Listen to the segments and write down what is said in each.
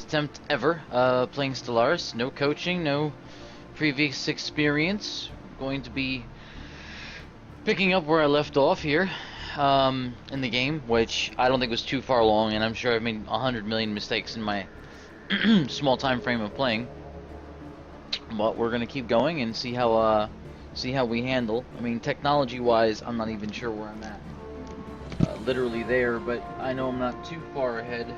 attempt ever playing Stellaris. No coaching, no previous experience. Going to be picking up where I left off here in the game, which I don't think was too far along, and I'm sure I've made 100 million mistakes in my small time frame of playing. But we're gonna keep going and see how we handle. I mean, technology-wise, I'm not even sure where I'm at. Literally there, but I know I'm not too far ahead.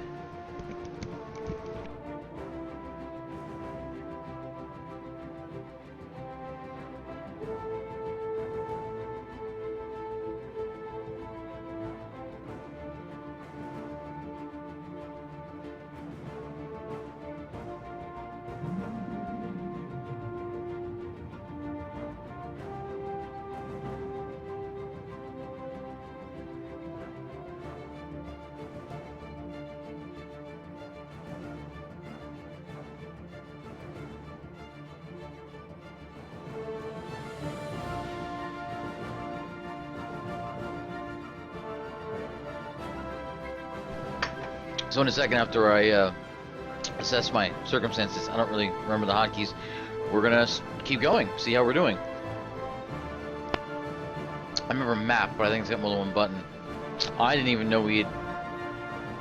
So in a second, after I assess my circumstances, I don't really remember the hotkeys, we're gonna keep going, see how we're doing. I remember map, but I think it's got more than one button. I didn't even know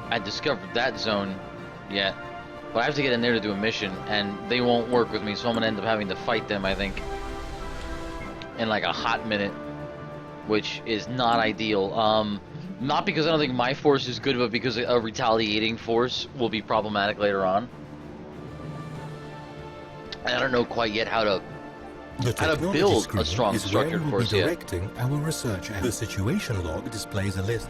I'd discovered that zone yet, but I have to get in there to do a mission, and they won't work with me, so I'm gonna end up having to fight them, I think, in like a hot minute, which is not ideal. Not because I don't think my force is good, but because a retaliating force will be problematic later on. And I don't know quite yet how to build a strong structured force yet. Directing our research. The situation log displays a list.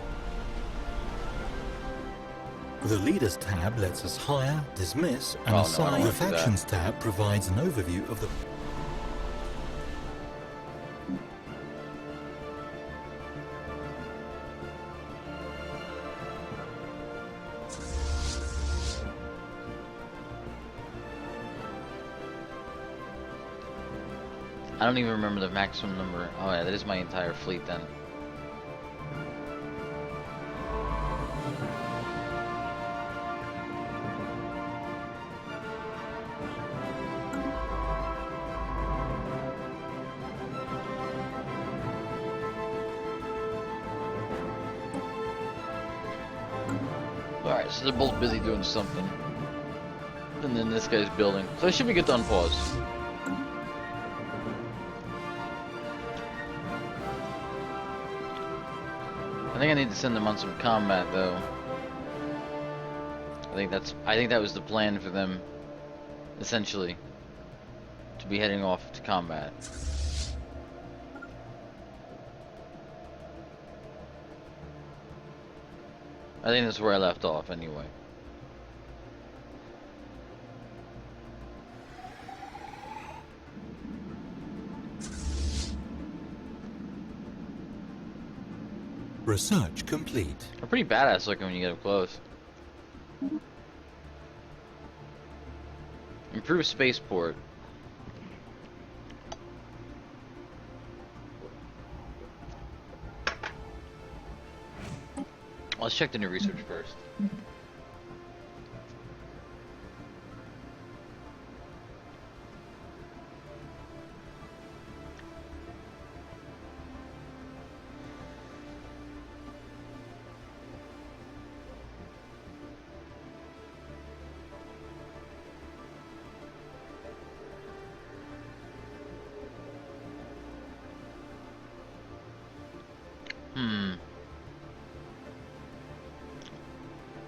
The Leaders tab lets us hire, dismiss, and assign. The Factions tab provides an overview of the... I don't even remember the maximum number. Oh yeah, that is my entire fleet then. Alright, so they're both busy doing something. And then this guy's building. So I should be good to unpause. I think I need to send them on some combat, though. I think that was the plan for them, essentially, to be heading off to combat. I think that's where I left off, anyway. Research complete. They're pretty badass looking when you get up close. Improve spaceport. Let's check the new research first.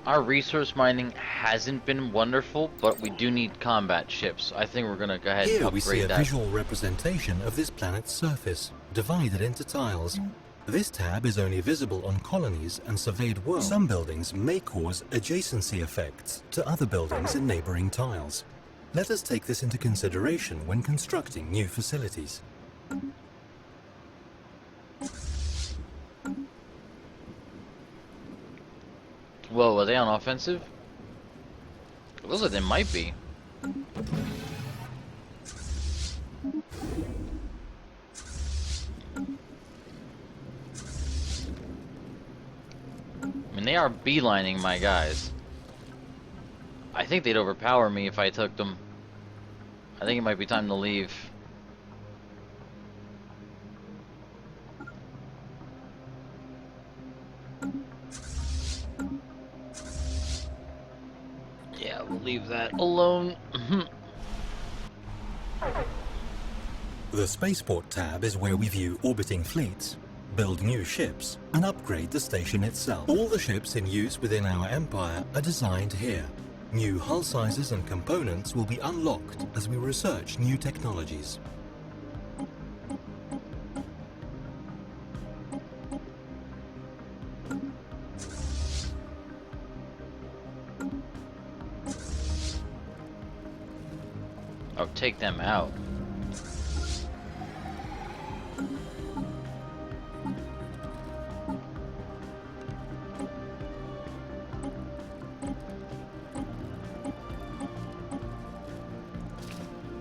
Our resource mining hasn't been wonderful, but we do need combat ships. I think we're gonna go ahead and Here upgrade we see a that. visual representation of this planet's surface, divided into tiles. This tab is only visible on colonies and surveyed worlds. Some buildings may cause adjacency effects to other buildings in neighboring tiles. Let us take this into consideration when constructing new facilities. Whoa, are they on offensive? It looks like they might be. I mean, they are beelining my guys. I think they'd overpower me if I took them. I think it might be time to leave. Yeah, we'll leave that alone. The Spaceport tab is where we view orbiting fleets, build new ships, and upgrade the station itself. All the ships in use within our empire are designed here. New hull sizes and components will be unlocked as we research new technologies. Oh, take them out.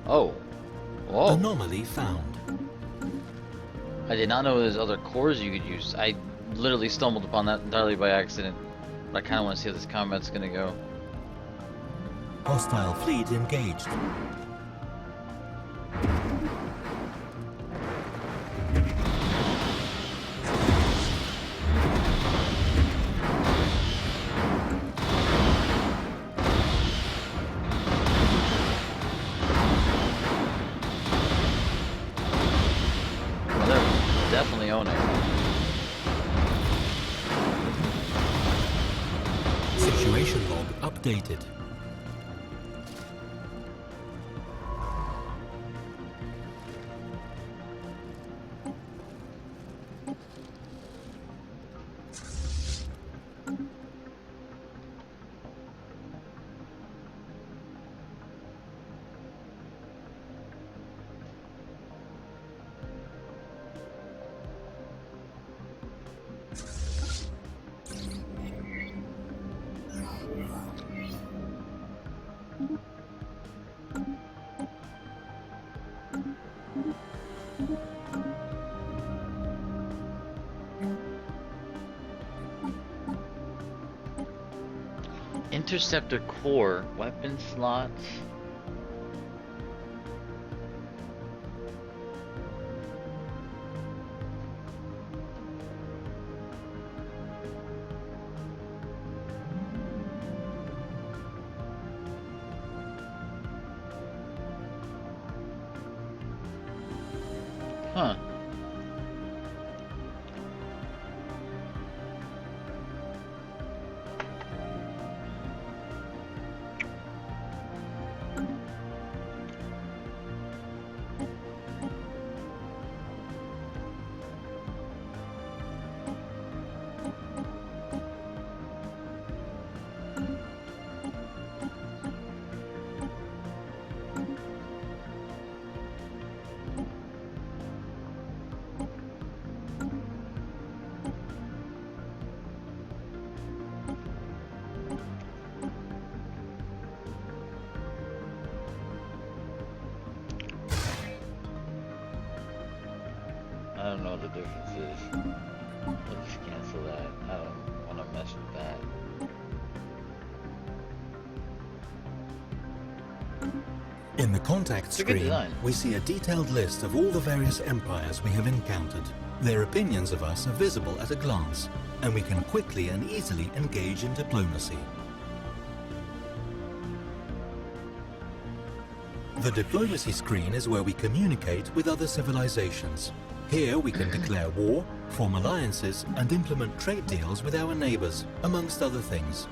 Oh. Whoa. Anomaly found. I did not know there's other cores you could use. I literally stumbled upon that entirely by accident. But I kind of want to see how this combat's gonna go. Hostile fleet engaged. Well, they're definitely owning. Situation log updated. Interceptor core, weapon slots. Huh. I don't know what the difference is. I'll just cancel that. I don't want to mess with that. In the contact It's a good screen, design. we see a detailed list of all the various empires we have encountered. Their opinions of us are visible at a glance, and we can quickly and easily engage in diplomacy. The diplomacy screen is where we communicate with other civilizations. Here we can declare war, form alliances, and implement trade deals with our neighbors, amongst other things.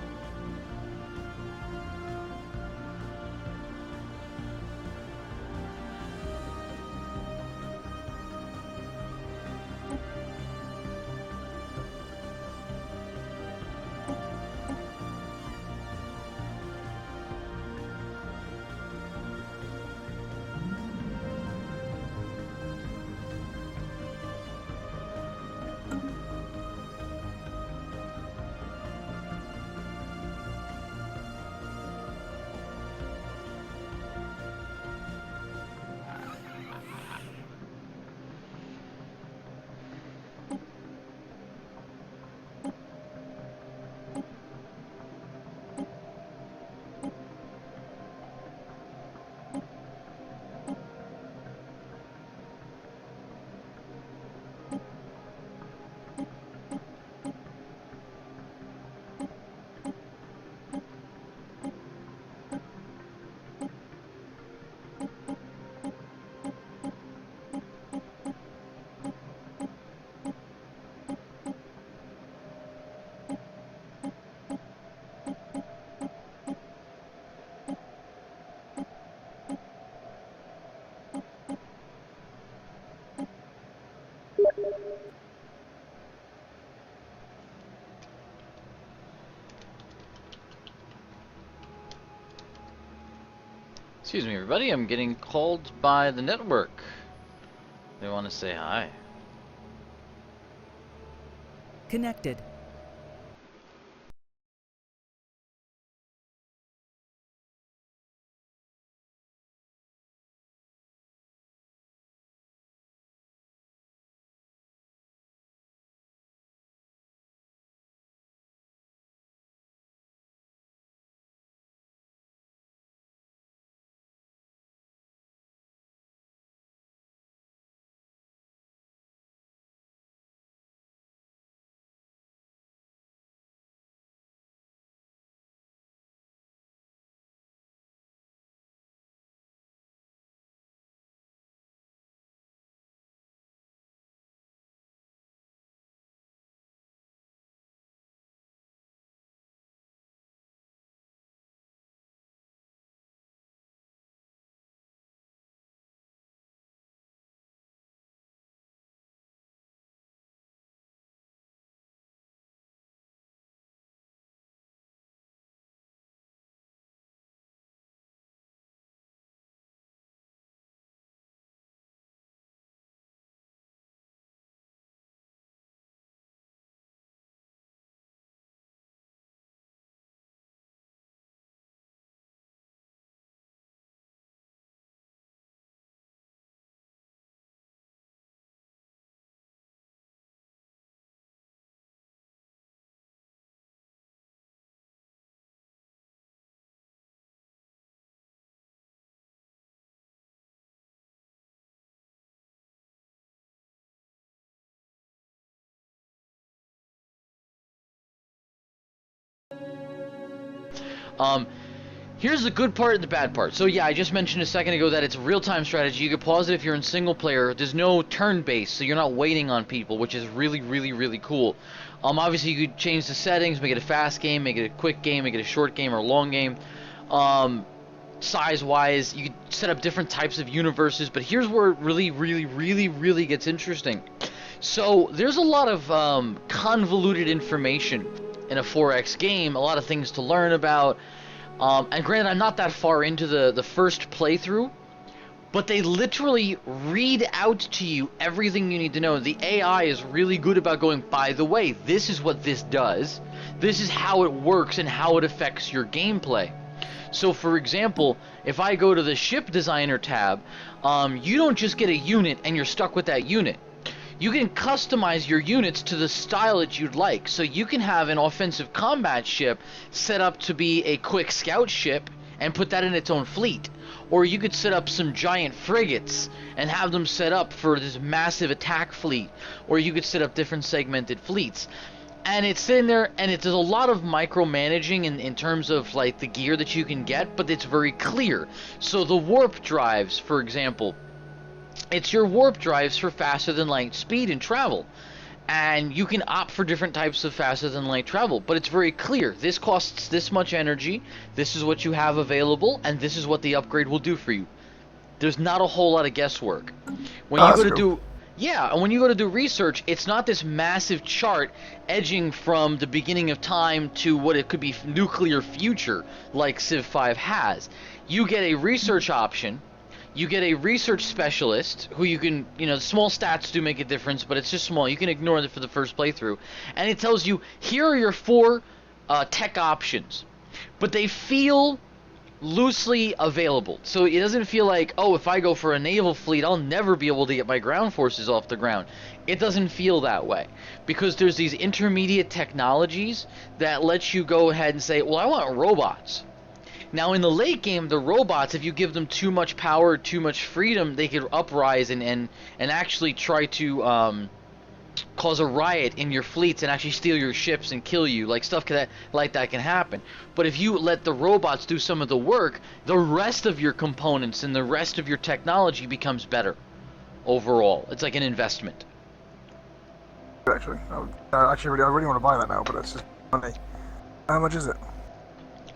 Excuse me, everybody. I'm getting called by the network. They want to say hi. Connected. Um, Here's the good part and the bad part. So yeah, I just mentioned a second ago that it's a real-time strategy. You can pause it if you're in single player. There's no turn-based, so you're not waiting on people, which is really, really, really cool. Obviously you could change the settings, make it a fast game, make it a quick game, make it a short game or a long game. Size-wise, you could set up different types of universes, but here's where it really, really, really, really gets interesting. So there's a lot of convoluted information in a 4X game, a lot of things to learn about. And granted, I'm not that far into the first playthrough, but they literally read out to you everything you need to know. The AI is really good about going, by the way, this is what this does, this is how it works and how it affects your gameplay. So for example, if I go to the ship designer tab, you don't just get a unit and you're stuck with that unit. You can customize your units to the style that you'd like. So you can have an offensive combat ship set up to be a quick scout ship and put that in its own fleet. Or you could set up some giant frigates and have them set up for this massive attack fleet. Or you could set up different segmented fleets. And it's sitting there, and there's a lot of micromanaging in terms of like the gear that you can get, but it's very clear. So the warp drives, for example, it's your warp drives for faster than light speed and travel. And you can opt for different types of faster than light travel, but it's very clear. This costs this much energy, this is what you have available, and this is what the upgrade will do for you. There's not a whole lot of guesswork. When you go to do... Yeah, and when you go to do research, it's not this massive chart edging from the beginning of time to what it could be nuclear future, like Civ 5 has. You get a research option. You get a research specialist who you can, small stats do make a difference, but it's just small. You can ignore it for the first playthrough. And it tells you, here are your 4 tech options. But they feel loosely available. So it doesn't feel like, oh, if I go for a naval fleet, I'll never be able to get my ground forces off the ground. It doesn't feel that way. Because there's these intermediate technologies that let you go ahead and say, well, I want robots. Now, in the late game, the robots, if you give them too much power, too much freedom, they could uprise and actually try to cause a riot in your fleets and actually steal your ships and kill you. Like, stuff like that can happen. But if you let the robots do some of the work, the rest of your components and the rest of your technology becomes better overall. It's like an investment. Actually, I really want to buy that now, but it's just money. How much is it?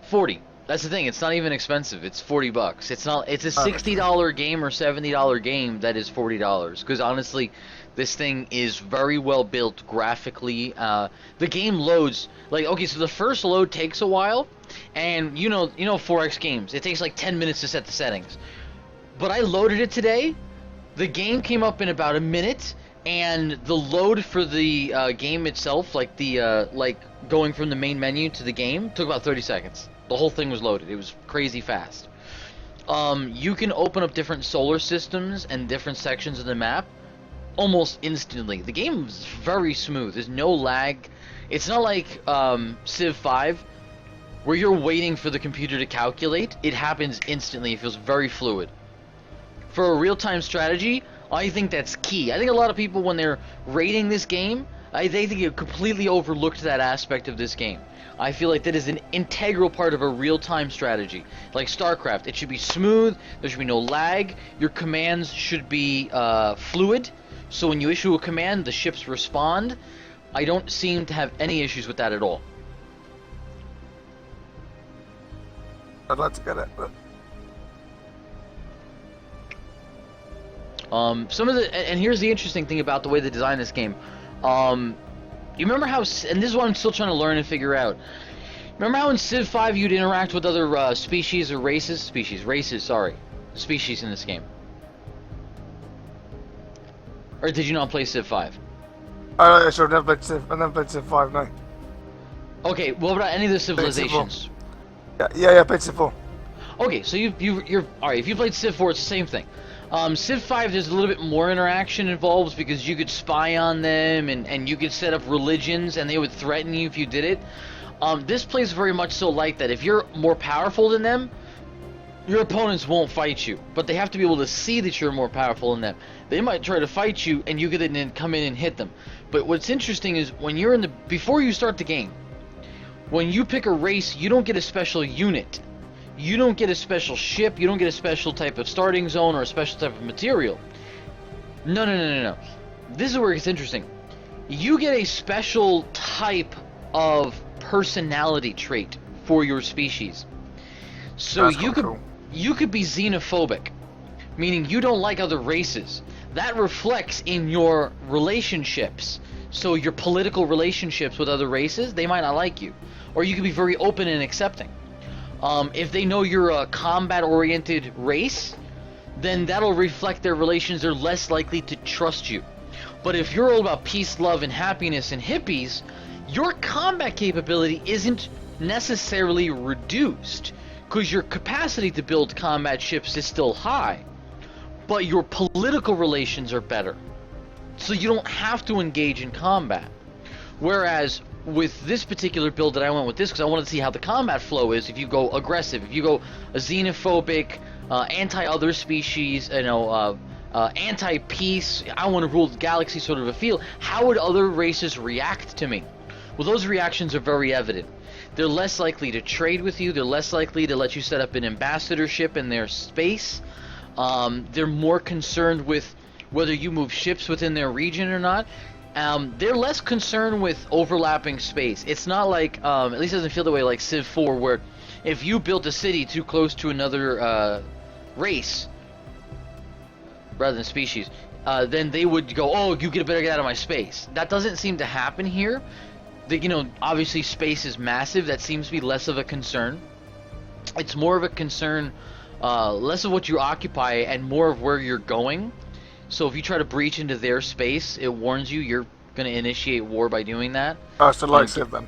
40. That's the thing. It's not even expensive. It's $40. It's not. It's a Oh, that's $60 game or $70 game that is $40. Because honestly, this thing is very well built graphically. The game loads like okay. So the first load takes a while, and you know 4X games. It takes like 10 minutes to set the settings. But I loaded it today. The game came up in about a minute, and the load for the game itself, like the like going from the main menu to the game, took about 30 seconds. The whole thing was loaded. It was crazy fast. You can open up different solar systems and different sections of the map almost instantly. The game is very smooth. There's no lag. It's not like Civ 5 where you're waiting for the computer to calculate. It happens instantly. It feels very fluid. For a real-time strategy, I think that's key. I think a lot of people, when they're rating this game, they think it completely overlooked that aspect of this game. I feel like that is an integral part of a real-time strategy. Like StarCraft, it should be smooth, there should be no lag, your commands should be fluid, so when you issue a command, the ships respond. I don't seem to have any issues with that at all. I'd like to get it, but Some of the and here's the interesting thing about the way they designed this game. You remember how, and this is what I'm still trying to learn and figure out. Remember how in Civ 5 you'd interact with other species or races? Species in this game. Or did you not play Civ 5? I sure never played Civ. I never played Civ 5. No. Okay, what about any of the civilizations? Yeah, I played Civ 4. Okay, so you're alright. If you played Civ 4, it's the same thing. Civ 5, there's a little bit more interaction involved because you could spy on them and you could set up religions and they would threaten you if you did it. This plays very much so like that. If you're more powerful than them, your opponents won't fight you, but they have to be able to see that you're more powerful than them. They might try to fight you and you could then come in and hit them. But what's interesting is when you're before you start the game, when you pick a race, you don't get a special unit. You don't get a special ship, you don't get a special type of starting zone or a special type of material. No. This is where it gets interesting. You get a special type of personality trait for your species. So That's cool. you could be xenophobic, meaning you don't like other races. That reflects in your relationships. So your political relationships with other races, they might not like you. Or you could be very open and accepting. If they know you're a combat-oriented race, then that'll reflect their relations. They're less likely to trust you. But if you're all about peace, love, and happiness and hippies, your combat capability isn't necessarily reduced, because your capacity to build combat ships is still high. But your political relations are better. So you don't have to engage in combat. Whereas with this particular build that I went with this because I wanted to see how the combat flow is. If you go aggressive, if you go a xenophobic, anti-other species, anti-peace, I want to rule the galaxy sort of a feel, how would other races react to me? Well, those reactions are very evident. They're less likely to trade with you. They're less likely to let you set up an ambassadorship in their space. They're more concerned with whether you move ships within their region or not. They're less concerned with overlapping space. It's not like, at least it doesn't feel that way like Civ 4, where if you built a city too close to another race, rather than species, then they would go, oh, you better get out of my space. That doesn't seem to happen here. Obviously space is massive. That seems to be less of a concern. It's more of a concern, less of what you occupy and more of where you're going. So if you try to breach into their space, it warns you you're going to initiate war by doing that. Oh, so like Civ then.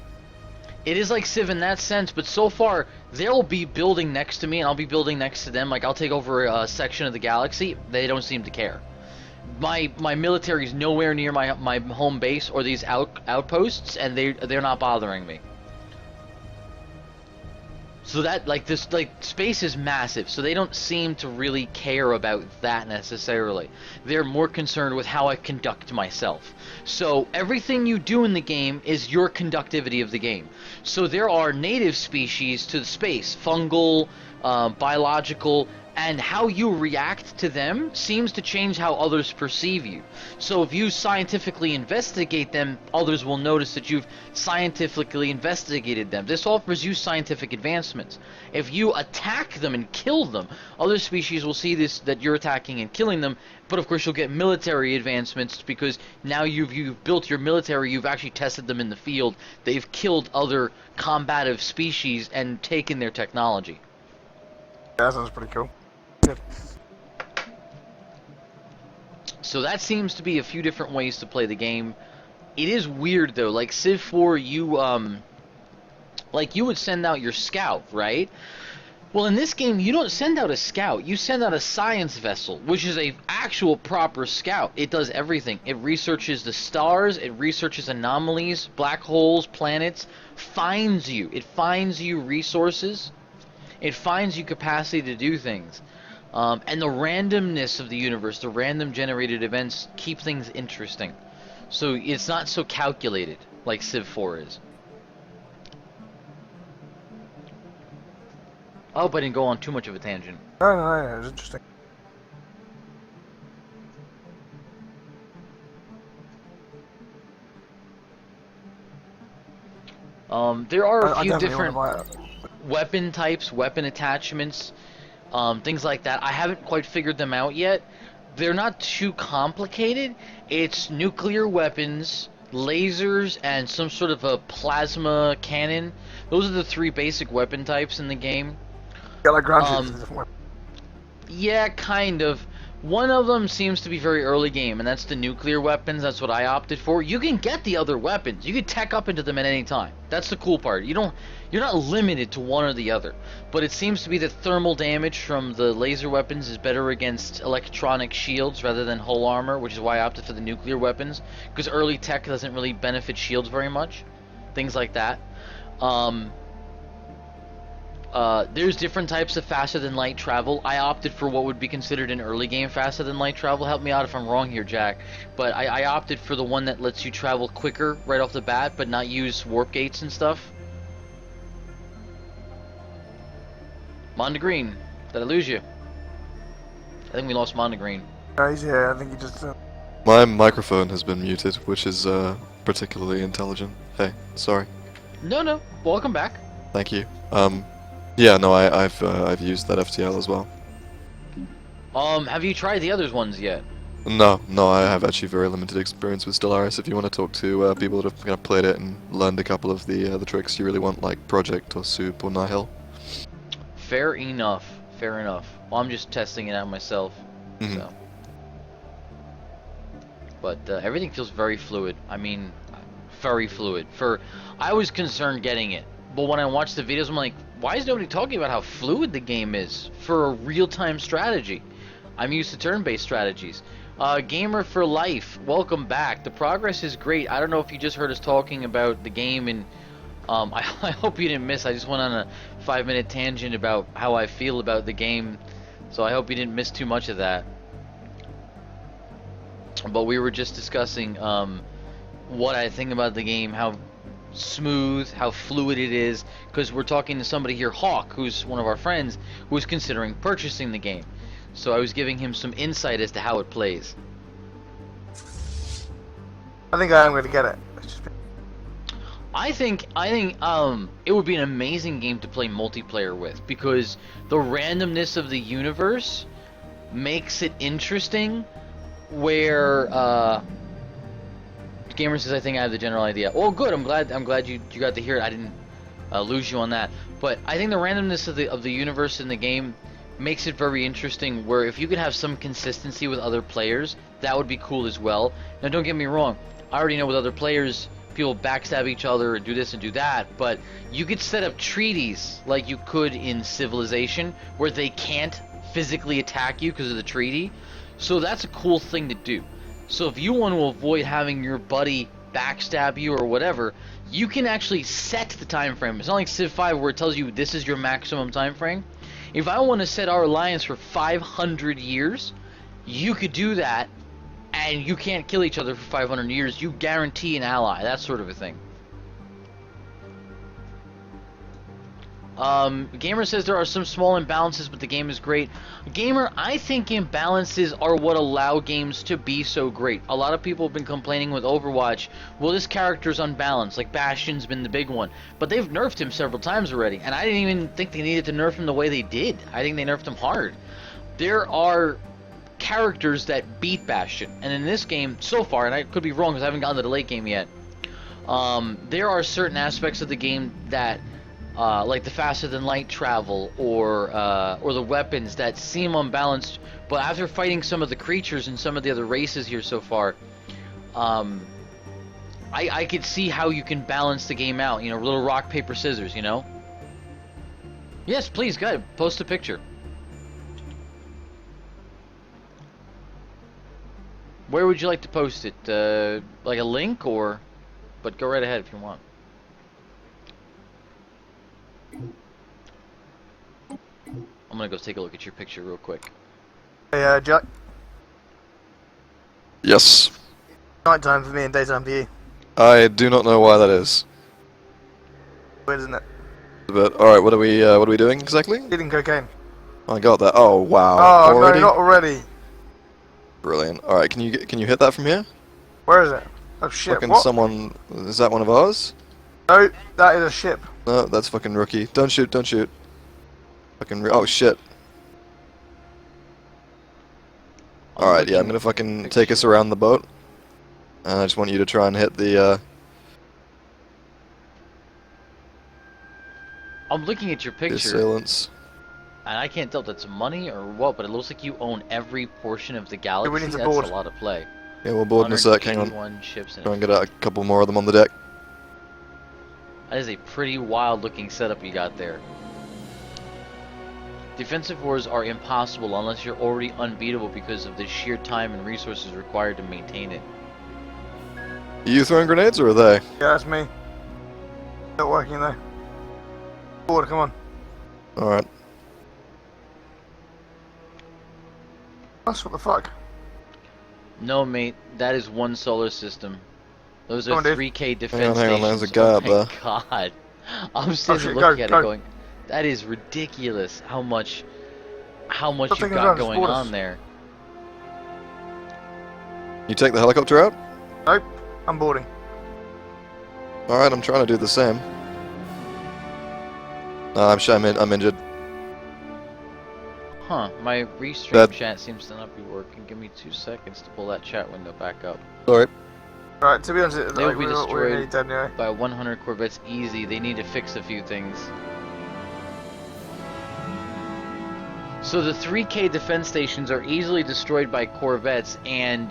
It is like Civ in that sense, but so far they'll be building next to me and I'll be building next to them. Like I'll take over a section of the galaxy. They don't seem to care. My military is nowhere near my home base or these outposts, and they're not bothering me. So that space is massive, so they don't seem to really care about that necessarily. They're more concerned with how I conduct myself. So everything you do in the game is your conductivity of the game. So there are native species to the space, fungal, biological, and how you react to them seems to change how others perceive you. So if you scientifically investigate them, others will notice that you've scientifically investigated them. This offers you scientific advancements. If you attack them and kill them, other species will see this, that you're attacking and killing them, but of course you'll get military advancements because now you've built your military, you've actually tested them in the field, they've killed other combative species and taken their technology. Yeah, that sounds pretty cool. Yep. So that seems to be a few different ways to play the game. It is weird though, like Civ 4, you would send out your scout, right? Well, in this game, you don't send out a scout. You send out a science vessel, which is a actual proper scout. It does everything. It researches the stars, it researches anomalies, black holes, planets, finds you. It finds you resources. It finds you capacity to do things. And the randomness of the universe, the random generated events, keep things interesting. So it's not so calculated like Civ 4 is. I hope I didn't go on too much of a tangent. No, it's interesting. There are a I few definitely different want to buy it. weapon types, weapon attachments, things like that. I haven't quite figured them out yet. They're not too complicated. It's nuclear weapons, lasers, and some sort of a plasma cannon. Those are the three basic weapon types in the game. Yeah, like ground troops is a different weapon. Yeah, kind of. One of them seems to be very early game, and that's the nuclear weapons. That's what I opted for. You can get the other weapons. You can tech up into them at any time. That's the cool part. You're not limited to one or the other. But it seems to be that thermal damage from the laser weapons is better against electronic shields rather than hull armor, which is why I opted for the nuclear weapons, because early tech doesn't really benefit shields very much. Things like that. There's different types of faster than light travel. I opted for what would be considered an early game faster than light travel. Help me out if I'm wrong here, Jack. But I opted for the one that lets you travel quicker right off the bat, but not use warp gates and stuff. Mondegreen, did I lose you? I think we lost Mondegreen. Yeah, I think you just. My microphone has been muted, which is particularly intelligent. Hey, sorry. No, welcome back. Thank you. Yeah, no, I've used that FTL as well. Have you tried the other ones yet? No, I have actually very limited experience with Stellaris. If you want to talk to people that have kind of played it and learned a couple of the tricks you really want, like Project or Soup or Nihil. Fair enough. Well, I'm just testing it out myself. Mhm. So. But everything feels very fluid. I mean, very fluid. I was concerned getting it, but when I watched the videos, I'm like, why is nobody talking about how fluid the game is for a real-time strategy? I'm used to turn-based strategies. Gamer for Life, welcome back. The progress is great. I don't know if you just heard us talking about the game, and I hope you didn't miss. I just went on a 5-minute tangent about how I feel about the game, so I hope you didn't miss too much of that. But we were just discussing what I think about the game, how smooth, how fluid it is, because we're talking to somebody here, Hawk, who's one of our friends, who's considering purchasing the game. So I was giving him some insight as to how it plays. I think I am going to get it. I think it would be an amazing game to play multiplayer with, because the randomness of the universe makes it interesting. Where Gamer says, I think I have the general idea. Oh, good. I'm glad you got to hear it. I didn't lose you on that. But I think the randomness of the universe in the game makes it very interesting. Where if you could have some consistency with other players, that would be cool as well. Now, don't get me wrong. I already know with other players, people backstab each other and do this and do that. But you could set up treaties like you could in Civilization, where they can't physically attack you because of the treaty. So that's a cool thing to do. So if you want to avoid having your buddy backstab you or whatever, you can actually set the time frame. It's not like Civ 5 where it tells you this is your maximum time frame. If I want to set our alliance for 500 years, you could do that, and you can't kill each other for 500 years. You guarantee an ally, that sort of a thing. Gamer says there are some small imbalances, but the game is great. Gamer, I think imbalances are what allow games to be so great. A lot of people have been complaining with Overwatch, well, this character's unbalanced, like Bastion's been the big one. But they've nerfed him several times already, and I didn't even think they needed to nerf him the way they did. I think they nerfed him hard. There are characters that beat Bastion, and in this game, so far, and I could be wrong because I haven't gotten to the late game yet, there are certain aspects of the game that like the faster than light travel or the weapons that seem unbalanced, but after fighting some of the creatures and some of the other races here so far, I could see how you can balance the game out. You know, little rock paper scissors. You know. Yes, please, go ahead. Post a picture. Where would you like to post it? Like a link or? But go right ahead if you want. I'm gonna go take a look at your picture real quick. Hey, Jack. Yes. Nighttime for me and daytime for you. I do not know why that is. Weird, isn't it? But alright, what are we doing exactly? Eating cocaine. I got that. Oh wow. Oh Already? no, not already. Brilliant. Alright, can you hit that from here? Where is it? Oh shit, Fucking what? someone, is that one of ours? No, that is a ship. No, that's fucking rookie. Don't shoot, don't shoot. Fucking oh shit. Alright, yeah, I'm gonna fucking take us around the boat. And I just want you to try and hit the I'm looking at your picture, assailants. and I can't tell if that's money or what, but it looks like you own every portion of the galaxy. we need to That's board. a lot of play. Yeah, we'll board in a sec, hang on. 181 ships in Try it. and get a couple more of them on the deck. That is a pretty wild looking setup you got there. Defensive wars are impossible unless you're already unbeatable because of the sheer time and resources required to maintain it. Are you throwing grenades or are they? Yeah, that's me. Not working though. Board, come on. Alright. That's what the fuck. No, mate, that is one solar system. Those Come are on, dude. 3K defense Hang on, stations. there's a guy oh up my there. God, I'm sitting shit, looking go, at go. it going, that is ridiculous. How much Stop you've thinking got around, going support us. on there. You take the helicopter out? Nope, I'm boarding. Alright, I'm trying to do the same. I'm injured. Huh? My restream That- chat seems to not be working. Give me 2 seconds to pull that chat window back up. Sorry. Right, to be honest, They will like, be we're destroyed nearly dead anyway. by 100 Corvettes easy. They need to fix a few things. So the 3K defense stations are easily destroyed by Corvettes, and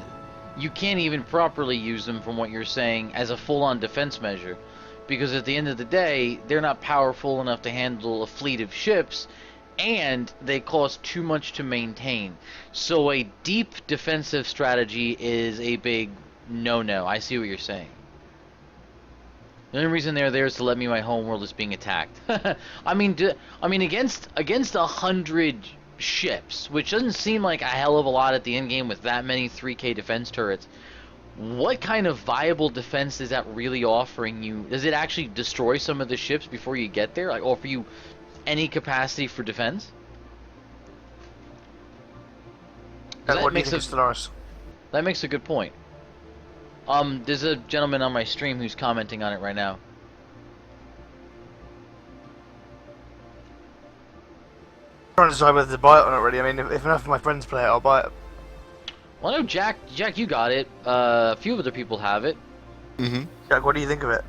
you can't even properly use them, from what you're saying, as a full-on defense measure. Because at the end of the day, they're not powerful enough to handle a fleet of ships, and they cost too much to maintain. So a deep defensive strategy is a big no-no. I see what you're saying. The only reason they're there is to let me my home world is being attacked. I mean, against 100 ships, which doesn't seem like a hell of a lot at the end game with that many 3K defense turrets. What kind of viable defense is that really offering you? Does it actually destroy some of the ships before you get there? Like, offer you any capacity for defense? 'Cause What do you think of Stellaris? that makes a good point. There's a gentleman on my stream who's commenting on it right now. I'm trying to decide whether to buy it or not really. I mean, if enough of my friends play it, I'll buy it. Well, I know Jack, you got it. A few other people have it. Mm-hmm. Jack, what do you think of it?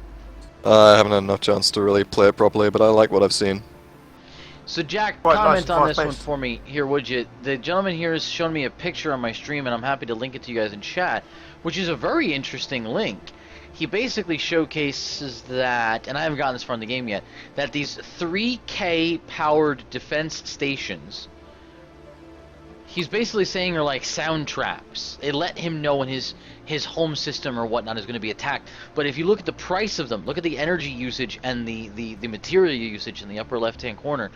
I haven't had enough chance to really play it properly, but I like what I've seen. So Jack, Quite comment nice, on this one fast-paced. for me here, would you? The gentleman here has shown me a picture on my stream, and I'm happy to link it to you guys in chat, which is a very interesting link. He basically showcases that, and I haven't gotten this far in the game yet, that these 3K powered defense stations, he's basically saying are like sound traps. They let him know when his home system or whatnot is going to be attacked. But if you look at the price of them, look at the energy usage and the material usage in the upper left hand corner,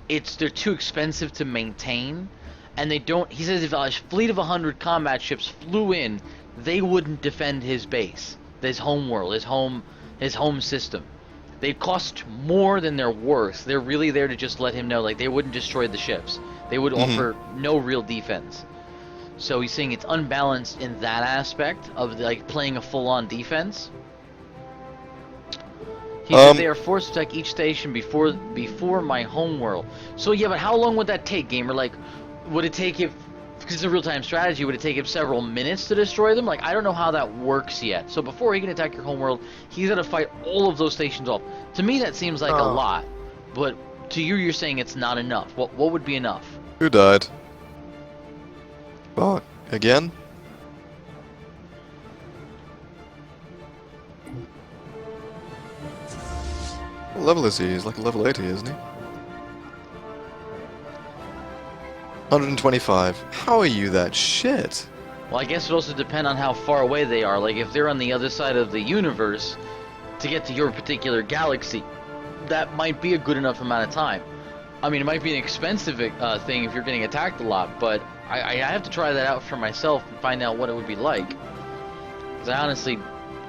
they're too expensive to maintain, and they don't. He says if a fleet of 100 combat ships flew in, they wouldn't defend his base, his home world, his home system. They cost more than they're worth. They're really there to just let him know, like, they wouldn't destroy the ships. They would offer no real defense. So he's saying it's unbalanced in that aspect of, like, playing a full-on defense. He said they are forced to attack each station before my homeworld. So yeah, but how long would that take, gamer? Like, would it take if, because it's a real-time strategy, would it take him several minutes to destroy them? Like, I don't know how that works yet. So before he can attack your homeworld, he's got to fight all of those stations off. To me, that seems like a lot. But to you, you're saying it's not enough. What would be enough? Who died? Oh, again? What level is he? He's like a level 80, isn't he? 125. How are you that shit? Well, I guess it also depends on how far away they are. Like, if they're on the other side of the universe to get to your particular galaxy, that might be a good enough amount of time. I mean, it might be an expensive thing if you're getting attacked a lot, but I have to try that out for myself and find out what it would be like. Because I honestly, you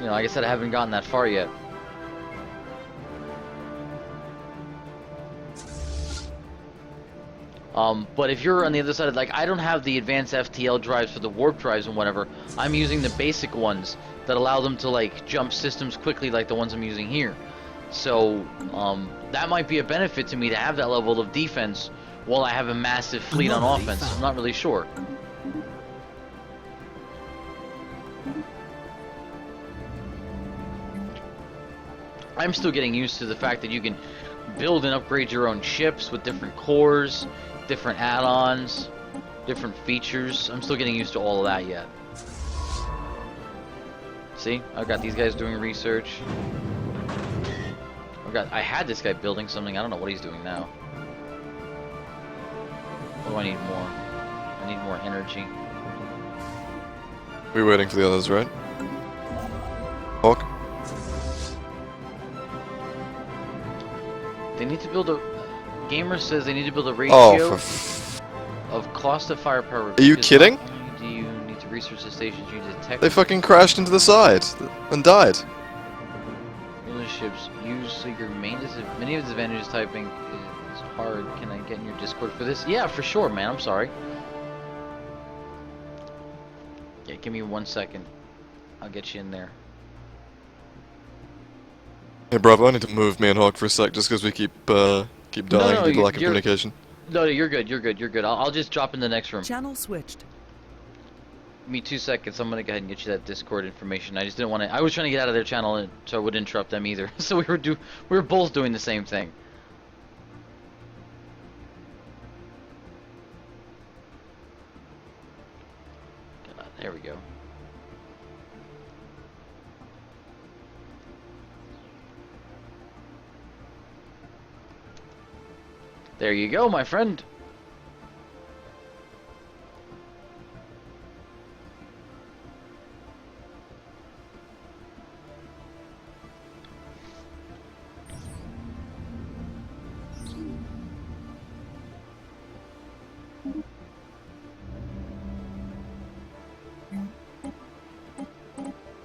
know, like I said, I haven't gotten that far yet. But if you're on the other side, like, I don't have the advanced FTL drives for the warp drives and whatever. I'm using the basic ones that allow them to, like, jump systems quickly like the ones I'm using here. So, that might be a benefit to me to have that level of defense while I have a massive fleet on offense. I'm not really sure. I'm still getting used to the fact that you can build and upgrade your own ships with different cores, different add-ons, different features. I'm still getting used to all of that yet. See, I've got these guys doing research. I had this guy building something. I don't know what he's doing now. What do I need more? I need more energy. We're waiting for the others, right? Hawk? They need to build a... Gamer says they need to build a ratio of cost of firepower. Are you kidding? Not only do you need to research the stations you detect... They fucking crashed into the side and died. Ships use your many of the advantages typing is hard. Can I get in your Discord for this? Yeah, for sure, man. I'm sorry. Yeah, give me 1 second. I'll get you in there. Hey, bravo, I need to move me and Hawk for a sec just because we keep dying due to lack of communication. No, you're good. You're good. You're good. I'll just drop in the next room. Channel switched. Give me 2 seconds. I'm gonna go ahead and get you that Discord information. I just didn't want to. I was trying to get out of their channel, so I wouldn't interrupt them either. So we were both doing the same thing. There we go. There you go, my friend.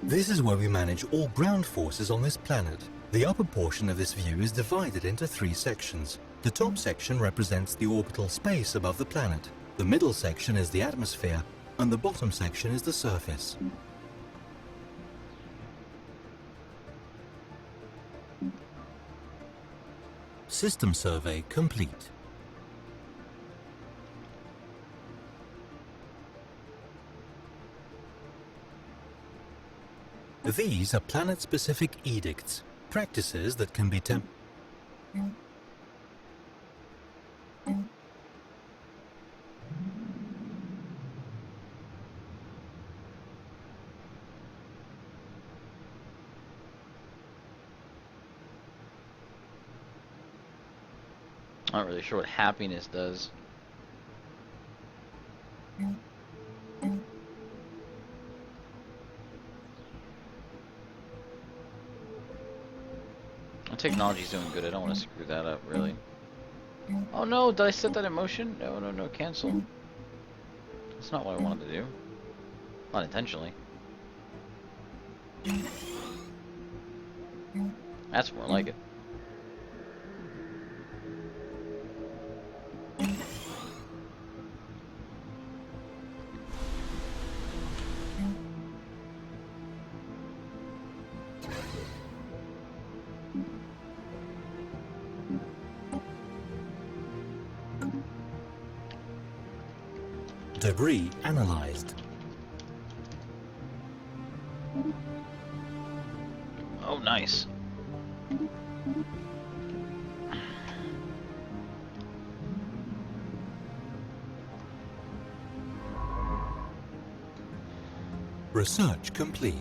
This is where we manage all ground forces on this planet. The upper portion of this view is divided into 3 sections. The top section represents the orbital space above the planet. The middle section is the atmosphere, and the bottom section is the surface. System survey complete. These are planet-specific edicts, practices that can be Not really sure what happiness does. Technology's doing good. I don't want to screw that up, really. Oh no, did I set that in motion? No, cancel. That's not what I wanted to do. Not intentionally. That's more like it. Debris analyzed. Oh, nice. Research complete.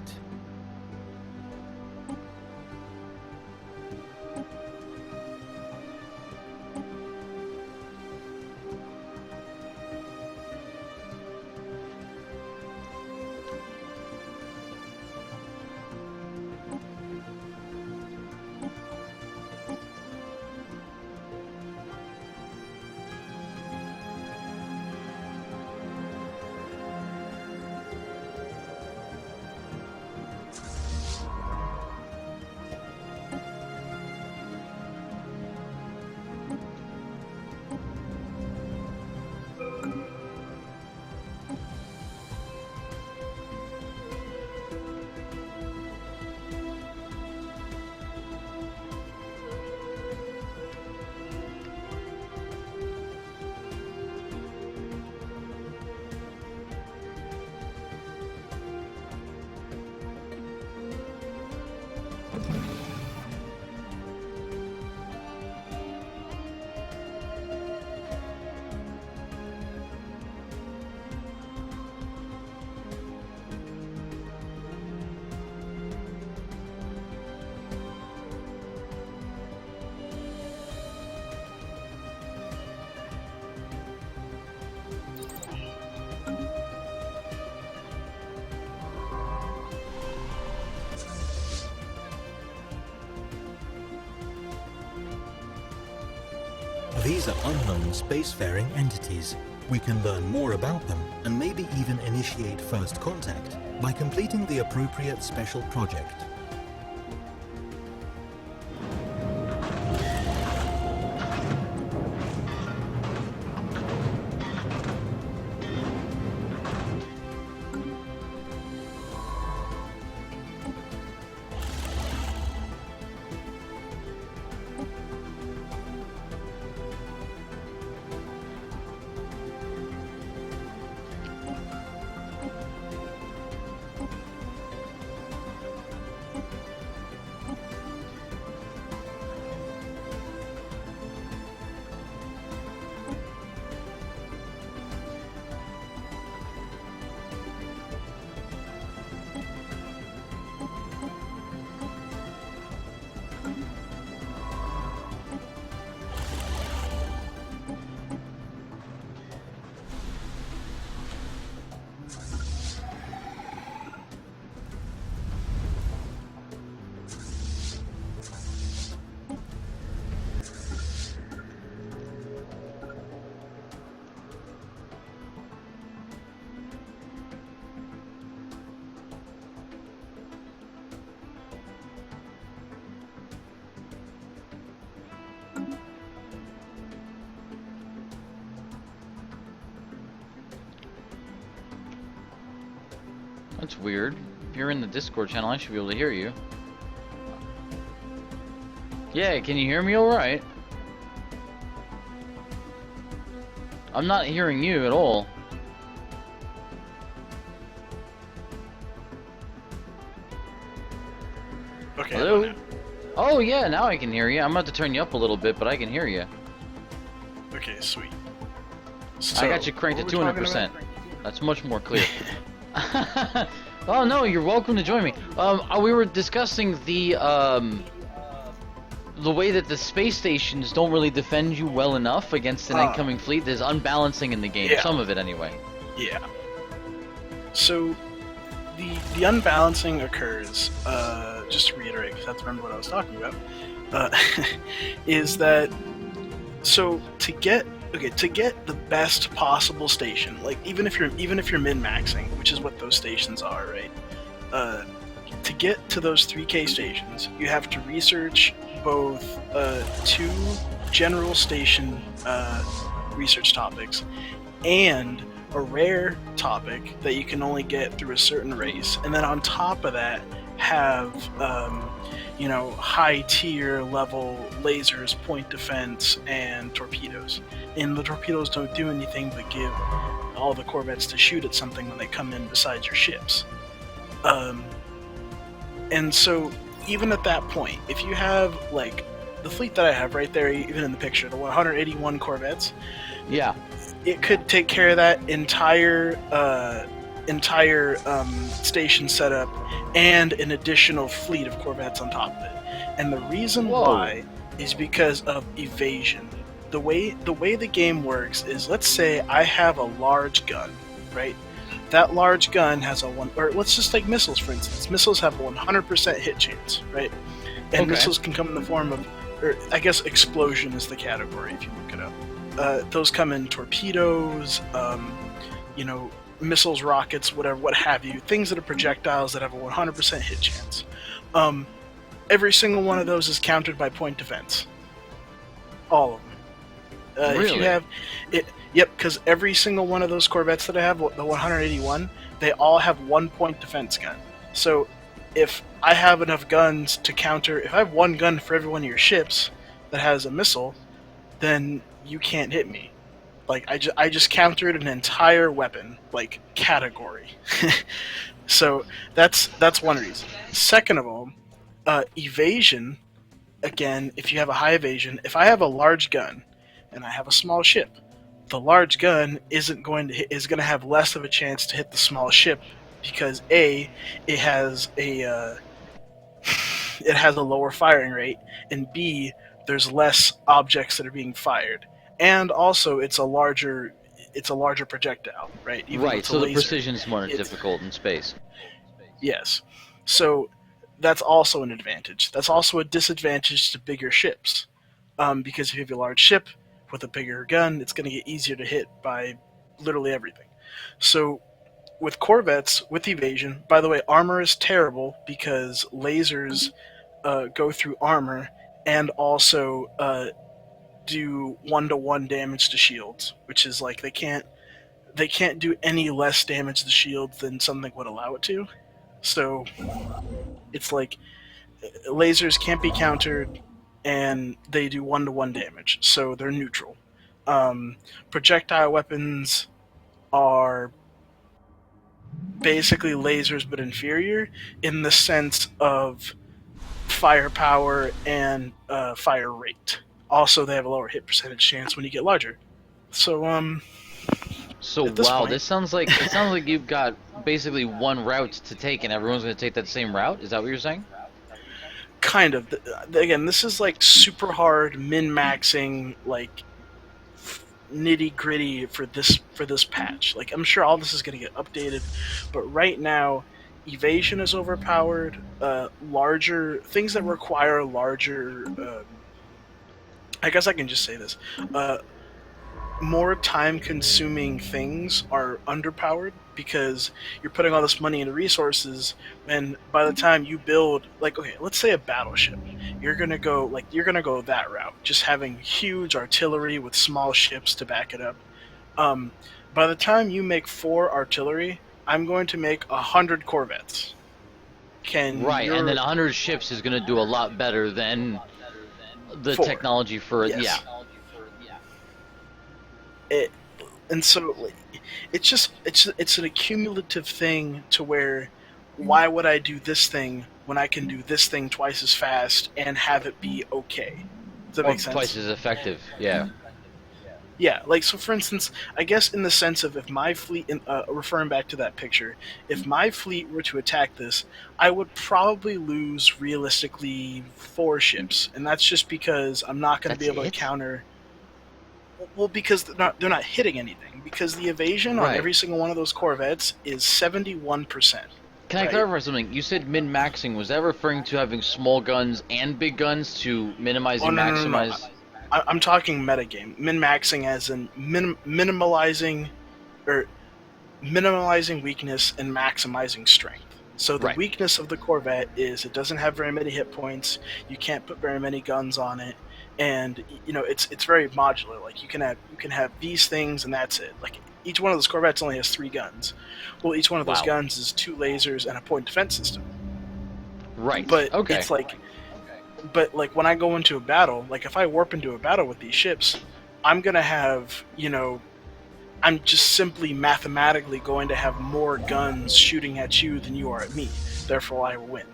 These are unknown spacefaring entities. We can learn more about them and maybe even initiate first contact by completing the appropriate special project. That's weird. If you're in the Discord channel, I should be able to hear you. Yeah, can you hear me alright? I'm not hearing you at all. Okay. Hello? Oh yeah, now I can hear you. I'm about to turn you up a little bit, but I can hear you. Okay, sweet. I got you cranked to 200%. That's much more clear. Oh no, you're welcome to join me. We were discussing the way that the space stations don't really defend you well enough against an incoming fleet. There's unbalancing in the game, Yeah. some of it anyway. Yeah. So, the unbalancing occurs, just to reiterate, because I have to remember what I was talking about, is that, so to get the best possible station, like even if you're min-maxing, which is what those stations are, right? To get to those 3K stations, you have to research both 2 general station research topics and a rare topic that you can only get through a certain race, and then on top of that have high tier level lasers, point defense, and torpedoes. And the torpedoes don't do anything but give all the corvettes to shoot at something when they come in beside your ships. And so even at that point, if you have like the fleet that I have right there, even in the picture, the 181 corvettes, Yeah. it could take care of that entire station setup and an additional fleet of corvettes on top of it. And the reason Whoa. why is because of evasion. The way the game works is, let's say I have a large gun, right? That large gun has a one, or let's just take missiles for instance. Missiles have a 100% hit chance, right? And Okay. missiles can come in the form of, or I guess explosion is the category if you look it up. Those come in torpedoes, missiles, rockets, whatever, what have you. Things that are projectiles that have a 100% hit chance. Every single one of those is countered by point defense. All of them. If you Really? have it, yep, because every single one of those corvettes that I have, the 181, they all have 1 point defense gun. So if I have enough guns to counter, if I have one gun for every one of your ships that has a missile, then you can't hit me. Like I just countered an entire weapon like category. So that's one reason. Second of all, evasion. Again, if you have a high evasion, if I have a large gun and I have a small ship, the large gun is going to have less of a chance to hit the small ship because A, it has a lower firing rate, and B, there's less objects that are being fired, and also it's a larger projectile, right? Even though Right. it's a So the laser. precision's more It's- difficult in space. Yes. So that's also an advantage. That's also a disadvantage to bigger ships. Because if you have a large ship with a bigger gun, it's going to get easier to hit by literally everything. So with corvettes, with evasion, by the way, armor is terrible because lasers go through armor and also do 1-to-1 damage to shields, which is like they can't do any less damage to shields than something would allow it to. So it's like lasers can't be countered, and they do 1-to-1 damage, so they're neutral. Projectile weapons are basically lasers but inferior in the sense of firepower and fire rate. Also, they have a lower hit percentage chance when you get larger. So, So at this wow, point- this sounds like you've got basically one route to take, and everyone's going to take that same route. Is that what you're saying? kind of. Again, this is like super hard min-maxing, like nitty gritty for this patch. Like I'm sure all this is going to get updated, but right now, evasion is overpowered. Larger things that require larger. I guess I can just say this. More time-consuming things are underpowered because you're putting all this money into resources, and by the time you build, like, okay, let's say a battleship, you're gonna go that route, just having huge artillery with small ships to back it up. By the time you make 4 artillery, I'm going to make 100 corvettes. Right, and then 100 ships is going to do a lot better than the 4. technology for Yes. yeah. And so like, it's an accumulative thing to where why would I do this thing when I can do this thing twice as fast and have it be okay? Does that Or make sense? twice as effective. Yeah. Yeah, like so for instance, I guess in the sense of if my fleet, referring back to that picture, if my fleet were to attack this, I would probably lose realistically 4 ships, and that's just because I'm not going to be That's able to it? counter. Well, because they're not hitting anything. Because the evasion on Right. every single one of those corvettes is 71%. Can I Right. clarify something? You said min-maxing. Was that referring to having small guns and big guns to minimize and No. maximize? I'm talking metagame. Min-maxing as in minimalizing weakness and maximizing strength. So the Right. weakness of the Corvette is it doesn't have very many hit points. You can't put very many guns on it, and it's very modular. Like you can have these things and that's it. Like each one of those Corvettes only has 3 guns. Well, each one of those Wow. guns is 2 lasers and a point defense system. Right. But okay. it's like, when I go into a battle, like if I warp into a battle with these ships, I'm gonna have I'm just simply mathematically going to have more guns shooting at you than you are at me. Therefore, I will win.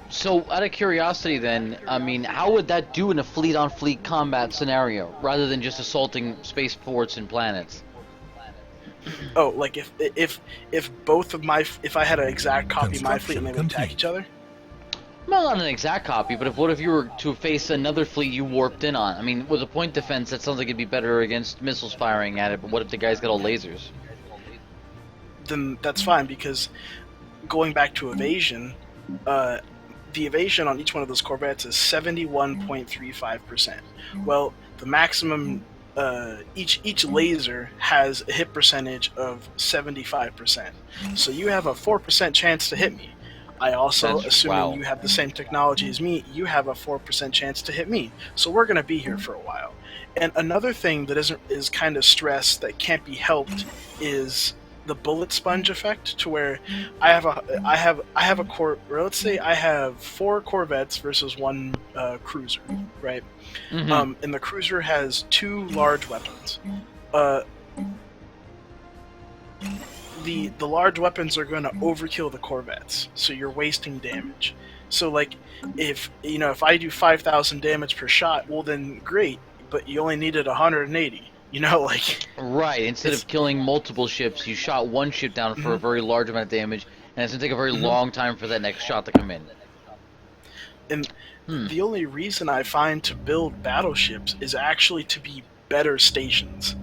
So, out of curiosity, then, I mean, how would that do in a fleet-on-fleet combat scenario, rather than just assaulting spaceports and planets? Oh, like if both of my if I had an exact copy of my fleet and they would attack Construction each other. Well, not an exact copy, but what if you were to face another fleet you warped in on? I mean, with a point defense, that sounds like it'd be better against missiles firing at it, but what if the guy's got all lasers? Then that's fine, because going back to evasion, the evasion on each one of those corvettes is 71.35%. Well, the maximum each laser has a hit percentage of 75%. So you have a 4% chance to hit me. I also, assuming you have the same technology as me, you have a 4% chance to hit me. So we're going to be here for a while. And another thing that is kind of stressed that can't be helped is the bullet sponge effect, to where I have a let's say I have 4 corvettes versus 1 cruiser, right? Mm-hmm. And the cruiser has 2 large weapons. The large weapons are going to overkill the corvettes, so you're wasting damage. So like, if I do 5,000 damage per shot, well then great, but you only needed 180. Like, right. Instead of killing multiple ships, you shot one ship down for a very large amount of damage, and it's gonna take a very long time for that next shot to come in. And the only reason I find to build battleships is actually to be better stations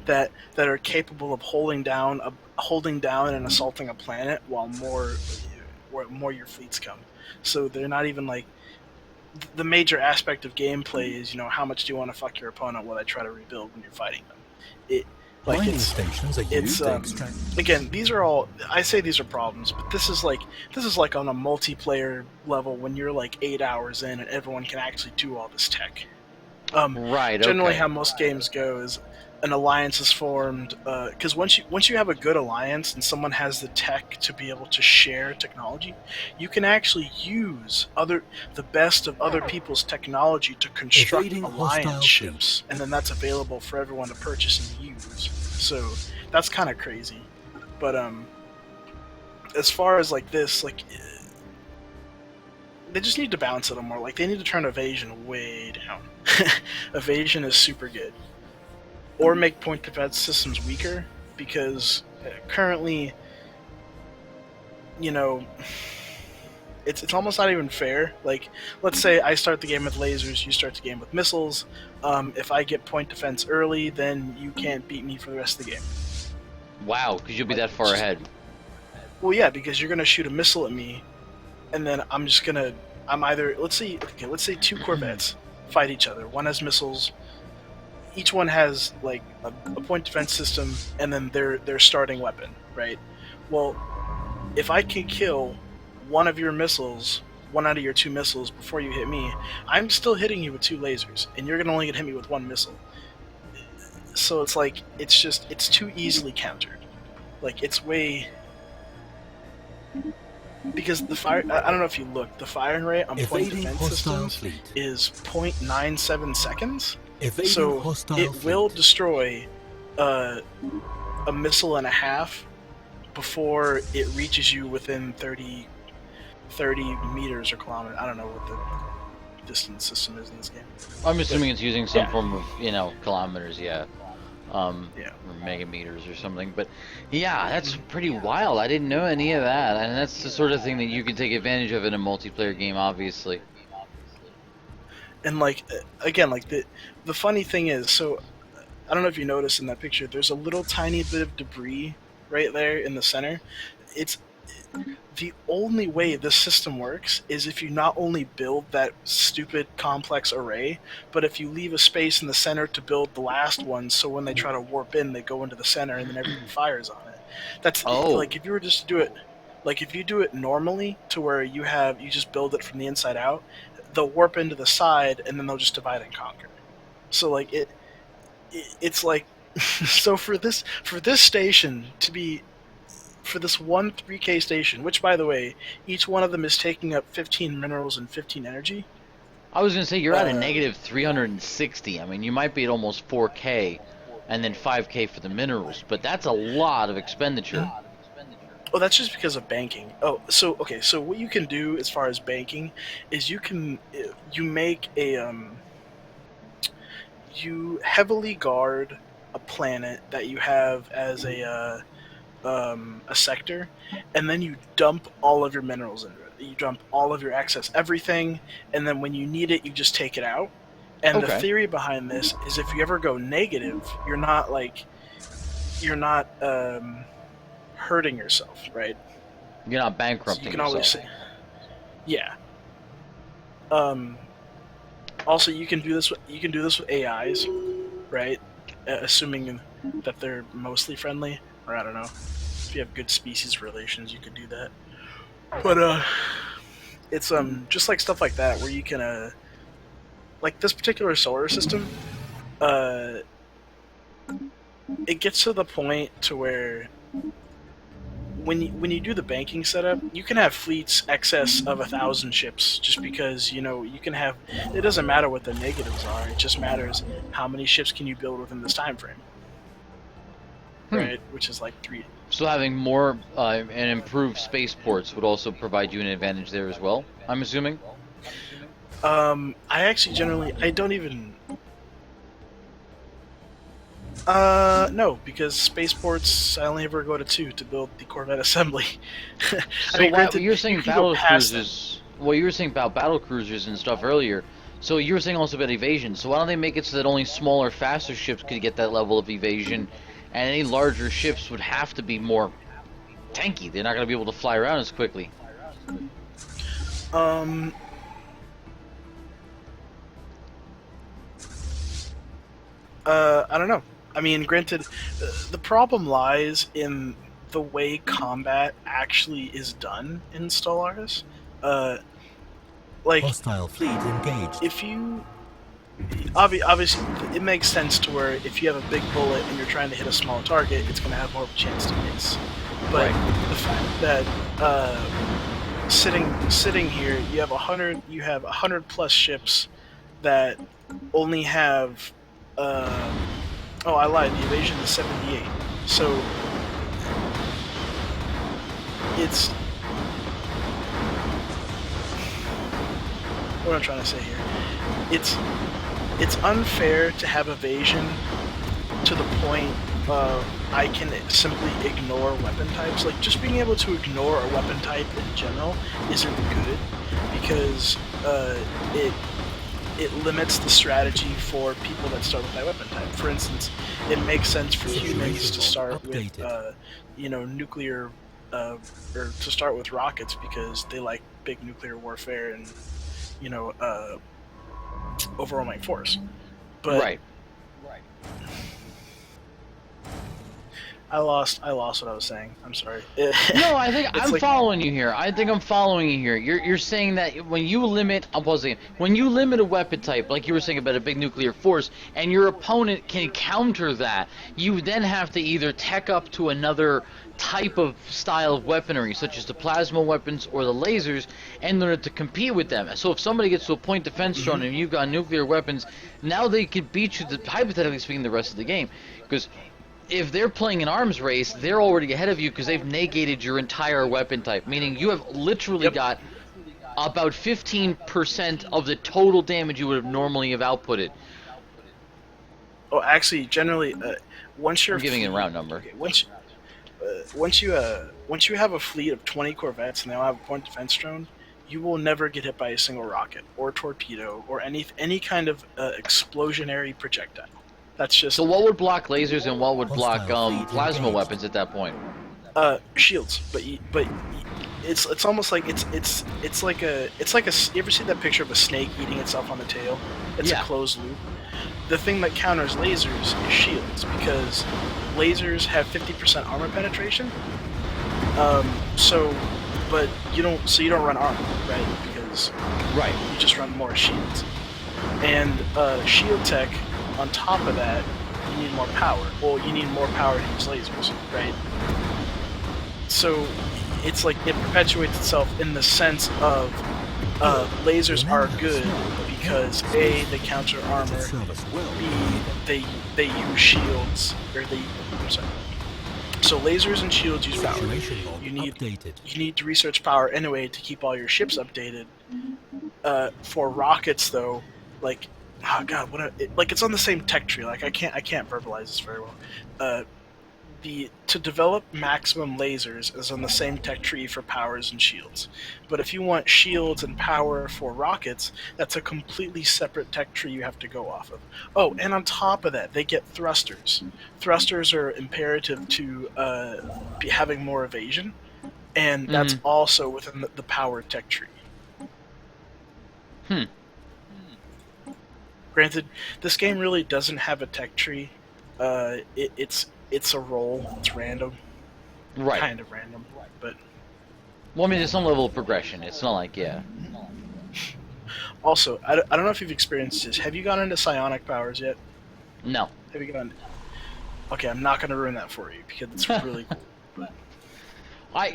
that are capable of holding down and assaulting a planet while more your fleets come. So they're not even like, the major aspect of gameplay is, how much do you want to fuck your opponent while they try to rebuild when you're fighting them. Mining stations are used to extract. Again, these are problems, but this is like on a multiplayer level when you're like 8 hours in and everyone can actually do all this tech. Right. Generally, Okay. how most games go is an alliance is formed, because once you have a good alliance and someone has the tech to be able to share technology, you can actually use the best of other people's technology to construct Evading alliance hostile ships, and then that's available for everyone to purchase and use. So that's kind of crazy. But as far as like this, like, they just need to balance it a little more. Like, they need to turn evasion way down. Evasion is super good. Or make point defense systems weaker, because currently, it's almost not even fair. Like, let's say I start the game with lasers, you start the game with missiles. If I get point defense early, then you can't beat me for the rest of the game. Wow, because you'll be that far ahead. Well, yeah, because you're gonna shoot a missile at me, and then I'm either, let's say 2 corvettes fight each other. One has missiles. Each one has like a point defense system, and then their starting weapon, right? Well, if I can kill one of your missiles, one out of your 2 missiles before you hit me, I'm still hitting you with 2 lasers, and you're gonna only hit me with 1 missile. So it's like, it's too easily countered. Like, it's way, because the fire. I don't know if you look. The firing rate on point Evading defense hostile systems fleet. is 0.97 seconds. Evading So hostile it will fleet. destroy a missile and a half before it reaches you within 30 meters or kilometers. I don't know what the distance system is in this game. I'm assuming it's using some Yeah. form of, kilometers, yeah. Yeah. Or megameters or something. But yeah, that's pretty wild. I didn't know any of that. And that's the sort of thing that you can take advantage of in a multiplayer game, obviously. And like, again, like the funny thing is, so I don't know if you noticed in that picture, there's a little tiny bit of debris right there in the center. It's the only way this system works is if you not only build that stupid complex array, but if you leave a space in the center to build the last one, so when they try to warp in, they go into the center and then everything fires on it. That's like, if you were just to do it, like if you do it normally to where you just build it from the inside out, they'll warp into the side and then they'll just divide and conquer. So like it's like so for this station to be, for this one 3K station, which by the way, each one of them is taking up 15 minerals and 15 energy. I was going to say, you're at a negative 360. I mean, you might be at almost 4K. and then 5K for the minerals. But that's a lot of expenditure. Oh, that's just because of banking. Oh, so okay. So what you can do as far as banking is you make you heavily guard a planet that you have as a sector, and then you dump all of your minerals into it. You dump all of your excess everything, and then when you need it, you just take it out. And the Okay. theory behind this is if you ever go negative, you're not hurting yourself, right? You're not So bankrupting you can yourself. always say, yeah. Um, Also, you can do this. You can do this with AIs, right? Assuming that they're mostly friendly, or I don't know. If you have good species relations, you could do that. But it's just like stuff like that where you can like this particular solar system. Uh, it gets to the point to where when you do the banking setup, you can have fleets excess of 1,000 ships just because you can have. It doesn't matter what the negatives are; it just matters how many ships can you build within this time frame, right? Which is like 3. So having more and improved spaceports would also provide you an advantage there as well, I'm assuming? I actually generally I don't even. No, because spaceports I only ever go to 2 to build the Corvette assembly. So granted, you're saying you can go battle past them. cruisers. Well, you were saying about battle cruisers and stuff earlier. So you were saying also about evasion. So why don't they make it so that only smaller, faster ships could get that level of evasion, and any larger ships would have to be more tanky. They're not going to be able to fly around as quickly. I don't know. I mean, granted, the problem lies in the way combat actually is done in Stellaris. Like, Hostile fleet engaged. if you obviously it makes sense to where if you have a big bullet and you're trying to hit a small target, it's going to have more of a chance to miss. But the fact that sitting here, you have 100 plus ships that only have oh, I lied. The evasion is 78. So it's what am I trying to say here? It's unfair to have evasion to the point of I can simply ignore weapon types. Like, just being able to ignore a weapon type in general isn't good because it limits the strategy for people that start with that weapon type. For instance, it makes sense for humans to start with, nuclear, or to start with rockets because they like big nuclear warfare and, overwhelming force. But Right. I lost what I was saying. I'm sorry. No, I think I'm like- following you here. I think I'm following you here. You're saying that when you limit, I'm pausing it. When you limit a weapon type, like you were saying about a big nuclear force, and your opponent can counter that, you then have to either tech up to another type of style of weaponry, such as the plasma weapons or the lasers, in order to compete with them. So if somebody gets to a point defense zone and you've got nuclear weapons, now they could beat you, hypothetically speaking, the rest of the game. Because if they're playing an arms race, they're already ahead of you because they've negated your entire weapon type, meaning you have literally got about 15% of the total damage you would have normally have outputted. Oh, actually, generally, once you're I'm giving it a round number. Okay, once you have a fleet of 20 corvettes and they all have a point defense drone, you will never get hit by a single rocket or torpedo or any kind of explosionary projectile. That's just So what would block lasers and what would block Hostile fleet plasma engaged. weapons at that point? shields. But it's almost like it's like a you ever see that picture of a snake eating itself on the tail? It's Yeah. a closed loop. The thing that counters lasers is shields because lasers have 50% armor penetration. But you don't run armor, right? Because Right. you just run more shields. And shield tech, on top of that, you need more power. Well, you need more power to use lasers, right? So it's like it perpetuates itself in the sense of lasers are good because A, they counter armor, serve us well. B, they use shields, or they, I'm sorry. So lasers and shields use power. Situation log You need updated. you need to research power anyway to keep all your ships updated. For rockets though, like, oh god, it's on the same tech tree. Like I can't verbalize this very well. To develop maximum lasers is on the same tech tree for powers and shields. But if you want shields and power for rockets, that's a completely separate tech tree you have to go off of. Oh, and on top of that, they get thrusters. Thrusters are imperative to be having more evasion, and that's also within the power tech tree. Granted, this game really doesn't have a tech tree. It's a roll. It's random. Right. Kind of random, but... Well, I mean, there's some level of progression. It's not like, yeah. Also, I don't know if you've experienced this. Have you gone into psionic powers yet? No. Have you gone... Okay, I'm not going to ruin that for you, because it's really cool. But...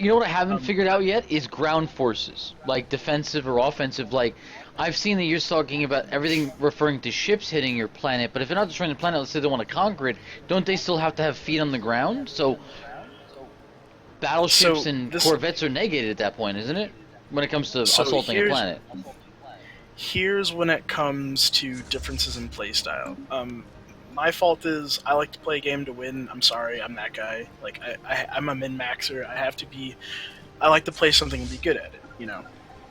You know what I haven't figured out yet is ground forces, like defensive or offensive. Like, I've seen that you're talking about everything referring to ships hitting your planet, but if they're not destroying the planet, let's say they want to conquer it, don't they still have to have feet on the ground? So, battleships and corvettes are negated at that point, isn't it? When it comes to assaulting a planet. Here's when it comes to differences in playstyle. My fault is I like to play a game to win. I'm sorry, I'm that guy. Like I'm a min-maxer. I like to play something and be good at it, you know.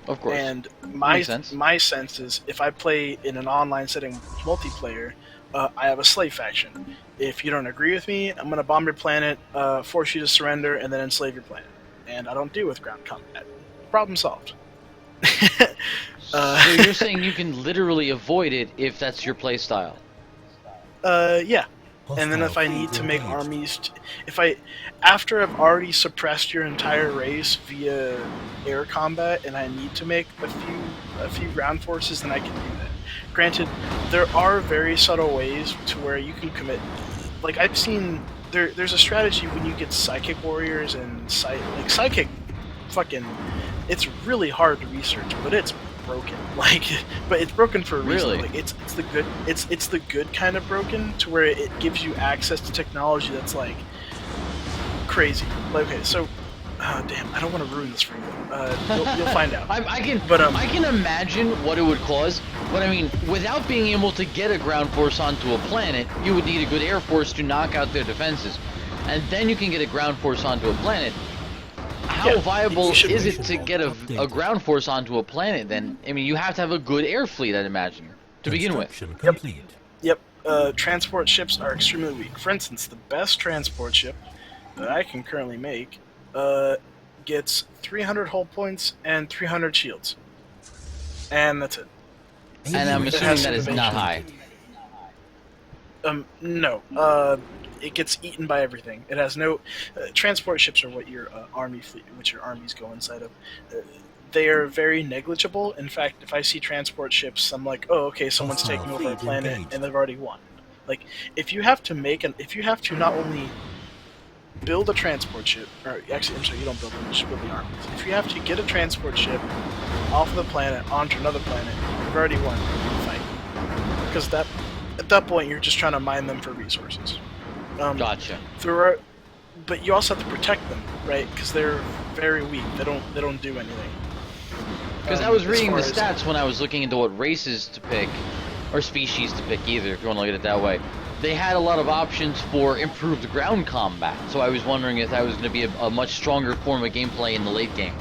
Of course. And my sense is if I play in an online setting multiplayer, I have a slave faction. If you don't agree with me, I'm gonna bomb your planet, force you to surrender, and then enslave your planet. And I don't deal with ground combat. Problem solved. So you're saying you can literally avoid it if that's your play style? Yeah. And then if I need to make armies, after I've already suppressed your entire race via air combat, and I need to make a few ground forces, then I can do that. Granted, there are very subtle ways to where you can commit. Like I've seen, there's a strategy when you get psychic warriors and psychic, fucking, it's really hard to research, but it's broken. Like, but it's broken for a reason. Really? Like, it's the good kind of broken to where it gives you access to technology that's like crazy. Like, okay, so damn, I don't want to ruin this for you. You'll find out. I can imagine what it would cause, but I mean, without being able to get a ground force onto a planet, you would need a good air force to knock out their defenses, and then you can get a ground force onto a planet. How viable is it to get a ground force onto a planet then? I mean, you have to have a good air fleet, I'd imagine, to begin with. Complete. Yep. Transport ships are extremely weak. For instance, the best transport ship that I can currently make gets 300 hull points and 300 shields. And that's it. And I'm assuming that is not high. No. It gets eaten by everything. It has no... transport ships are what your army fleet, what your armies go inside of. They are very negligible. In fact, if I see transport ships, I'm like, oh, okay, someone's taking over a planet, and they've already won. Like, if you have to not only build a transport ship, or actually, I'm sorry, you don't build them, you just build the armies. If you have to get a transport ship off of the planet onto another planet, you've already won the fight. Because at that point, you're just trying to mine them for resources. Gotcha. But you also have to protect them, right? Because they're very weak. They don't do anything. Because I was reading the stats when I was looking into what races to pick, or species to pick either, if you want to look at it that way. They had a lot of options for improved ground combat, so I was wondering if that was going to be a much stronger form of gameplay in the late game.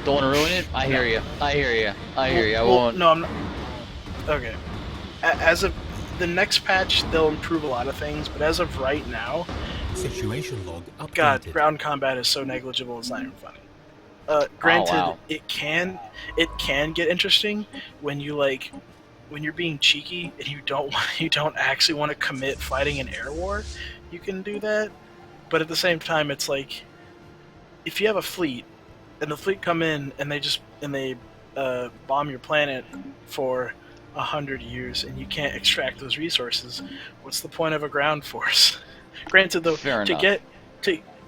Don't want to ruin it? I hear you. I won't. No, I'm not. Okay. As of the next patch, they'll improve a lot of things, but as of right now, situation log updated. God, ground combat is so negligible. It's not even funny. Granted, wow. it can get interesting when you're being cheeky and you don't actually want to commit fighting an air war. You can do that, but at the same time, it's like if you have a fleet and the fleet come in and they bomb your planet for 100 years and you can't extract those resources, what's the point of a ground force? Granted, though,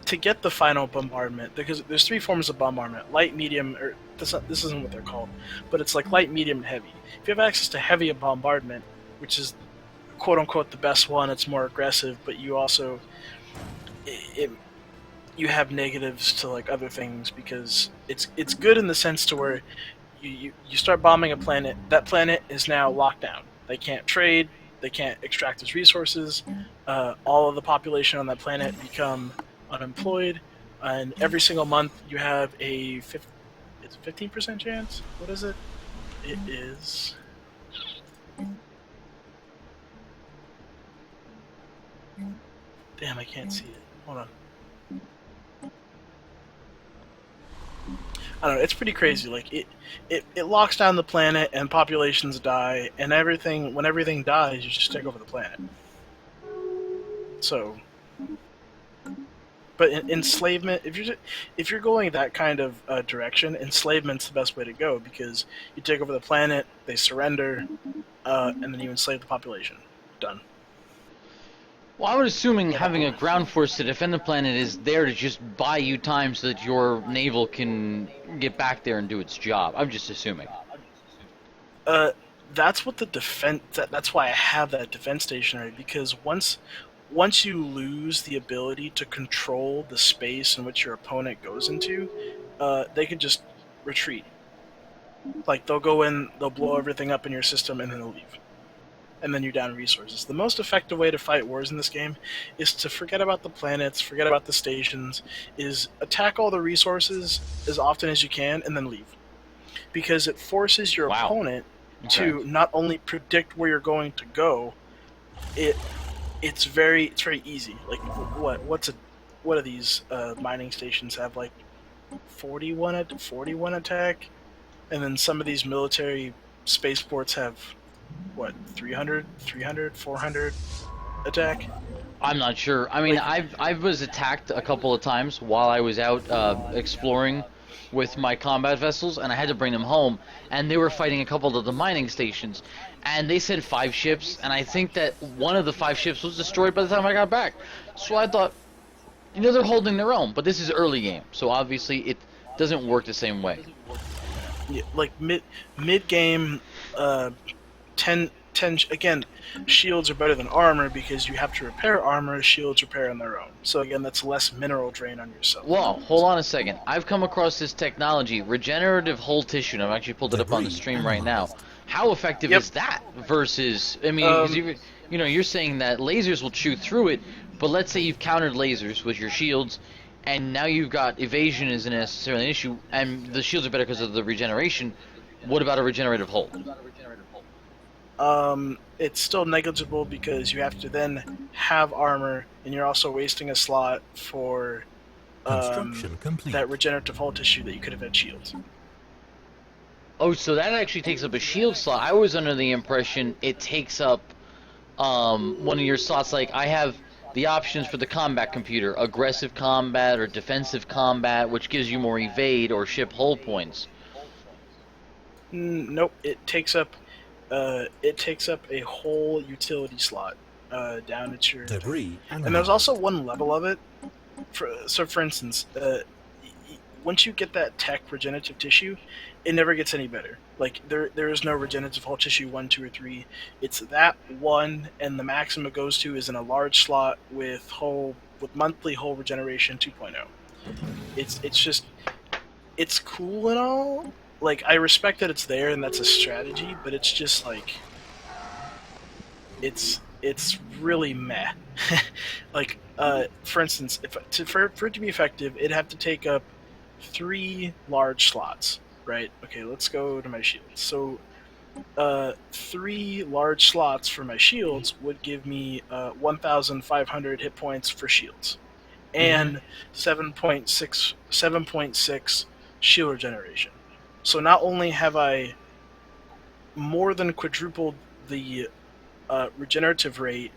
to get the final bombardment, because there's 3 forms of bombardment: light, medium, or this isn't what they're called, but it's like light, medium, and heavy. If you have access to heavy bombardment, which is quote unquote the best one, it's more aggressive, but you also you have negatives to like other things, because it's good in the sense to where you start bombing a planet, that planet is now locked down. They can't trade, they can't extract its resources. All of the population on that planet become unemployed, and every single month you have it's a 15% chance. What is it? It is. Damn, I can't see it. Hold on. I don't know. It's pretty crazy. Like it locks down the planet, and populations die, and everything. When everything dies, you just take over the planet. So, but enslavement. If you're going that kind of direction, enslavement's the best way to go, because you take over the planet, they surrender, and then you enslave the population. Done. Well, I would assuming having a ground force to defend the planet is there to just buy you time so that your naval can get back there and do its job. I'm just assuming. That's what the defense. That's why I have that defense stationary, because once you lose the ability to control the space in which your opponent goes into, they can just retreat. Like they'll go in, they'll blow everything up in your system, and then they'll leave. And then you're down resources. The most effective way to fight wars in this game is to forget about the planets, forget about the stations, is attack all the resources as often as you can, and then leave. Because it forces your opponent to not only predict where you're going to go, it's very easy. Like what are these mining stations have, like 41 attack, and then some of these military spaceports have what, 300, 400 attack? I'm not sure. I mean, I was attacked a couple of times while I was out exploring with my combat vessels, and I had to bring them home, and they were fighting a couple of the mining stations, and they said 5 ships, and I think that one of the 5 ships was destroyed by the time I got back. So I thought, they're holding their own, but this is early game, so obviously it doesn't work the same way. Yeah, like mid game, 10 again, shields are better than armor because you have to repair armor. Shields repair on their own, so again, that's less mineral drain on yourself. Well, hold on a second. I've come across this technology, regenerative hull tissue, and I've actually pulled it up on the stream right now. How effective is that versus? I mean, 'cause you're saying that lasers will chew through it, but let's say you've countered lasers with your shields, and now you've got evasion isn't necessarily an issue, and the shields are better because of the regeneration. What about a regenerative hull? It's still negligible because you have to then have armor, and you're also wasting a slot for that regenerative hull tissue that you could have had shields. Oh, so that actually takes up a shield slot. I was under the impression it takes up one of your slots. Like, I have the options for the combat computer, aggressive combat or defensive combat, which gives you more evade or ship hull points. Nope, it takes up a whole utility slot down at your debris, and there's also one level of it. For instance, once you get that tech regenerative tissue, it never gets any better. Like there is no regenerative hull tissue 1, 2, or 3. It's that one, and the maximum it goes to is in a large slot with monthly hull regeneration 2.0. It's cool and all. Like, I respect that it's there and that's a strategy, but it's just like it's really meh. Like, for instance, for it to be effective, it'd have to take up 3 large slots, right? Okay, let's go to my shields. So, 3 large slots for my shields would give me 1,500 hit points for shields, and 7.6 shield regeneration. So not only have I more than quadrupled the regenerative rate,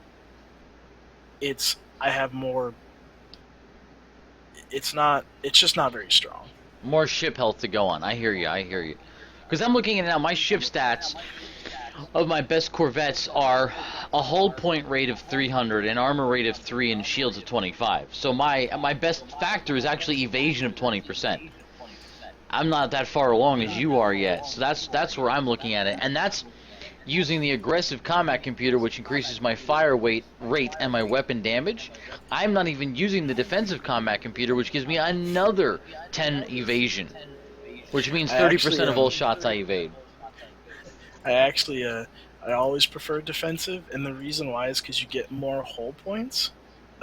I have more. It's just not very strong. More ship health to go on. I hear you. Because I'm looking at it now, my ship stats of my best Corvettes are a hull point rate of 300, an armor rate of 3, and shields of 25. So my best factor is actually evasion of 20%. I'm not that far along as you are yet, so that's where I'm looking at it, and that's using the aggressive combat computer, which increases my fire weight rate and my weapon damage. I'm not even using the defensive combat computer, which gives me another 10 evasion, which means I actually 30% of all shots I evade. I actually I always prefer defensive, and the reason why is because you get more hull points,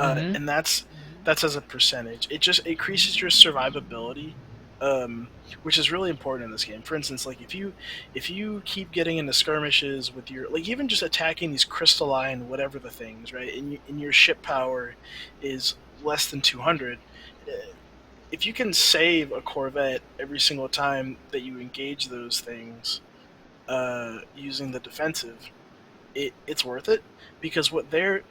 Mm-hmm. and that's as a percentage. It just increases your survivability, which is really important in this game. For instance, like if you keep getting into skirmishes with your like even just attacking these crystalline whatever the things right, and your ship power is less than 200. If you can save a Corvette every single time that you engage those things using the defensive, it's worth it because what their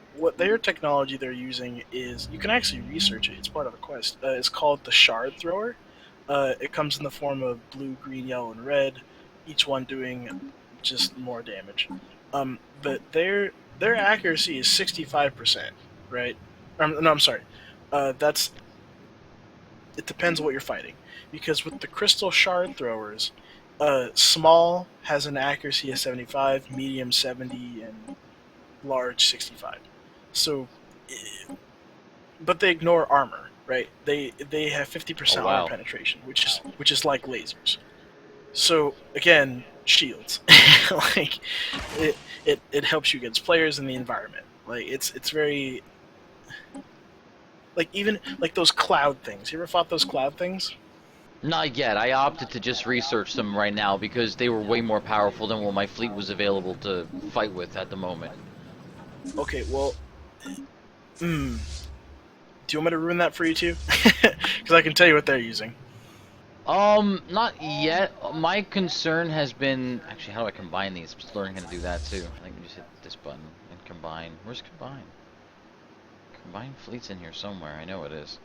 technology they're using is you can actually research it. It's part of a quest. It's called the Shard Thrower. It comes in the form of blue, green, yellow, and red, each one doing just more damage. But their accuracy is 65%, right? No, I'm sorry. That's it depends on what you're fighting, because with the crystal shard throwers, small has an accuracy of 75, medium 70, and large 65. So, but they ignore armor, right? They have Oh 50% armor wow. penetration, which is like lasers. So again, shields, like it helps you against players in the environment. Like it's very like even like those cloud things. You ever fought those cloud things? Not yet. I opted to just research them right now because they were way more powerful than what my fleet was available to fight with at the moment. Okay, well, do you want me to ruin that for you too? Because I can tell you what they're using. Not yet. My concern has been actually how do I combine these? I'm just learning how to do that too. I think we just hit this button and combine. Where's combine? Combine fleets in here somewhere. I know it is.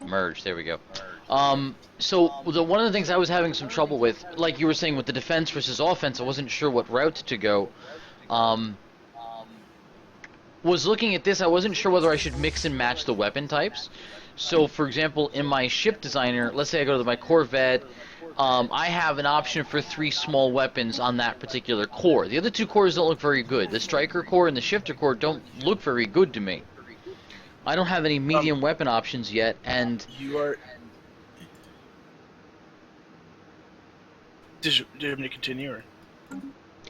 Merge. There we go. So one of the things I was having some trouble with, like you were saying with the defense versus offense, I wasn't sure what route to go. Um, was looking at this, I wasn't sure whether I should mix and match the weapon types. So, for example, in my ship designer, let's say I go to my Corvette, I have an option for 3 small weapons on that particular core. The other 2 cores don't look very good. The striker core and the shifter core don't look very good to me. I don't have any Um, medium weapon options yet, and you are. Did you want me to continue? Or?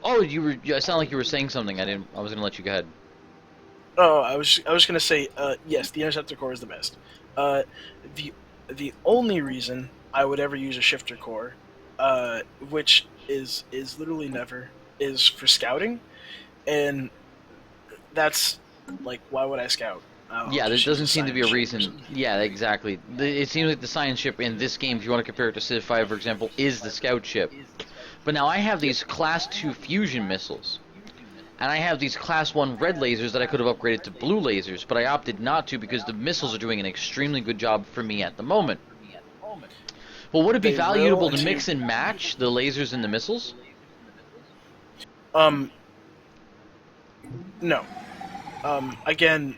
oh, you were. It sounded like you were saying something. I didn't. I was gonna let you go ahead. Oh, I was gonna say yes, the interceptor core is the best. Uh, the the only reason I would ever use a shifter core, which is literally never, is for scouting, and that's like why would I scout? I'll Yeah, there just use a doesn't seem to be a science ship or reason. something. Yeah, exactly. It seems like the science ship in this game, if you want to compare it to Civ 5, for example, is the scout ship. But now I have Yep. these Class 2 fusion missiles, and I have these Class 1 red lasers that I could have upgraded to blue lasers, but I opted not to because the missiles are doing an extremely good job for me at the moment. Well, would it be They will valuable to until you. mix and match the lasers and the missiles? Um, no. Again,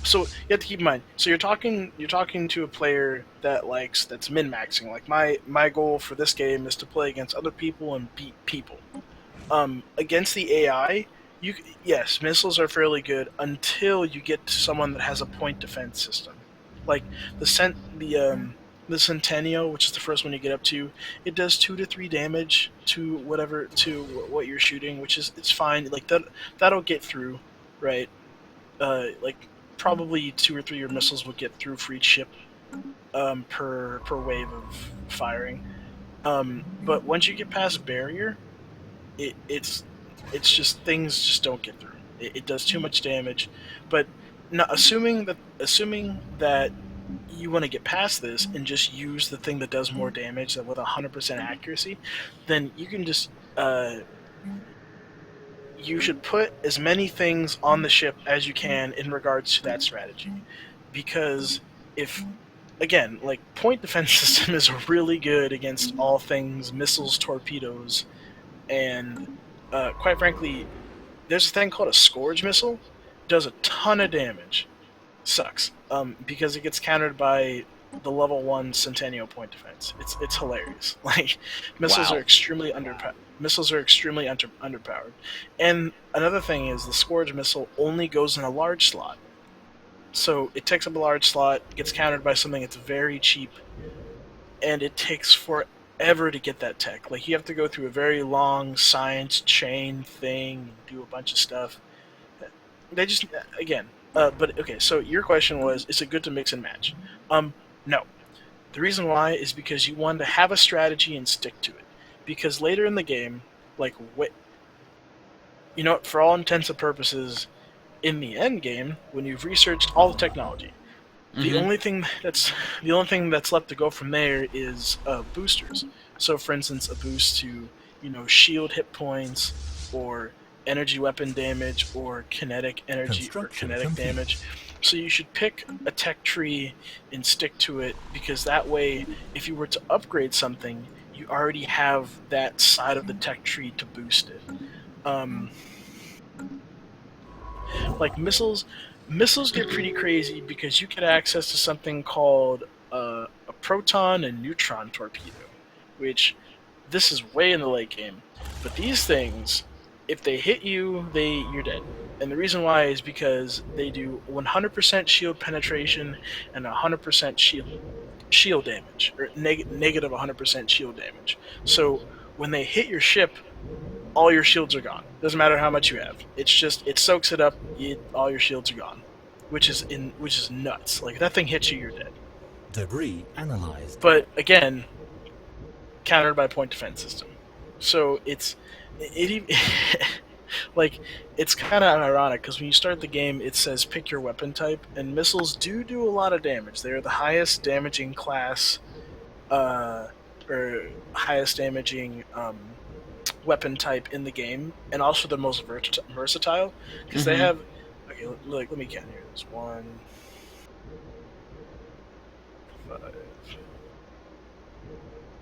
so you have to keep in mind. So you're talking to a player that's min maxing. Like my goal for this game is to play against other people and beat people. Against the AI, yes, missiles are fairly good until you get to someone that has a point defense system, like the Centennial, which is the first one you get up to. It does 2 to 3 damage to what you're shooting, which is it's fine. Like that'll get through, right? Like probably 2 or 3 of your missiles will get through for each ship per wave of firing. But once you get past barrier, it's just things just don't get through. It does too much damage, but not assuming that you want to get past this and just use the thing that does more damage with 100% accuracy, then you can just you should put as many things on the ship as you can in regards to that strategy, because if again like point defense system is really good against all things missiles, torpedoes, and quite frankly, there's a thing called a Scourge missile. Does a ton of damage. Sucks. Because it gets countered by the level 1 Centennial point defense. It's hilarious. Like missiles Wow. are extremely underpowered. And another thing is the Scourge missile only goes in a large slot. So it takes up a large slot, gets countered by something that's very cheap, and it takes forever to get that tech. Like you have to go through a very long science chain thing and do a bunch of stuff. They just again, but okay. So your question was, is it good to mix and match? No. The reason why is because you want to have a strategy and stick to it. Because later in the game, like for all intents and purposes, in the end game, when you've researched all the technology, the Mhm. only thing that's left to go from there is boosters. So, for instance, a boost to shield hit points, or energy weapon damage, or kinetic energy or Construction kinetic complete. damage. So you should pick a tech tree and stick to it, because that way, if you were to upgrade something, you already have that side of the tech tree to boost it. Like missiles get pretty crazy because you get access to something called a proton and neutron torpedo, which this is way in the late game. But these things, if they hit you, you're dead. And the reason why is because they do 100% shield penetration and 100% shield damage, or negative 100% shield damage. So when they hit your ship, all your shields are gone. Doesn't matter how much you have. It's just it soaks it up. All your shields are gone, which is nuts. Like if that thing hits you, you're dead. Debris analyzed. But again, countered by point defense system. So like it's kind of ironic because when you start the game, it says pick your weapon type, and missiles do a lot of damage. They are the highest damaging class, or highest damaging weapon type in the game, and also the most versatile because they have. Okay, let me count here. There's 1, 5,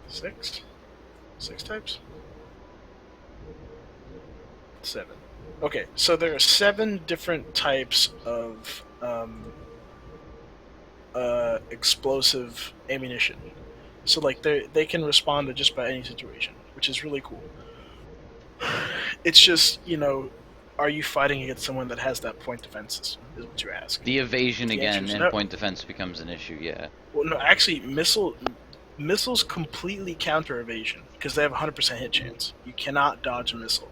6 types. 7. Okay, so there are 7 different types of explosive ammunition. So like they can respond to just about any situation, which is really cool. It's just, are you fighting against someone that has that point defense system, is what you ask. The evasion The answer again is and no. point defense becomes an issue. Yeah. Well, no, actually, missiles completely counter evasion because they have a 100% hit chance. You cannot dodge a missile.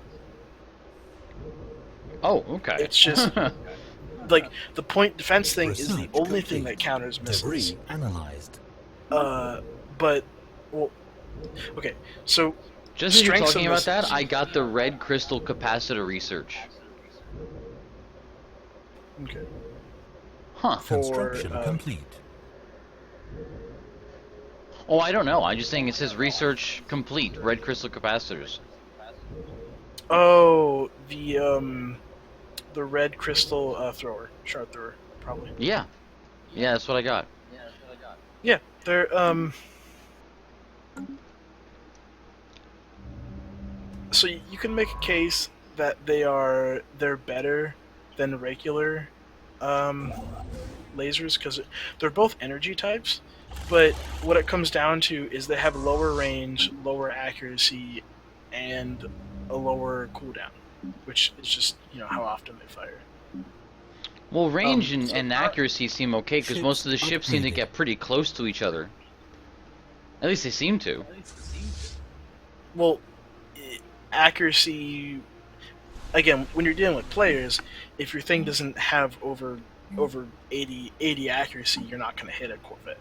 Oh, okay. It's just like the point defense thing is the Research only thing complete. that counters missiles. Debris analyzed. But well, okay. So Just as you're strengths talking of about that, missiles. I got the red crystal capacitor research. Okay. Huh. Construction complete. Oh, I don't know. I'm just saying it says research complete. Red crystal capacitors. Oh, the red crystal shard thrower, probably. Yeah. Yeah, that's what I got. Yeah, they're So you can make a case that they're better than regular lasers because they're both energy types, but what it comes down to is they have lower range, lower accuracy, and a lower cooldown, which is just how often they fire. Well, range and accuracy seem okay because Ships most of the ships seem to upgraded. get pretty close to each other. At least they seem to. Well, accuracy, again, when you're dealing with players, if your thing doesn't have over 80 accuracy, you're not going to hit a Corvette.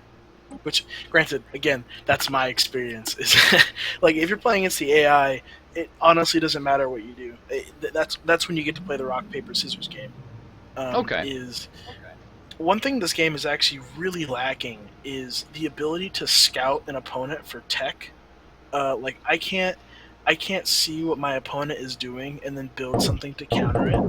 Which, granted, again, that's my experience. Is like if you're playing against the AI, it honestly doesn't matter what you do. That's when you get to play the rock paper scissors game. Okay. One thing this game is actually really lacking is the ability to scout an opponent for tech. Like I can't see what my opponent is doing and then build something to counter it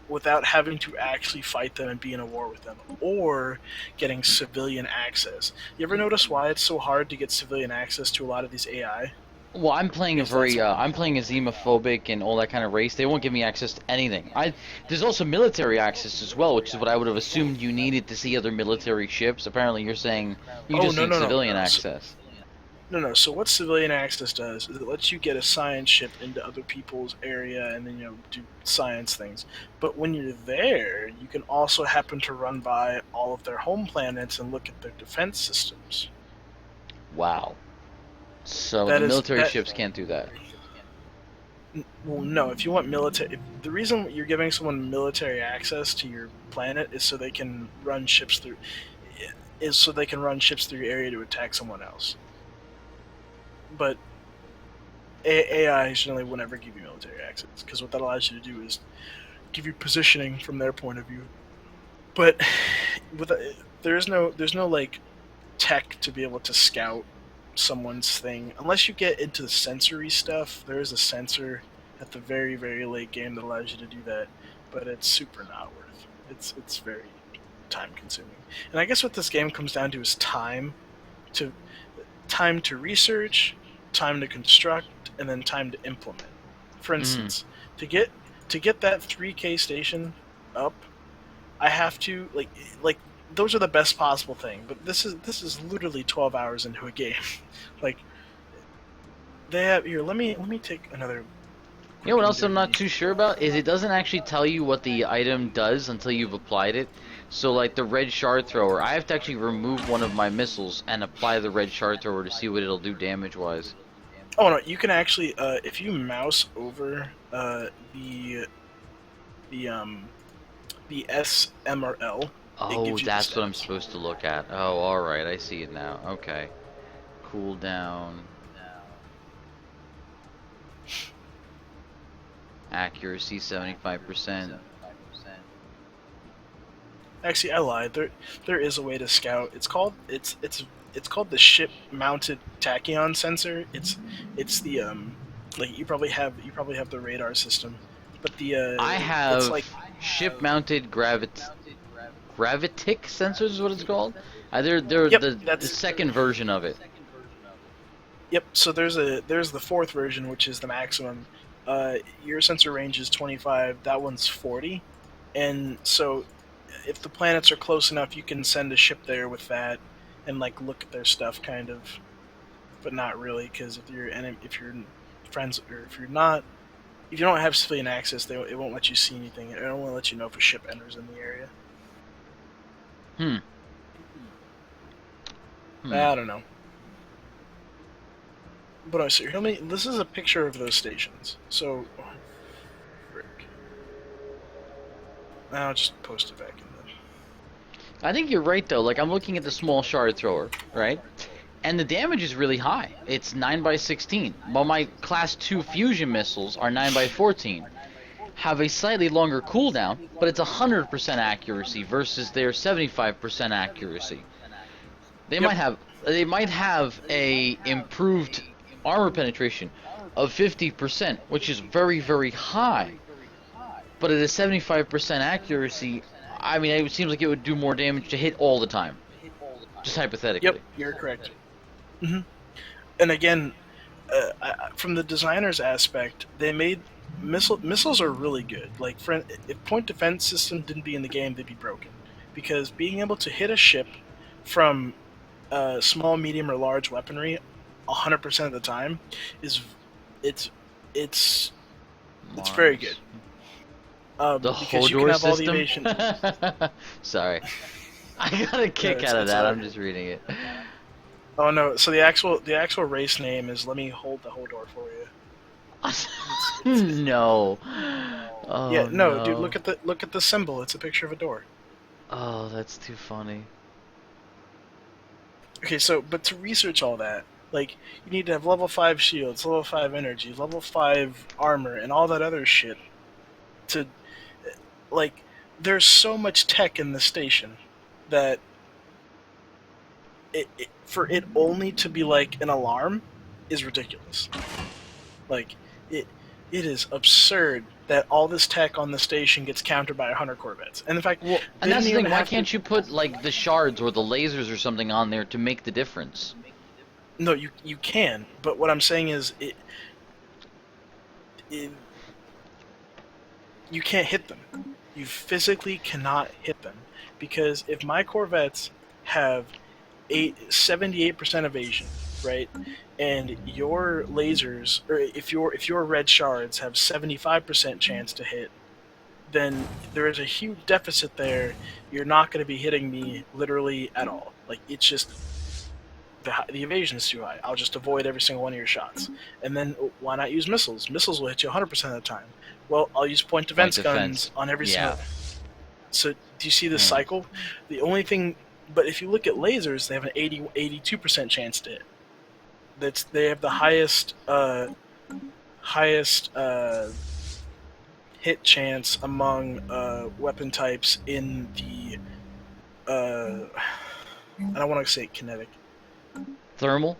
without having to actually fight them and be in a war with them, or getting civilian access. You ever notice why it's so hard to get civilian access to a lot of these AI? Well, I'm playing a Because that's very, I'm playing a xenophobic and all that kind of race. They won't give me access to anything. There's also military access as well, which is what I would have assumed you needed to see other military ships. Apparently, you're saying you oh just no need no no civilian no. access. No. So what civilian access does is it lets you get a science ship into other people's area and then do science things. But when you're there, you can also happen to run by all of their home planets and look at their defense systems. Wow. So the That is military that. ships can't do that. Well, no. If you want military, the reason you're giving someone military access to your planet is so they can run ships through. Is so they can run ships through your area to attack someone else. But AI generally will never give you military access because what that allows you to do is give you positioning from their point of view. But with there's no like tech to be able to scout someone's thing unless you get into the sensory stuff. There is a sensor at the very very late game that allows you to do that, but it's super not worth. It's very time consuming. And I guess what this game comes down to is to time to research, time to construct, and then time to implement. For instance, to get that 3K station up, I have to like those are the best possible thing. But this is literally 12 hours into a game. Like they have here. Let me take another. You know what else quick I'm not too sure about is it doesn't actually tell you what the item does until you've applied it. So like the red shard thrower, I have to actually remove one of my missiles and apply the red shard thrower to see what it'll do damage-wise. Oh no, you can actually if you mouse over the um the S, M, or L, it Oh, gives you the that's what I'm stats. supposed to look at. Oh, alright, I see it now. Okay. Cooldown. Accuracy 75%. Actually, I lied. There is a way to scout. It's called the ship mounted tachyon sensor. It's the like you probably have the radar system, but the I it's have like ship-mounted gravitic sensors is what it's called. They're yep the that's second version of it. yep. So there's the fourth version which is the maximum. Your sensor range is 25. That one's 40, and so if the planets are close enough, you can send a ship there with that and like look at their stuff kind of, but not really because if you're friends or if you don't have civilian access, it won't let you see anything. It only let you know if a ship enters in the area. Hmm. I don't know. But I see. This is a picture of those stations. So, frick. I'll just post it back in the. I think you're right though. Like I'm looking at the small shard thrower, right? And the damage is really high. It's 9 by 16. While my class 2 fusion missiles are 9 by 14. Have a slightly longer cooldown, but it's 100% accuracy versus their 75% accuracy. They Yep. might have a improved armor penetration of 50%, which is very very high. But at a 75% accuracy, I mean, it seems like it would do more damage to hit all the time. Just hypothetically. Yep, you're correct. And again, from the designer's aspect, they made missiles are really good. Like, if point defense system didn't be in the game, they'd be broken because being able to hit a ship from small, medium, or large weaponry 100% of the time is it's very good. The Because you can Hodor have all the system? evasion. Sorry. I got a kick it's- out of it's that. a- I'm just reading it. Oh no! So the actual race name is. Let me hold the Hodor for you. No. Oh, Yeah, no, no. dude. Look at the symbol. It's a picture of a door. Oh, that's too funny. Okay, so but to research all that, like you need to have level 5 shields, level 5 energy, level 5 armor, and all that other shit. To like, there's so much tech in the station that for it only to be like an alarm is ridiculous. Like it is absurd that all this tech on the station gets countered by 100 Corvettes. And in fact, Well, they and that's didn't the even thing. Why have can't you put like the shards or the lasers or something on there to make the difference? No, you can, but what I'm saying is it you can't hit them. You physically cannot hit them because if my Corvettes have 78% evasion, right, and your lasers, or if your red shards have 75% chance to hit, then there is a huge deficit there. You're not going to be hitting me literally at all. Like, it's just the evasion is too high. I'll just avoid every single one of your shots. And then why not use missiles? Missiles will hit you 100% of the time. Well, I'll use point Point defense defense. guns on every Yeah. single. So do you see this Hmm. cycle? The only thing, but if you look at lasers, they have an 82% chance to hit. They have the highest hit chance among weapon types in the I don't want to say kinetic. Thermal.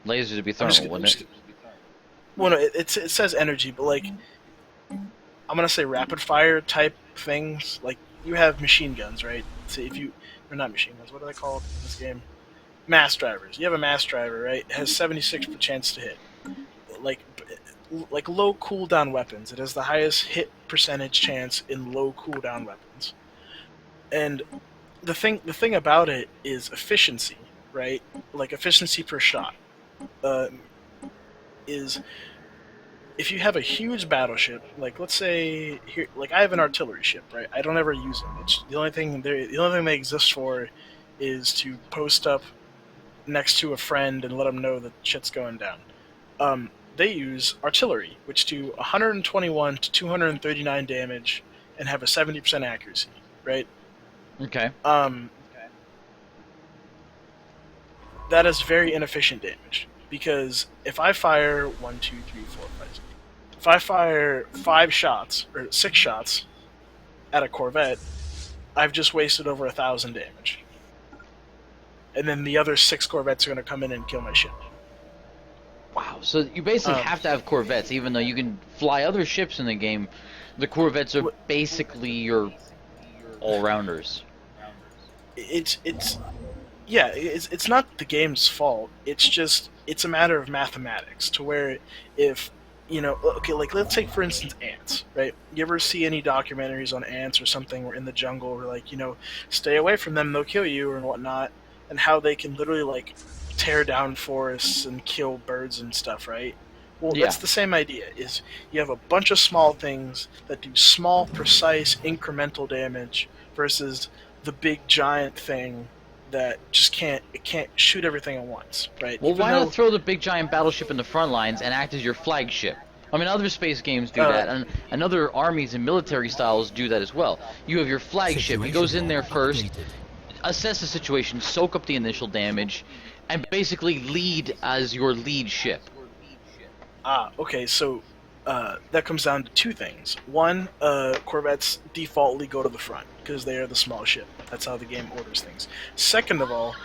Lasers would be I'm just, thermal, I'm wouldn't just it? well, no, it says energy, but like I'm gonna say rapid fire type things. Like you have machine guns, right? So if you or not machine guns, what are they called in this game? Mass drivers. You have a mass driver, right? It has 76% chance to hit. Like like low cooldown weapons. It has the highest hit percentage chance in low cooldown weapons. And the thing about it is efficiency, right? Like efficiency per shot uh, is if you have a huge battleship, like let's say here, like I have an artillery ship, right? I don't ever use them. It's the only thing they exist for is to post up next to a friend and let them know that shit's going down. They use artillery, which do 121 to 239 damage and have a 70% accuracy, right? Okay. That is very inefficient damage because if I fire 1, 2, 3, 4, 5, 6, if I fire 5 shots or 6 shots at a Corvette, I've just wasted over 1,000 damage. And then the other 6 Corvettes are going to come in and kill my ship. Wow. So you basically have to have Corvettes, even though you can fly other ships in the game. The Corvettes are basically your all-rounders. It's yeah, it's not the game's fault. It's a matter of mathematics to where if okay, like let's take for instance ants, right? You ever see any documentaries on ants or something where in the jungle where like stay away from them, they'll kill you or whatnot, and how they can literally like tear down forests and kill birds and stuff, right? Well, Yeah. that's the same idea. Is you have a bunch of small things that do small, precise, incremental damage versus the big giant thing that just can't shoot everything at once, right? Well, Even why though not throw the big giant battleship in the front lines and act as your flagship? I mean, other space games do that, and other armies and military styles do that as well. You have your flagship. He goes in there first, assess the situation, soak up the initial damage, and basically lead as your lead ship. okay, so that comes down to two things. One, Corvettes defaultly go to the front because they are the small ship. That's how the game orders things. Second of all,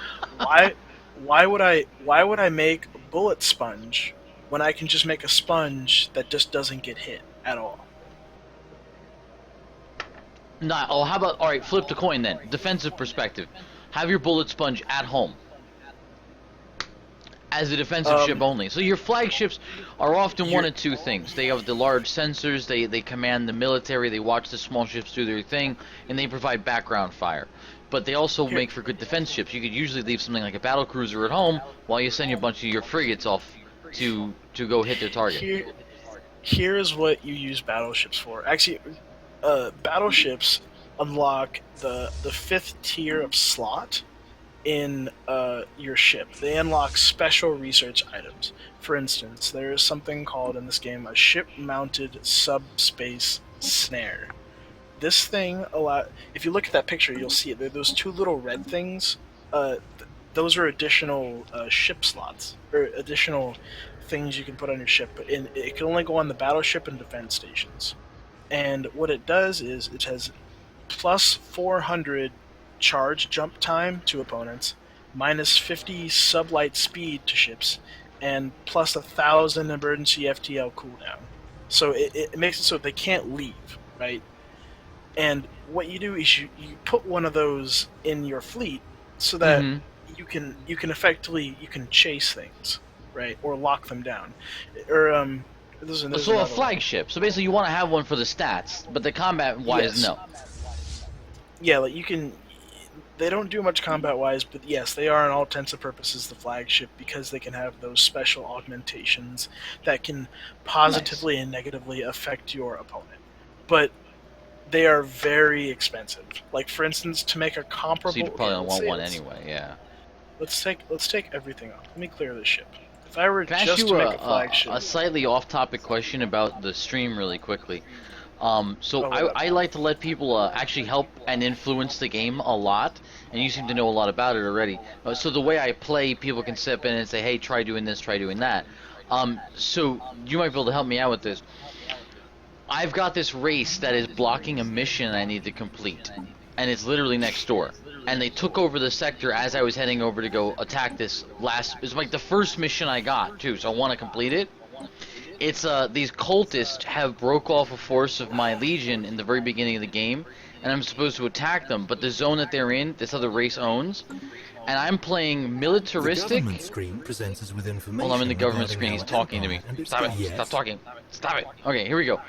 why would I make a bullet sponge when I can just make a sponge that just doesn't get hit at all? Not. Oh, how about, all right, flip the coin then. Defensive perspective. Have your bullet sponge at home as a defensive ship only. So your flagships are often one of two things. They have the large sensors, they command the military, they watch the small ships do their thing, and they provide background fire. But they also make for good defense ships. You could usually leave something like a battle cruiser at home while you send a bunch of your frigates off to go hit their target. Here's what you use battleships for. Actually, battleships unlock the fifth tier of slot in your ship. They unlock special research items. For instance, there is something called in this game a ship-mounted subspace snare. This thing if you look at that picture, you'll see it. There are those two little red things. Those are additional ship slots or additional things you can put on your ship, but it can only go on the battleship and defense stations. And what it does is it has plus 400 charge jump time to opponents, minus 50 sublight speed to ships, and plus 1,000 emergency FTL cooldown. So it makes it so they can't leave, right? And what you do is you put one of those in your fleet so that you can effectively chase things, right, or lock them down, or there's So a another one. flagship. So basically, you want to have one for the stats, but the combat-wise, Yes. no. Yeah, like you can. They don't do much combat wise, but yes, they are in all intents and purposes the flagship because they can have those special augmentations that can positively and negatively affect your opponent. But they are very expensive. Like for instance, to make a So comparable. you'd Okay, probably let's want say one anyway. Yeah. let's take everything off. Let me clear this ship. If I were Can I ask just you to a, make a a, flagship, a slightly off-topic question about the stream really quickly? So oh, what up? I like to let people actually help and influence the game a lot, and you seem to know a lot about it already. So the way I play, people can step in and say, "Hey, try doing this, try doing that." So you might be able to help me out with this. I've got this race that is blocking a mission I need to complete, and it's literally next door. And they took over the sector as I was heading over to go attack this last. It's like the first mission I got too, so I want to complete it. It's these cultists have broke off a force of my legion in the very beginning of the game, and I'm supposed to attack them. But the zone that they're in, this other race owns, and I'm playing The government militaristic. screen presents us with Hold on, I'm in the information government regarding screen. He's our talking to me. empire and its Stop it! government. Stop talking! Stop it! Okay, here we go.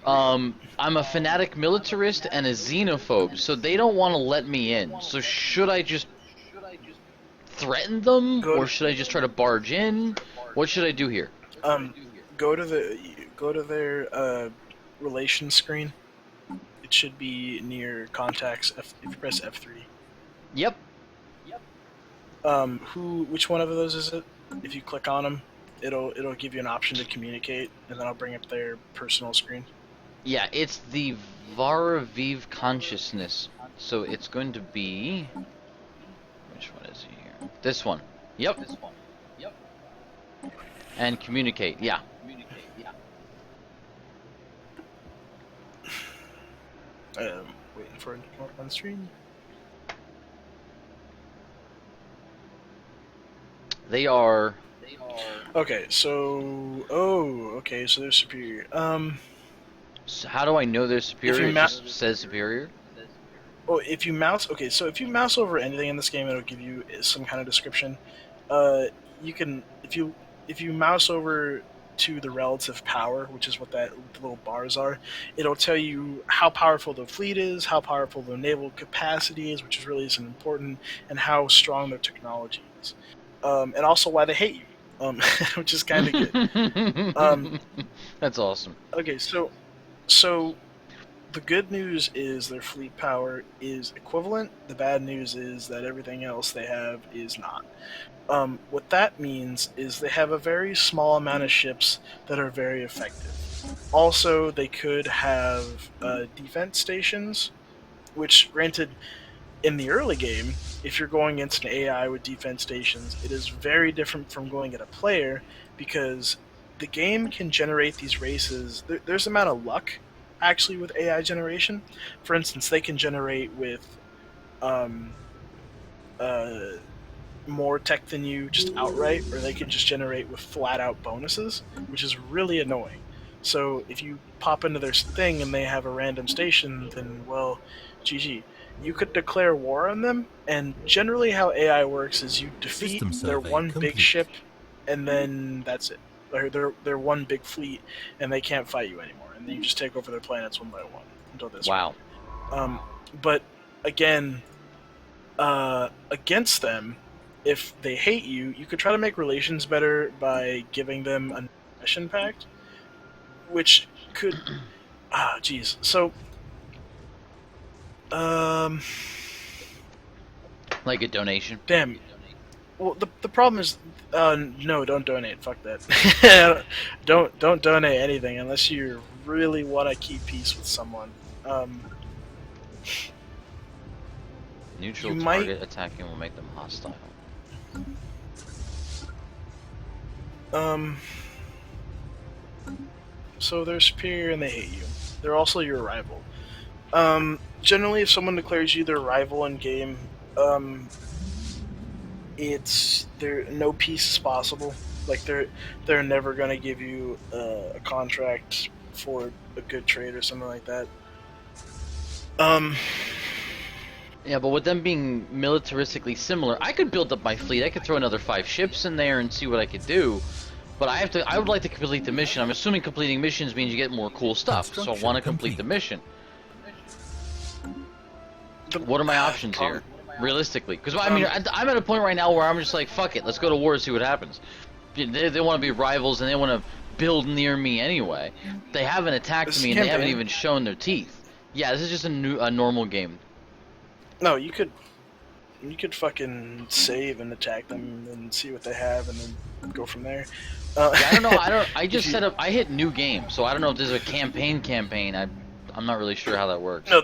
I'm a fanatic militarist and a xenophobe, so they don't want to let me in. So should I just threaten them, Go or to should I just try to barge in? What should I do here? um, go to their relations screen. It should be near contacts. If you press F3. Yep. Which one of those is it? If you click on them, it'll give you an option to communicate, and then I'll bring up their personal screen. Yeah, it's the Varaviv consciousness. So it's going to be... Which one is it here? This one. Yep. And communicate, yeah. Waiting for it to come up on the screen. They are... Okay, so so they're superior. So how do I know they're superior? It just says superior? If you mouse, okay, so if you mouse over anything in this game, it'll give you some kind of description. You can if you mouse over to the relative power, which is what the little bars are, it'll tell you how powerful the fleet is, how powerful the naval capacity is, which is really isn't important, and how strong their technology is, and also why they hate you, which is kind of good. That's awesome. Okay, so the good news is their fleet power is equivalent. The bad news is that everything else they have is not. What that means is they have a very small amount of ships that are very effective. Also, they could have defense stations, which, granted, in the early game, if you're going against an AI with defense stations, it is very different from going at a player because the game can generate these races. There's an amount of luck actually with AI generation. For instance, they can generate with um, more tech than you just outright, or they can just generate with flat out bonuses, which is really annoying. So if you pop into their thing and they have a random station, then well, GG. You could declare war on them, and generally how AI works is you defeat System their survey one complete. big ship, and then that's it. Or their one big fleet, and they can't fight you anymore. And then you just take over their planets one by one until this. Wow. But again, against them, if they hate you, you could try to make relations better by giving them a mission pact, which could geez. So Like a donation? damn. Well, the problem is, no, don't donate. Fuck that. don't donate anything unless you really want to keep peace with someone. Neutral You target attacking will make them hostile. So they're superior and they hate you. They're also your rival. Generally, if someone declares you their rival in game, it's no peace is possible. Like they're never gonna give you a contract for a good trade or something like that. Yeah, but with them being militaristically similar, I could build up my fleet. I could throw another 5 ships in there and see what I could do. But I would like to complete the mission. I'm assuming completing missions means you get more cool stuff, so I want to complete the mission. What are my options here, realistically? Because I mean, I'm at a point right now where I'm just like, fuck it, let's go to war and see what happens. They want to be rivals and they want to build near me anyway. They haven't attacked me and they haven't even shown their teeth. Yeah, this is just a normal game. No, you could fucking save and attack them and see what they have and then go from there. Yeah, I don't know. I just set up. I hit new game, so I don't know if there's a campaign. I'm not really sure how that works. No,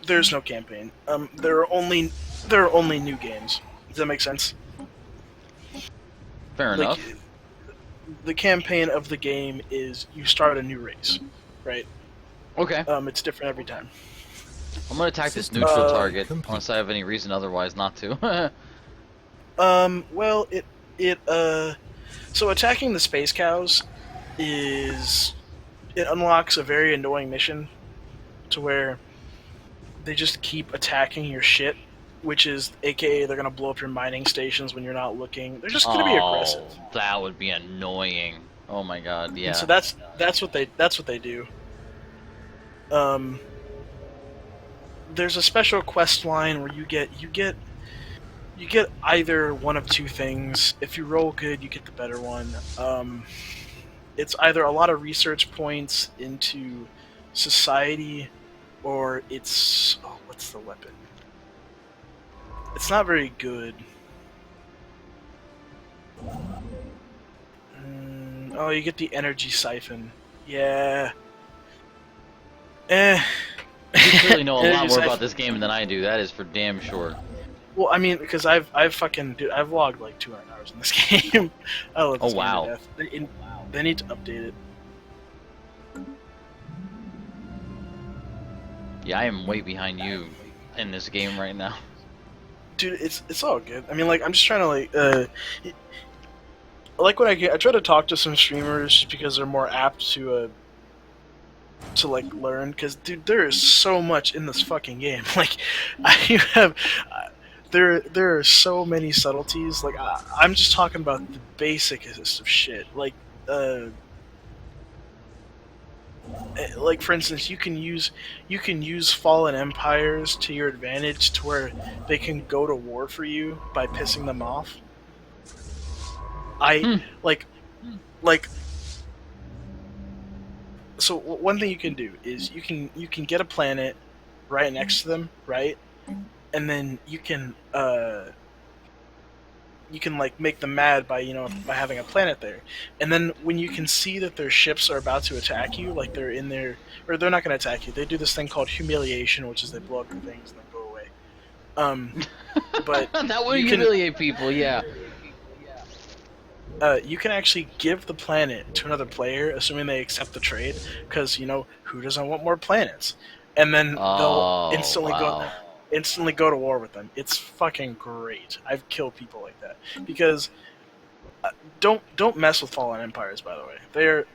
there's no campaign. There are only new games. Does that make sense? Fair enough. The campaign of the game is you start a new race, right? Okay. It's different every time. I'm gonna attack this neutral target unless I have any reason otherwise not to. Well, so attacking the space cows it unlocks a very annoying mission to where they just keep attacking your shit, which is AKA they're gonna blow up your mining stations when you're not looking. They're just gonna be aggressive. That would be annoying. Oh my god, yeah. And so that's what they do. There's a special quest line where you get either one of two things. If you roll good, you get the better one. It's either a lot of research points into society, or it's what's the weapon? It's not very good. Oh, you get the energy siphon. Yeah. You clearly know a lot more about this game than I do. That is for damn sure. Well, I mean, because I've logged like 200 hours in this game. I love this game wow. to death. They need to update it. Yeah, I am way behind you in this game right now. Dude, it's all good. I mean, like, I'm just trying to like when I try to talk to some streamers just because they're more apt to like learn, because dude, there is so much in this fucking game. Like, there are so many subtleties. Like, I'm just talking about the basicest of shit. Like for instance, you can use fallen empires to your advantage, to where they can go to war for you by pissing them off. So one thing you can do is you can get a planet right next to them, right? And then you can like make them mad by having a planet there. And then when you can see that their ships are about to attack you, like they're in there, or they're not going to attack you, they do this thing called humiliation, which is they blow up your things and then go away. But that would humiliate people, yeah. You can actually give the planet to another player, assuming they accept the trade, because who doesn't want more planets? And then they'll instantly go to war with them. It's fucking great. I've killed people like that because don't mess with fallen empires. By the way,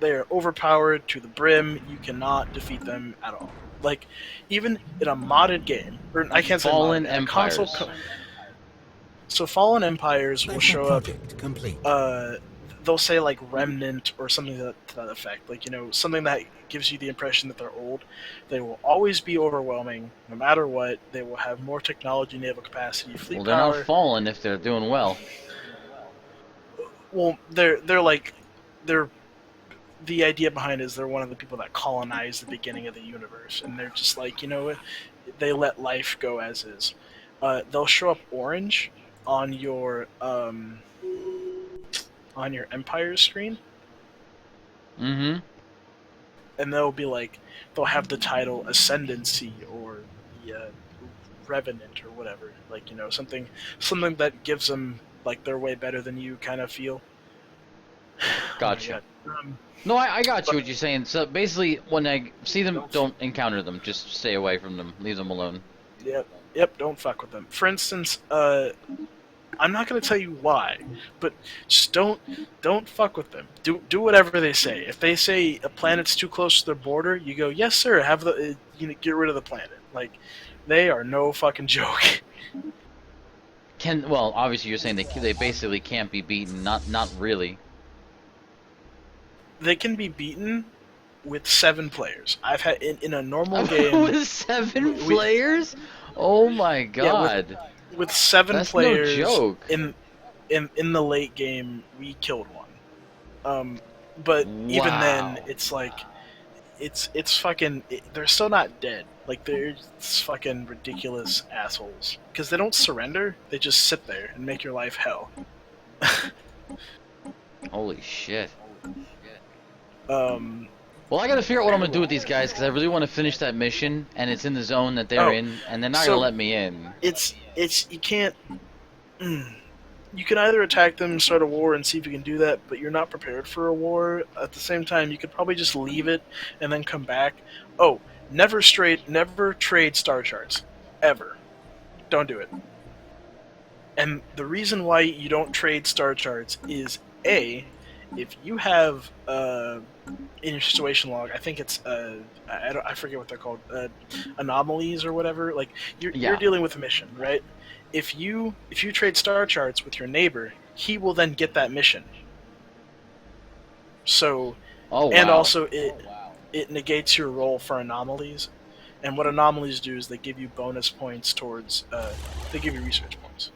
they are overpowered to the brim. You cannot defeat them at all. Like, even in a modded game, or I can't say fallen modded, empires. So fallen empires will show up. Complete. They'll say like remnant or something to that effect. Like, something that gives you the impression that they're old. They will always be overwhelming, no matter what. They will have more technology, naval capacity, fleet power. Well, they're not fallen if they're doing well. Well, they're the idea behind it is they're one of the people that colonized the beginning of the universe, and they're just like, they let life go as is. They'll show up orange on your empire screen. Mm-hmm. And they'll have the title Ascendancy or the Revenant or whatever. Like, something that gives them like they're way better than you kind of feel. Gotcha. No, I got you what you're saying. So basically, when I see them, don't encounter them. Just stay away from them. Leave them alone. Yep, don't fuck with them. For instance, I'm not going to tell you why, but just don't fuck with them. Do whatever they say. If they say a planet's too close to their border, you go, yes sir, have get rid of the planet. Like, they are no fucking joke. Well, obviously you're saying they basically can't be beaten. Not really. They can be beaten with 7 players. I've had in a normal game. With 7 we players? Oh my Yeah, god. with 7 That's no players joke. in the late game, we killed one. But even then, Wow. it's like it's fucking. They're still not dead. Like, they're fucking ridiculous assholes because they don't surrender. They just sit there and make your life hell. Holy shit. Um, Well, I gotta figure out what I'm gonna do with these guys because I really want to finish that mission, and it's in the zone that they're Oh, in, and they're not so- gonna let me in. it's you can't. You can either attack them, start a war, and see if you can do that, but you're not prepared for a war. At the same time, you could probably just leave it and then come back. Oh, never trade star charts, ever. Don't do it. And the reason why you don't trade star charts is A, if you have in your situation log, I think it's I forget what they're called, anomalies or whatever. Like, you're dealing with a mission, right? If you trade star charts with your neighbor, he will then get that mission. So, Oh, wow. and also it negates your roll for anomalies. And what anomalies do is they give you bonus points towards they give you research points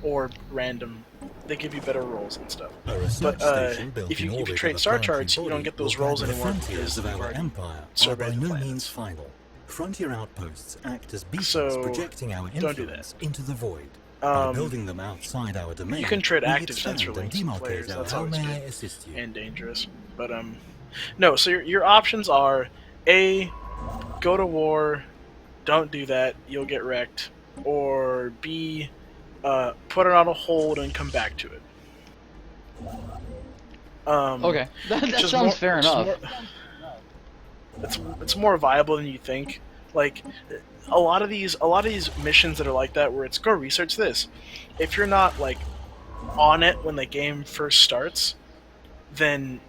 or random. They give you better rolls and stuff. A research But station built if in you orbit trade of a star planetary charts, you don't body get those will rolls guide the anymore frontiers because of you've our already empire are by surveyed the no planets. means final. Frontier outposts act as beacons So, projecting our don't do influence into the void. By building them outside our domain, You can trade we active expand sensor and links with demarcate players. our. That's How always may I good assist you? and dangerous. But no. So your options are A, go to war. Don't do that. You'll get wrecked. Or B, put it on a hold and come back to it. Okay, that which is sounds fair which is enough. It's more viable than you think. Like, a lot of these missions that are like that, where it's go research this. If you're not like on it when the game first starts, then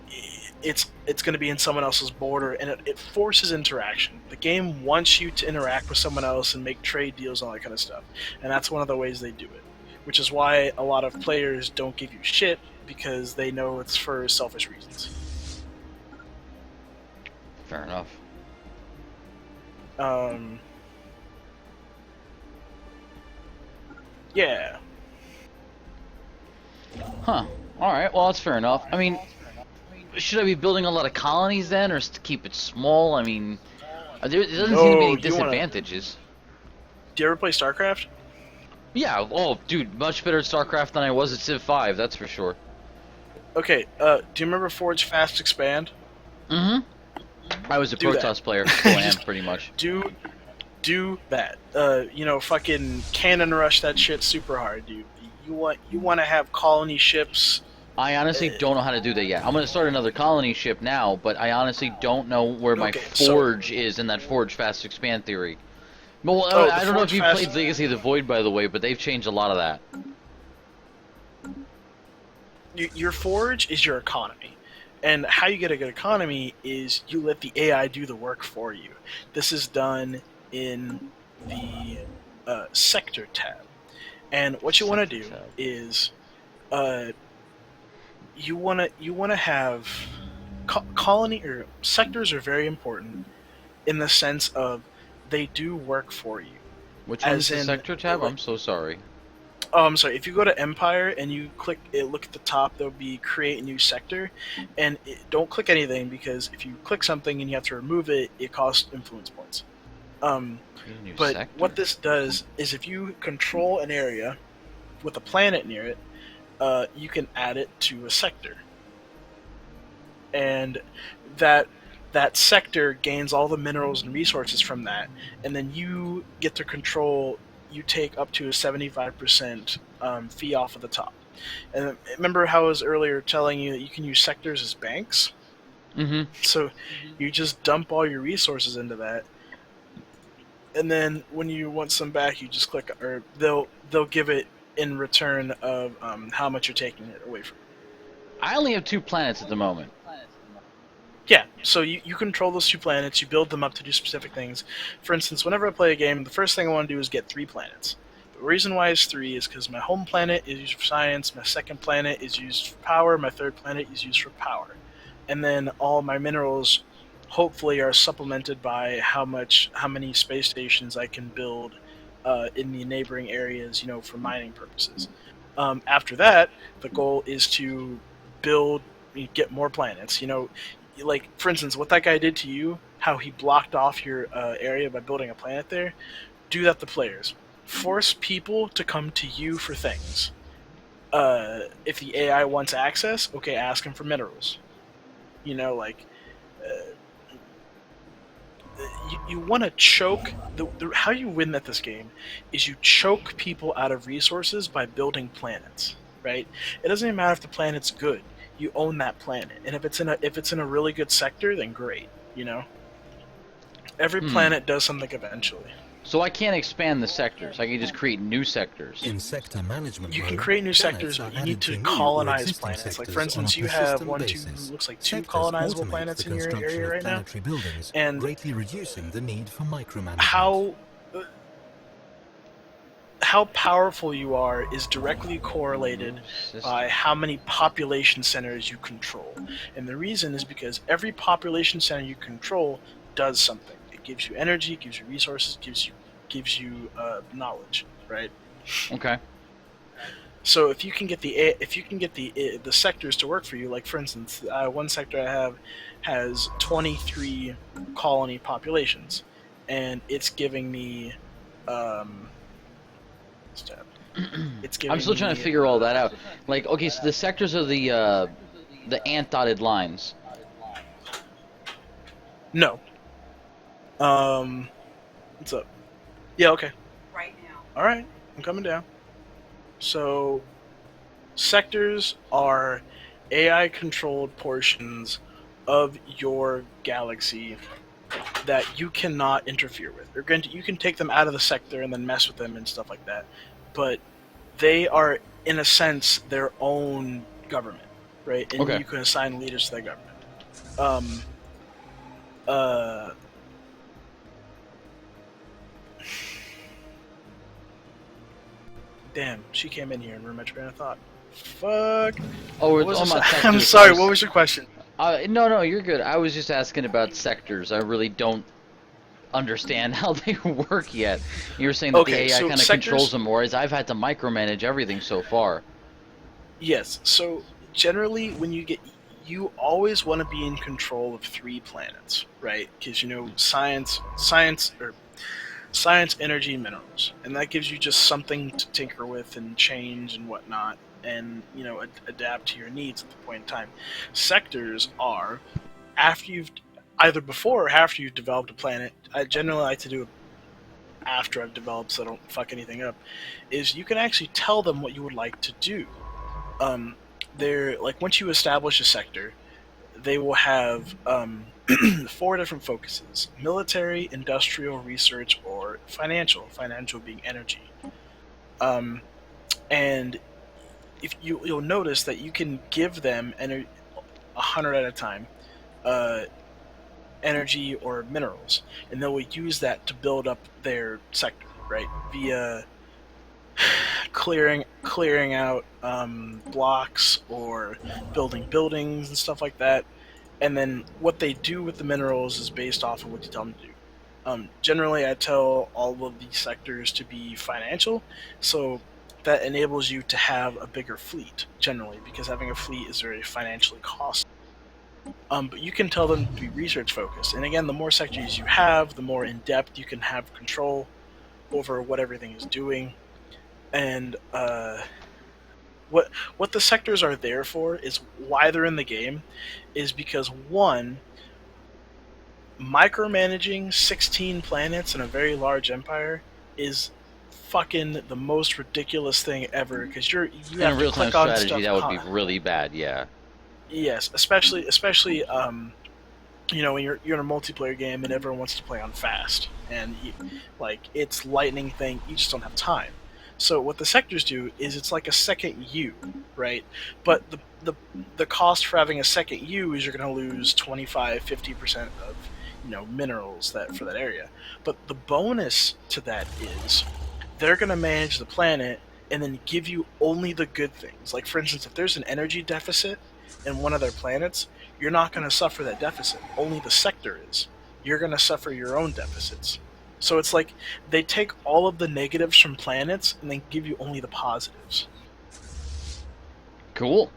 it's going to be in someone else's border, and it forces interaction. The game wants you to interact with someone else and make trade deals and all that kind of stuff, and that's one of the ways they do it. Which is why a lot of players don't give you shit, because they know it's for selfish reasons. Fair enough. Yeah. Huh. Alright, well, that's fair enough. I mean, should I be building a lot of colonies then, or to keep it small? I mean, there doesn't seem to be any disadvantages. Do you ever play StarCraft? Yeah, oh, dude, much better at StarCraft than I was at Civ 5, that's for sure. Okay, do you remember Forge Fast Expand? Mm-hmm. I was a Do that. Protoss player, so I am pretty much. Do that. Fucking cannon rush that shit super hard, dude. You want to have colony ships. I honestly don't know how to do that yet. I'm gonna start another colony ship now, but I honestly don't know where my Okay, so- forge is in that Forge Fast Expand theory. Well, Oh, I the don't know if Forge you Fast- played Legacy of the Void, by the way, but they've changed a lot of that. Your forge is your economy. And how you get a good economy is you let the AI do the work for you. This is done in the sector tab. And what you want to do Sector tab. is you want to have colony or sectors are very important in the sense of they do work for you. Which As one's the in, sector tab? like- I'm so sorry. Oh, I'm sorry. If you go to Empire and you click it, look at the top. There'll be Create a New Sector, and don't click anything, because if you click something and you have to remove it, it costs influence points. Create a new But sector. what this does is, if you control an area with a planet near it, you can add it to a sector, and that sector gains all the minerals and resources from that, and then you get to control. You take up to a 75% fee off of the top. And remember how I was earlier telling you that you can use sectors as banks? Mm-hmm. So you just dump all your resources into that, and then when you want some back, you just click, or they'll give it in return of how much you're taking it away from. I only have 2 planets at the moment. Yeah, so you control those 2 planets, you build them up to do specific things. For instance, whenever I play a game, the first thing I want to do is get 3 planets. The reason why it's 3 is because my home planet is used for science, my second planet is used for power, my third planet is used for power. And then all my minerals hopefully are supplemented by how many space stations I can build in the neighboring areas, for mining purposes. After that, the goal is to build, get more planets. Like for instance, what that guy did to you, how he blocked off your area by building a planet there. Do that to players. Force people to come to you for things. If the AI wants access, okay, ask him for minerals. Like you want to choke how you win at this game is you choke people out of resources by building planets, right? It doesn't even matter if the planet's good. You own that planet, and if it's in a really good sector, then great. Every planet does something eventually. So I can't expand the sectors. I can just create new sectors. In sector management You can mode, create new planets sectors, are but you added need to new or colonize existing planets. Like for sectors on a instance, you have persistent basis. looks like 2 Sectors colonizable automate planets the in your construction area of right now. planetary buildings, And greatly reducing the need for micromanagement. How powerful you are is directly correlated by how many population centers you control. And the reason is because every population center you control does something. It gives you energy, gives you resources, gives you knowledge, right? Okay. So if you can get the sectors to work for you, like for instance, one sector I have has 23 colony populations, and it's giving me it's giving I'm still trying me, to figure all that out. Like, okay, so the sectors are the ant dotted lines. No. What's up? Yeah, okay. Right now. Alright, I'm coming down. So, sectors are AI controlled portions of your galaxy that you cannot interfere with. You can take them out of the sector and then mess with them and stuff like that. But they are, in a sense, their own government, right? And Okay. you can assign leaders to that government. Damn, she came in here and ruined my train of thought. Fuck. Oh, What we're was talking this? about sectors. I'm sorry, what was your question? No, you're good. I was just asking about sectors. I really don't understand how they work yet. You were saying that the Okay, AI so kind of sectors- controls them, whereas I've had to micromanage everything so far. Yes, so generally when you always want to be in control of 3 planets, right? Because science, energy, and minerals, and that gives you just something to tinker with and change and whatnot, and adapt to your needs at the point in time. Sectors are after you've either before or after you've developed a planet. I generally like to do it after I've developed, so I don't fuck anything up. Is you can actually tell them what you would like to do. They're like once you establish a sector, they will have 4 different focuses: military, industrial, research, or financial. Financial being energy. And if you'll notice that you can give them 100 at a time, energy or minerals, and they will use that to build up their sector, right? Via clearing out blocks or building buildings and stuff like that. And then what they do with the minerals is based off of what you tell them to do. Generally, I tell all of these sectors to be financial, so that enables you to have a bigger fleet, generally, because having a fleet is very financially costly. But you can tell them to be research focused. And again, the more sectors you have, the more in depth you can have control over what everything is doing. And what the sectors are there for is why they're in the game is because, one, micromanaging 16 planets in a very large empire is fucking the most ridiculous thing ever, because you In have a to real-time click on strategy, stuff. that would be really bad, yeah. Yes, especially when you're in a multiplayer game and everyone wants to play on fast, and it's lightning thing. You just don't have time. So what the sectors do is it's like a second U, right? But the cost for having a second U is you're going to lose 25-50% of minerals that for that area. But the bonus to that is they're going to manage the planet and then give you only the good things. Like, for instance, if there's an energy deficit in one of their planets, you're not going to suffer that deficit. Only the sector is. You're going to suffer your own deficits. So it's like they take all of the negatives from planets and then give you only the positives. Cool.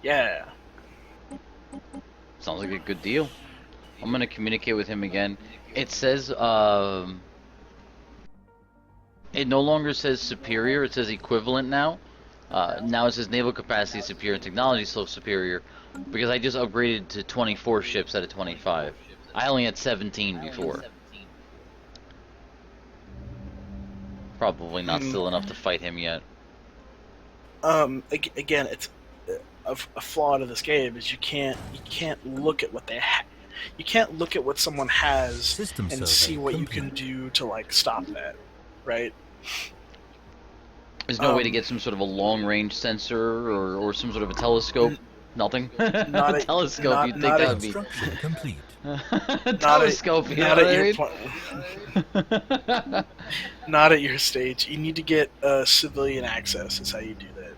Yeah. Sounds like a good deal. I'm gonna communicate with him again. It says, it no longer says superior, it says equivalent now. Now it says naval capacity superior and technology still superior, because I just upgraded to 24 ships out of 25. I only had 17 before. Probably not still enough to fight him yet. Again, it's a flaw to this game is you can't look at what they you can't look at what someone has System and survey see what you complete. can do to like stop that, right? There's no way to get some sort of a long-range sensor or some sort of a telescope. Nothing. Not at Telescope. You'd think that would be Construction complete. telescope. You know not what at I your mean? not at your stage. You need to get civilian access. Is how you do that.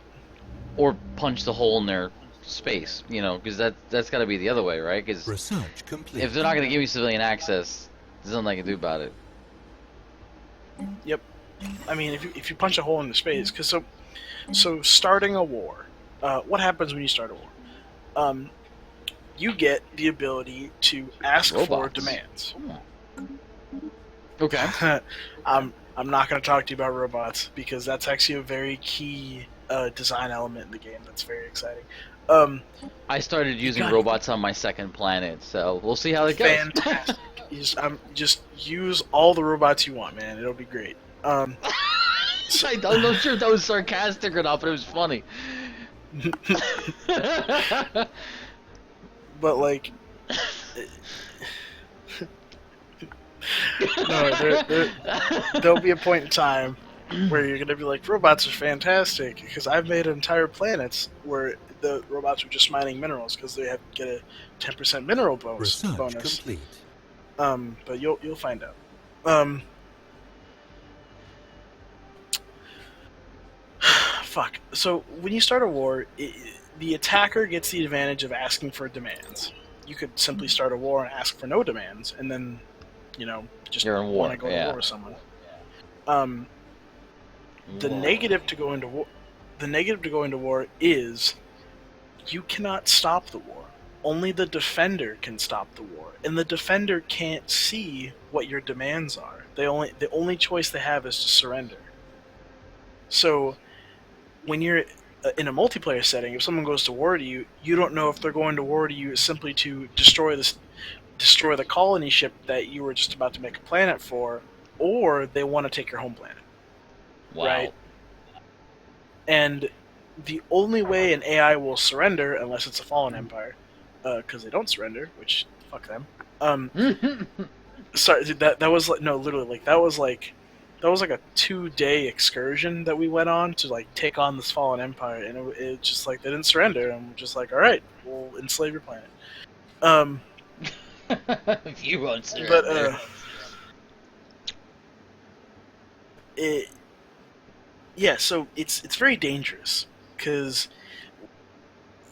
Or punch the hole in their space. You know, because that's got to be the other way, right? Because Research complete. if they're not going to give me civilian access, there's nothing I can do about it. Yep. I mean, if you punch a hole in the space, because so starting a war, what happens when you start a war? You get the ability to ask for Robots. demands. Okay. I'm not going to talk to you about robots because that's actually a very key design element in the game. That's very exciting. I started using got- robots on my second planet, so we'll see how it goes. Fantastic. Just use all the robots you want, man. It'll be great. I'm not sure if that was sarcastic or not, but it was funny. But like, no, there'll be a point in time where you're gonna be like, robots are fantastic because I've made entire planets where the robots are just mining minerals because they have get a 10% mineral Research bonus. complete. But you'll find out. Fuck. So when you start a war, the attacker gets the advantage of asking for demands. You could simply start a war and ask for no demands, and then, just You're in war, want to go yeah. to war with someone. The negative to go into war. The negative to go into war is you cannot stop the war. Only the defender can stop the war, and the defender can't see what your demands are. The only choice they have is to surrender. So when you're in a multiplayer setting, if someone goes to war to you, you don't know if they're going to war to you simply to destroy the colony ship that you were just about to make a planet for, or they want to take your home planet. Wow. Right? And the only way an AI will surrender, unless it's a fallen empire, because they don't surrender, which fuck them. Sorry, that was like no, literally like that was like a 2-day excursion that we went on to like take on this fallen empire, and it just like they didn't surrender, and we're just like, all right, we'll enslave your planet. You won't surrender. But so it's very dangerous because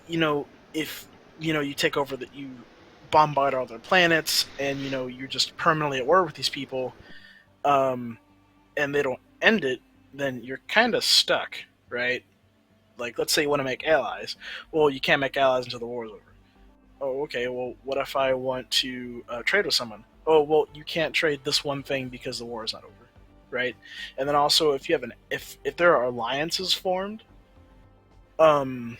if you take over you bombard all their planets and you're just permanently at war with these people, and they don't end it, then you're kind of stuck, right? Like, let's say you want to make allies. Well, you can't make allies until the war is over. Oh, okay. Well, what if I want to trade with someone? Oh, well, you can't trade this one thing because the war is not over, right? And then also, if you have if there are alliances formed, you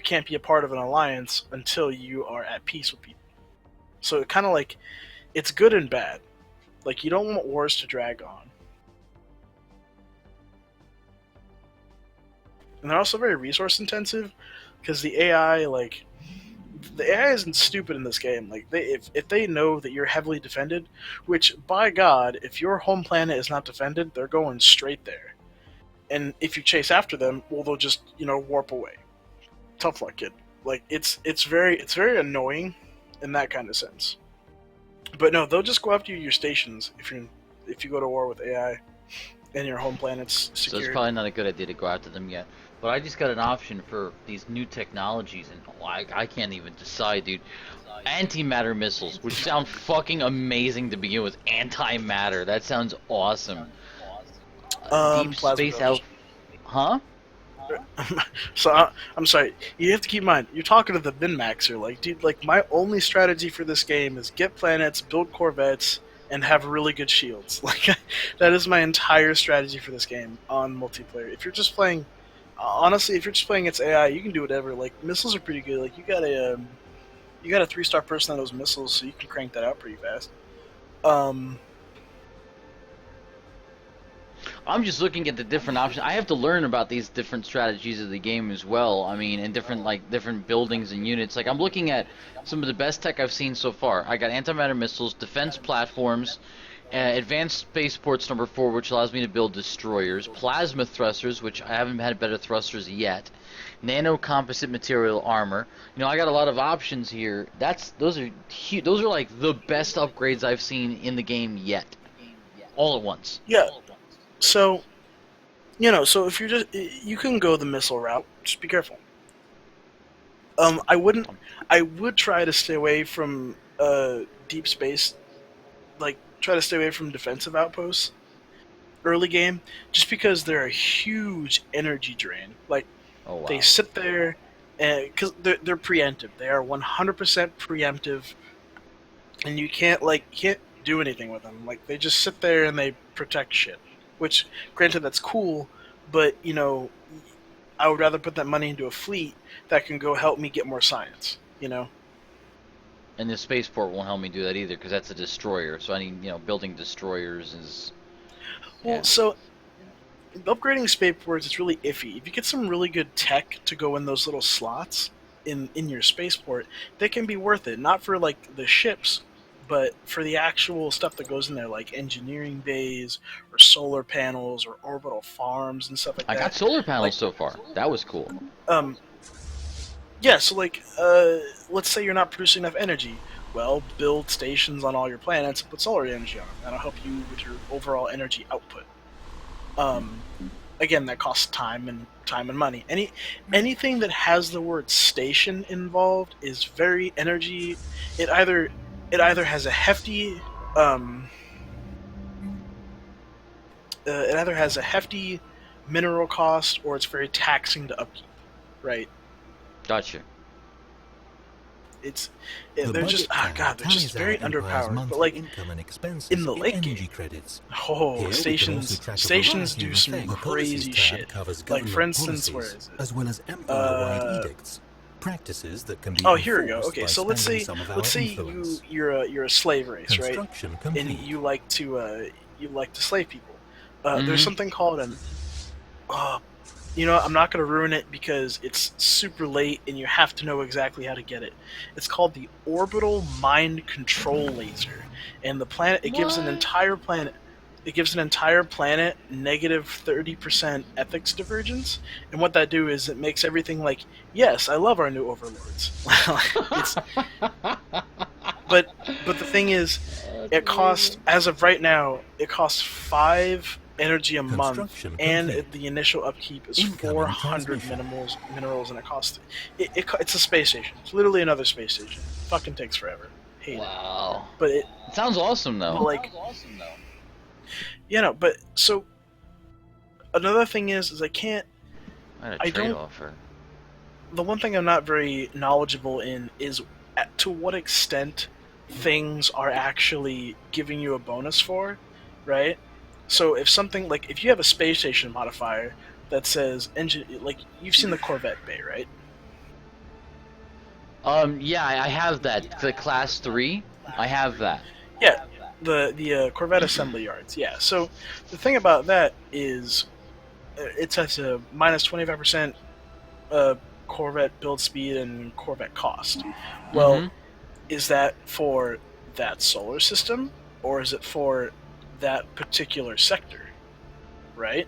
can't be a part of an alliance until you are at peace with people. So it kind of like, it's good and bad. Like, you don't want wars to drag on. And they're also very resource intensive because the AI, like, the AI isn't stupid in this game. Like if they know that you're heavily defended, which by God, if your home planet is not defended, they're going straight there. And if you chase after them, well, they'll just warp away. Tough luck, kid. Like it's very annoying in that kind of sense. But no, they'll just go after your stations if you go to war with AI and your home planet's So secured. it's probably not a good idea to go after them yet. But I just got an option for these new technologies, and I can't even decide, dude. Antimatter missiles, which sound fucking amazing to begin with. Antimatter, that sounds awesome. Deep Plasma space filters. out, huh? So I'm sorry. You have to keep in mind you're talking to the min-maxer. Like, dude, like my only strategy for this game is get planets, build corvettes, and have really good shields. Like that is my entire strategy for this game on multiplayer. If you're just playing, honestly, if you're just playing its AI, you can do whatever. Like missiles are pretty good. Like you got a 3-star person on those missiles, so you can crank that out pretty fast. I'm just looking at the different options. I have to learn about these different strategies of the game as well. I mean, and different buildings and units. Like I'm looking at some of the best tech I've seen so far. I got antimatter missiles, defense platforms, advanced spaceports number 4, which allows me to build destroyers, plasma thrusters, which I haven't had better thrusters yet, nano composite material armor. I got a lot of options here. Those are huge. Those are like the best upgrades I've seen in the game yet, all at once. Yeah. So, so if you can go the missile route. Just be careful. I would try to stay away from deep space, like try to stay away from defensive outposts early game, just because they're a huge energy drain. Like Oh wow. they sit there, and because they're preemptive, they are 100% preemptive, and you can't do anything with them. Like they just sit there and they protect shit. Which, granted, that's cool, but I would rather put that money into a fleet that can go help me get more science. And the spaceport won't help me do that either, because that's a destroyer. So I need, building destroyers is. Well, Yeah. so upgrading spaceports is really iffy. If you get some really good tech to go in those little slots in your spaceport, they can be worth it. Not for like the ships, but for the actual stuff that goes in there, like engineering bays or solar panels or orbital farms and stuff like I that. got solar panels so far. That was cool. Yeah, so let's say you're not producing enough energy. Well, build stations on all your planets and put solar energy on them. That'll help you with your overall energy output. Again, that costs time and money. Anything that has the word station involved is very energy. It either has a hefty mineral cost, or it's very taxing to upkeep. Right? Gotcha. They're just very underpowered. But like in the late game, stations do some crazy shit. Like for instance, where is it? As well as empire-wide edicts, practices that can be here we go. Okay, so let's say you're a slave race, right? And you like to slave people. There's something called an I'm not going to ruin it because it's super late and you have to know exactly how to get it. It's called the Orbital Mind Control Laser. And the planet, it gives an entire planet negative 30% ethics divergence. And what that do is it makes everything like, yes, I love our new overlords. But the thing is, it costs, as of right now, it costs 5 energy a month, and the initial upkeep is 400 minerals, and it costs. It's a space station. It's literally another space station. Fucking takes forever. Hate Wow. It. But it sounds awesome though. But so another thing is I can't. I trade offer. The one thing I'm not very knowledgeable in is to what extent things are actually giving you a bonus for, right? So if something if you have a space station modifier that says engine, like you've seen the Corvette Bay, right? Yeah, I have that. The class 3, I have that. Yeah, the Corvette assembly yards. Yeah. So the thing about that is, it has a minus 25% Corvette build speed and Corvette cost. Well, Mm-hmm. is that for that solar system, or is it for that particular sector, right?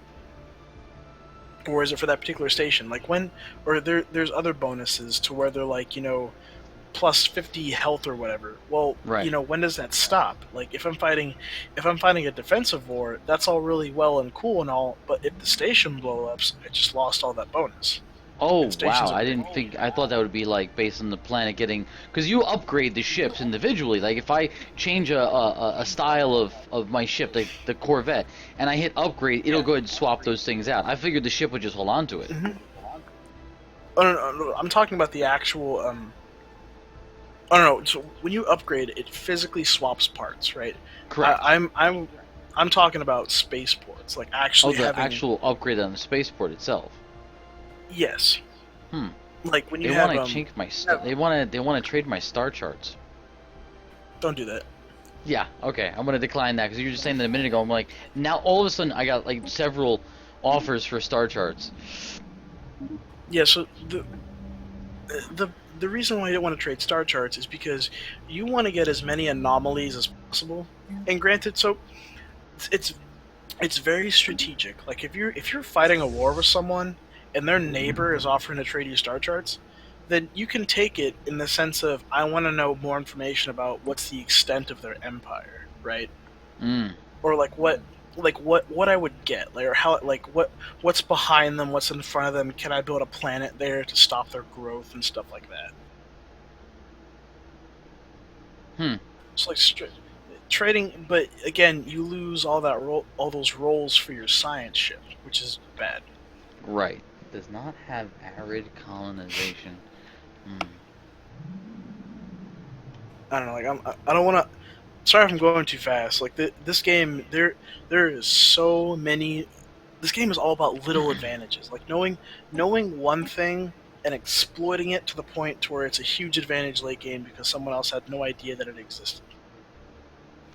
Or is it for that particular station? Like when, or there's other bonuses to where they're like, plus 50 health or whatever. Well, Right. when does that stop? Like if I'm fighting a defensive war, that's all really well and cool and all, but if the station blow ups, I just lost all that bonus. Oh And stations wow! are I big. didn't think. I thought that would be like based on the planet getting, because you upgrade the ships individually. Like if I change a style of my ship, like the Corvette, and I hit upgrade, it'll Yeah. go ahead and swap those things out. I figured the ship would just hold on to it. Hmm. Oh no, I'm talking about the actual. Oh no, so when you upgrade, it physically swaps parts, right? Correct. I'm talking about spaceports, like Oh, actually the having. actual upgrade on the spaceport itself. Yes. Hmm. Like when you They have want to change my star. They want to trade my star charts. Don't do that. Yeah. Okay. I'm gonna decline that because you were just saying that a minute ago. I'm like, now all of a sudden I got like several offers for star charts. Yeah. So the the reason why you don't want to trade star charts is because you want to get as many anomalies as possible. And granted, so it's it's very strategic. Like if you're fighting a war with someone and their neighbor is offering to trade you star charts, then you can take it in the sense of I want to know more information about what's the extent of their empire, right? Mm. Or like what I would get, like or how like what's behind them, what's in front of them. Can I build a planet there to stop their growth and stuff like that? Hmm. So like trading, but again, you lose all those rolls for your science ship, which is bad. Right. Does not have arid colonization. Hmm. I don't know. Like I don't want to. Sorry if I'm going too fast. Like this game, there is so many. This game is all about little advantages. Like knowing one thing and exploiting it to the point to where it's a huge advantage late game because someone else had no idea that it existed.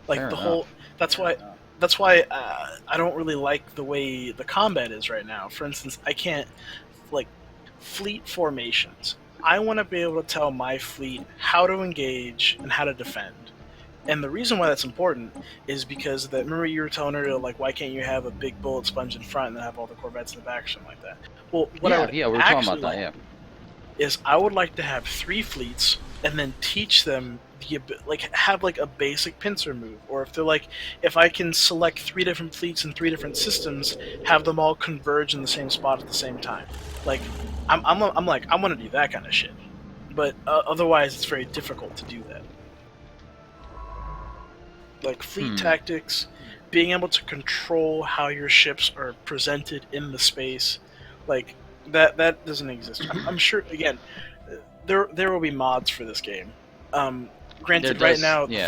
Like Fair the enough. whole. That's why I don't really like the way the combat is right now. For instance, I can't like fleet formations. I want to be able to tell my fleet how to engage and how to defend. And the reason why that's important is because that remember you were telling her like why can't you have a big bullet sponge in front and then have all the Corvettes in the back, something like that. Well, what I Yeah. would Yeah. We were talking actually about that. like Yeah. is I would like to have 3 fleets and then teach them like have like a basic pincer move, or if I can select 3 different fleets in 3 different systems, have them all converge in the same spot at the same time. Like I'm like I want to do that kind of shit, but otherwise it's very difficult to do that. Like fleet Hmm. tactics, being able to control how your ships are presented in the space, like that doesn't exist. I'm sure again, there will be mods for this game. There Granted, right does. now Yeah.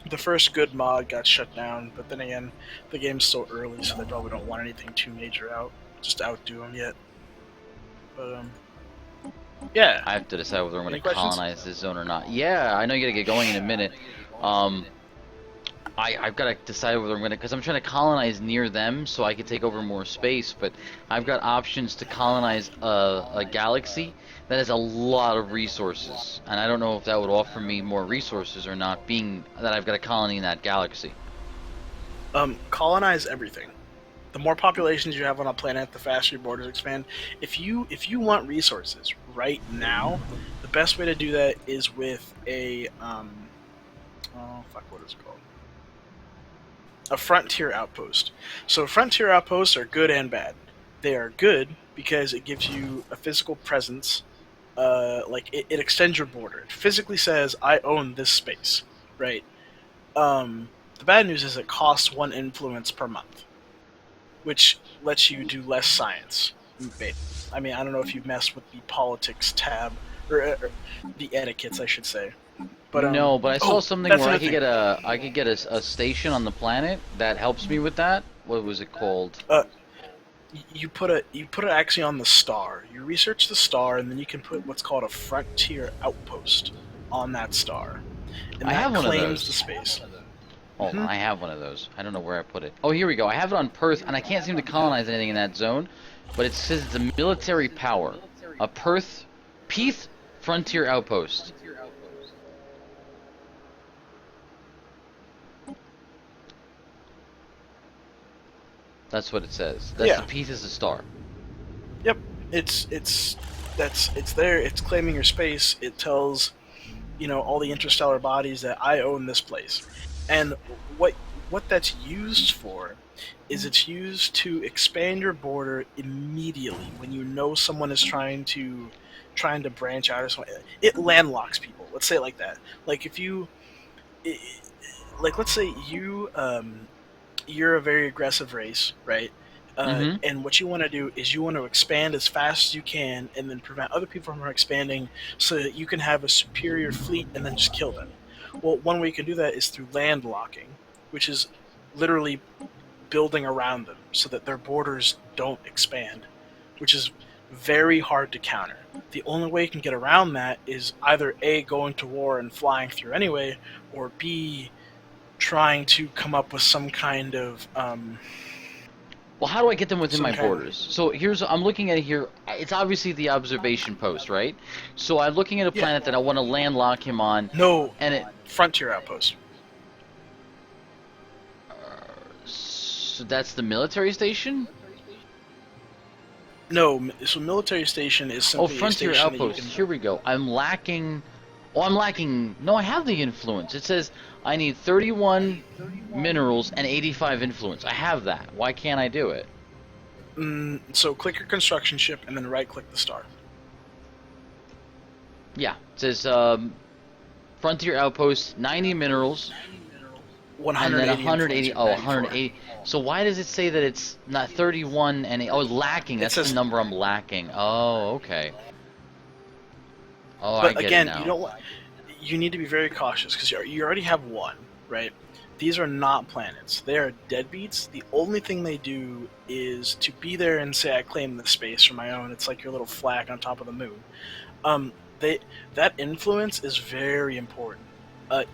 the first good mod got shut down, but then again, the game's so early, so they probably don't want anything too major out, just to outdo them yet. But yeah. I have to decide whether I'm going Any to questions? colonize this zone or not. Yeah. I know you got to get going in a minute. Um. I've got to decide whether I'm gonna, because I'm trying to colonize near them so I can take over more space. But I've got options to colonize a galaxy that has a lot of resources, and I don't know if that would offer me more resources or not, being that I've got a colony in that galaxy. Colonize everything. The more populations you have on a planet, the faster your borders expand. If you want resources right now, the best way to do that is with a oh fuck, what is it called? A frontier outpost. So frontier outposts are good and bad. They are good because it gives you a physical presence. Like it extends your border. It physically says I own this space, right? The bad news is it costs 1 influence per month, which lets you do less science. I mean, I don't know if you've messed with the politics tab or the etiquettes, I should say. But No, but I saw something that's where another thing. I could get a station on the planet that helps me with that. What was it called? You put it actually on the star. You research the star, and then you can put what's called a frontier outpost on that star, and I that have one of claims the those. space. Hold on, I have one of those. I don't know where I put it. Oh, here we go. I have it on Perth, and I can't seem to colonize anything in that zone. But it says it's a military power. A Peace Frontier Outpost. That's what it says. That's the Peace is a star. Yep. It's there. It's claiming your space. It tells, all the interstellar bodies that I own this place. And what that's used for is it's used to expand your border immediately when you know someone is trying to branch out or something. It landlocks people. Let's say it like that. Like if you, let's say you're a very aggressive race, right? And what you want to do is you want to expand as fast as you can and then prevent other people from expanding so that you can have a superior fleet and then just kill them. Well, one way you can do that is through landlocking, which is literally building around them so that their borders don't expand, which is very hard to counter. The only way you can get around that is either A, going to war and flying through anyway, or B, trying to come up with some kind of well, how do I get them within my borders? So I'm looking at it here. It's obviously the observation post, right? So I'm looking at a planet that I want to landlock him on. No, and it frontier outpost. So that's the military station? No, so military station is simply frontier outpost. Here we go. I'm lacking. No, I have the influence. It says I need 31 minerals and 85 influence. I have that. Why can't I do it? So click your construction ship and then right-click the star. Yeah, it says Frontier Outpost, 90 minerals, 180 and then 180. Oh, 180. So why does it say that it's not 31 and lacking? That's the number I'm lacking. Oh, okay. Oh, but I get again, it now. you need to be very cautious because you already have one, right? These are not planets. They are deadbeats. The only thing they do is to be there and say, I claim this space for my own. It's like your little flag on top of the moon. That influence is very important.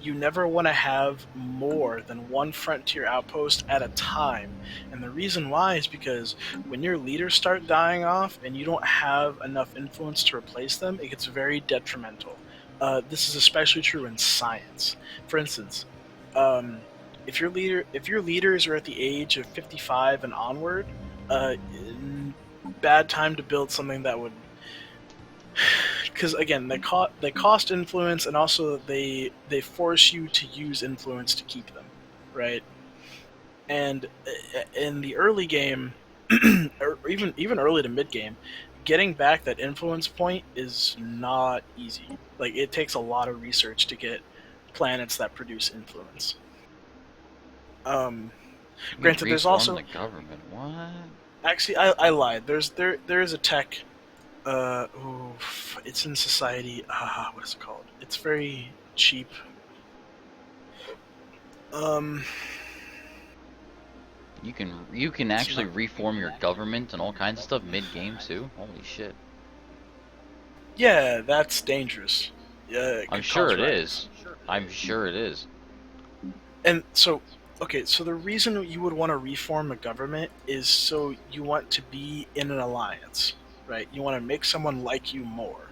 You never want to have more than one frontier outpost at a time. And the reason why is because when your leaders start dying off and you don't have enough influence to replace them, it gets very detrimental. This is especially true in science. For instance, if your leaders are at the age of 55 and onward, bad time to build something that would, because again, they cost influence, and also they force you to use influence to keep them, right? And in the early game, or even early to mid game, getting back that influence point is not easy. Like, it takes a lot of research to get planets that produce influence. Granted, there's also the government. What? Actually, I lied. There is a tech. It's in society. What is it called? It's very cheap. You can actually reform your government and all kinds of stuff mid game too. Holy shit! Yeah, that's dangerous. Yeah, I'm sure it is. I'm sure it is. And so, okay, so the reason you would want to reform a government is so you want to be in an alliance. Right, you want to make someone like you more.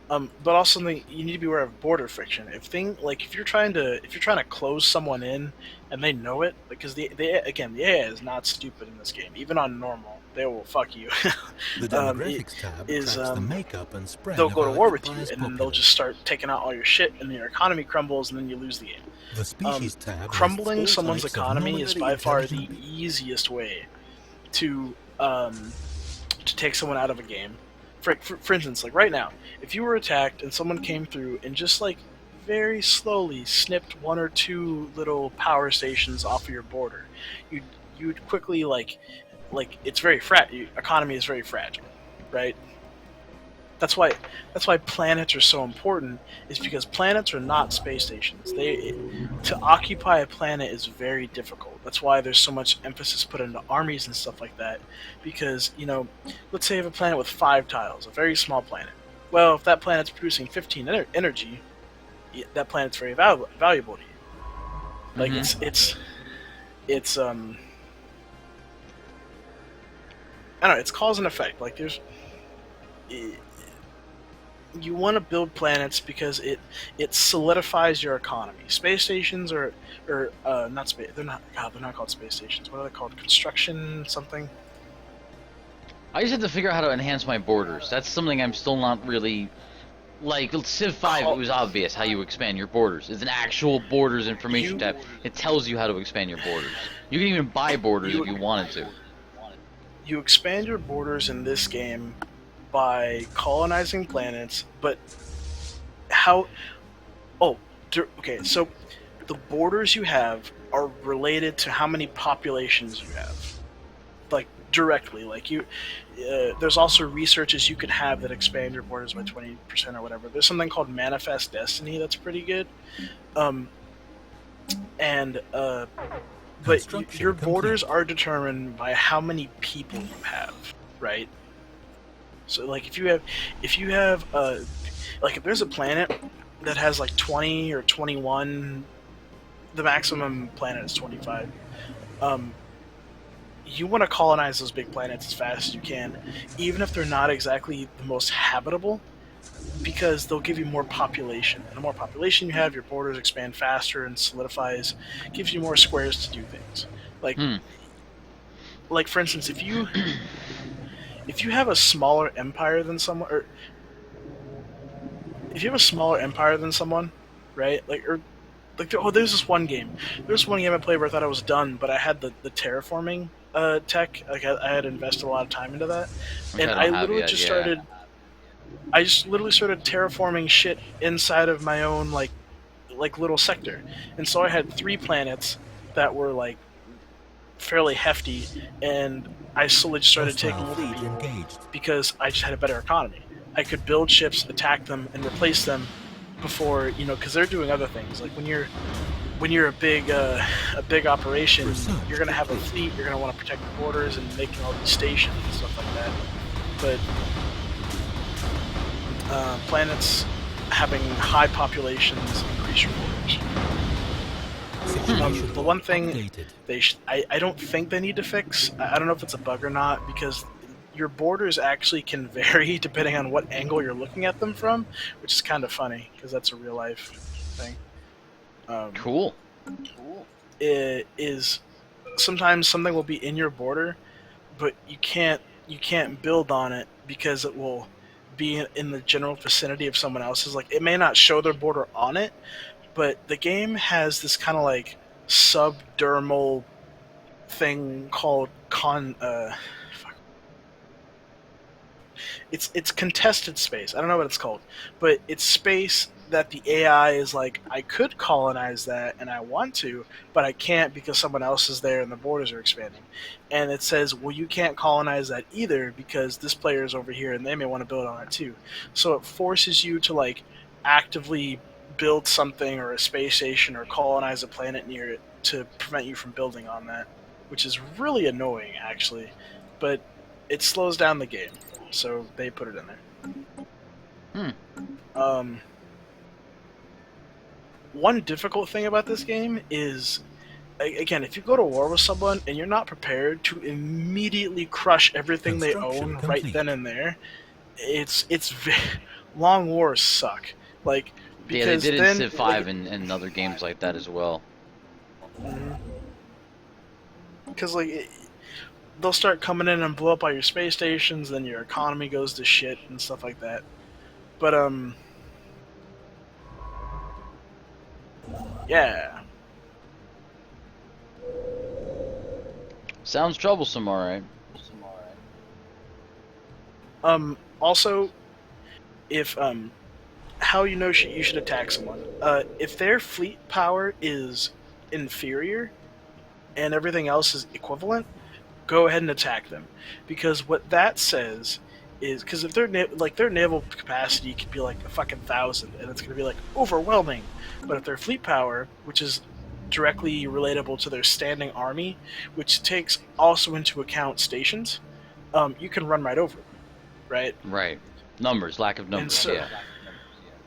But also you need to be aware of border friction. If you're trying to close someone in, and they know it, because the AI is not stupid in this game. Even on normal, they will fuck you. The demographics tab tracks the makeup and spread. They'll go to war with you, and then they'll just start taking out all your shit, and your economy crumbles, and then you lose the game. The species tab crumbling someone's economy is by far the easiest way to take someone out of a game. For instance, like right now, if you were attacked and someone came through and just like very slowly snipped one or two little power stations off of your border, you'd quickly like it's very economy is very fragile, right? That's why planets are so important, is because planets are not space stations. To occupy a planet is very difficult. That's why there's so much emphasis put into armies and stuff like that. Because, let's say you have a planet with 5 tiles, a very small planet. Well, if that planet's producing 15 energy, that planet's very valuable to you. Like Mhm. it's I don't know. It's cause and effect. Like you want to build planets because it solidifies your economy. Space stations or not space. They're not called space stations. What are they called? Construction something. I just have to figure out how to enhance my borders. That's something I'm still not really like. Civ 5, it Call, was obvious how you expand your borders. It's an actual borders information you tab. It tells you how to expand your borders. You can even buy borders if you you wanted to. you expand your borders in this game by colonizing planets, but how? Oh, okay. So the borders you have are related to how many populations you have, like directly. Like there's also researches you can have that expand your borders by 20% or whatever. There's something called Manifest Destiny that's pretty good. Um, and but Construction your borders complete. are determined by how many people you have, right? So like if you have like if there's a planet that has like 20 or 21, the maximum planet is 25. You want to colonize those big planets as fast as you can, even if they're not exactly the most habitable, because they'll give you more population. And the more population you have, your borders expand faster and solidifies, gives you more squares to do things. Like Hmm. like for instance, if you have a smaller empire than someone, or if you have a smaller empire than someone, right? There's this one game. There's one game I played where I thought I was done, but I had the terraforming tech. Like I had invested a lot of time into that, Which and I don't have yet. Yeah. I just literally started terraforming shit inside of my own like little sector, and so I had 3 planets that were like fairly hefty, and I slowly just started taking Hostile over fleet people engaged. because I just had a better economy. I could build ships, attack them, and replace them before because they're doing other things. Like when you're a big operation, Research you're gonna have a complete. fleet. You're gonna want to protect the borders and making all these stations and stuff like that. But planets having high populations increase your borders. Situation The log one thing updated. I don't think they need to fix. I don't know if it's a bug or not, because your borders actually can vary depending on what angle you're looking at them from, which is kind of funny because that's a real life thing. Cool. It is sometimes something will be in your border, but you can't build on it because it will be in the general vicinity of someone else's. Like it may not show their border on it, but the game has this kind of like subdermal thing called it's contested space. I don't know what it's called, but it's space that the AI is like, I could colonize that and I want to, but I can't because someone else is there and the borders are expanding. And it says, well, you can't colonize that either because this player is over here and they may want to build on it too. So it forces you to like actively build something or a space station or colonize a planet near it to prevent you from building on that, which is really annoying actually, but it slows down the game, so they put it in there. One difficult thing about this game is, again, if you go to war with someone and you're not prepared to immediately crush everything they Construction own right complete. then and there, long wars suck. Like Yeah, they because did in then Civ 5 and other games like that as well. because they'll start coming in and blow up all your space stations, then your economy goes to shit and stuff like that. But yeah. Sounds troublesome, alright. Also, if how you know you should attack someone. If their fleet power is inferior and everything else is equivalent, go ahead and attack them, because what that says is, because if their their naval capacity could be like a fucking 1,000, and it's gonna be like overwhelming, but if their fleet power, which is directly relatable to their standing army, which takes also into account stations, you can run right over them, right? Right. Numbers, lack of And numbers, so, yeah.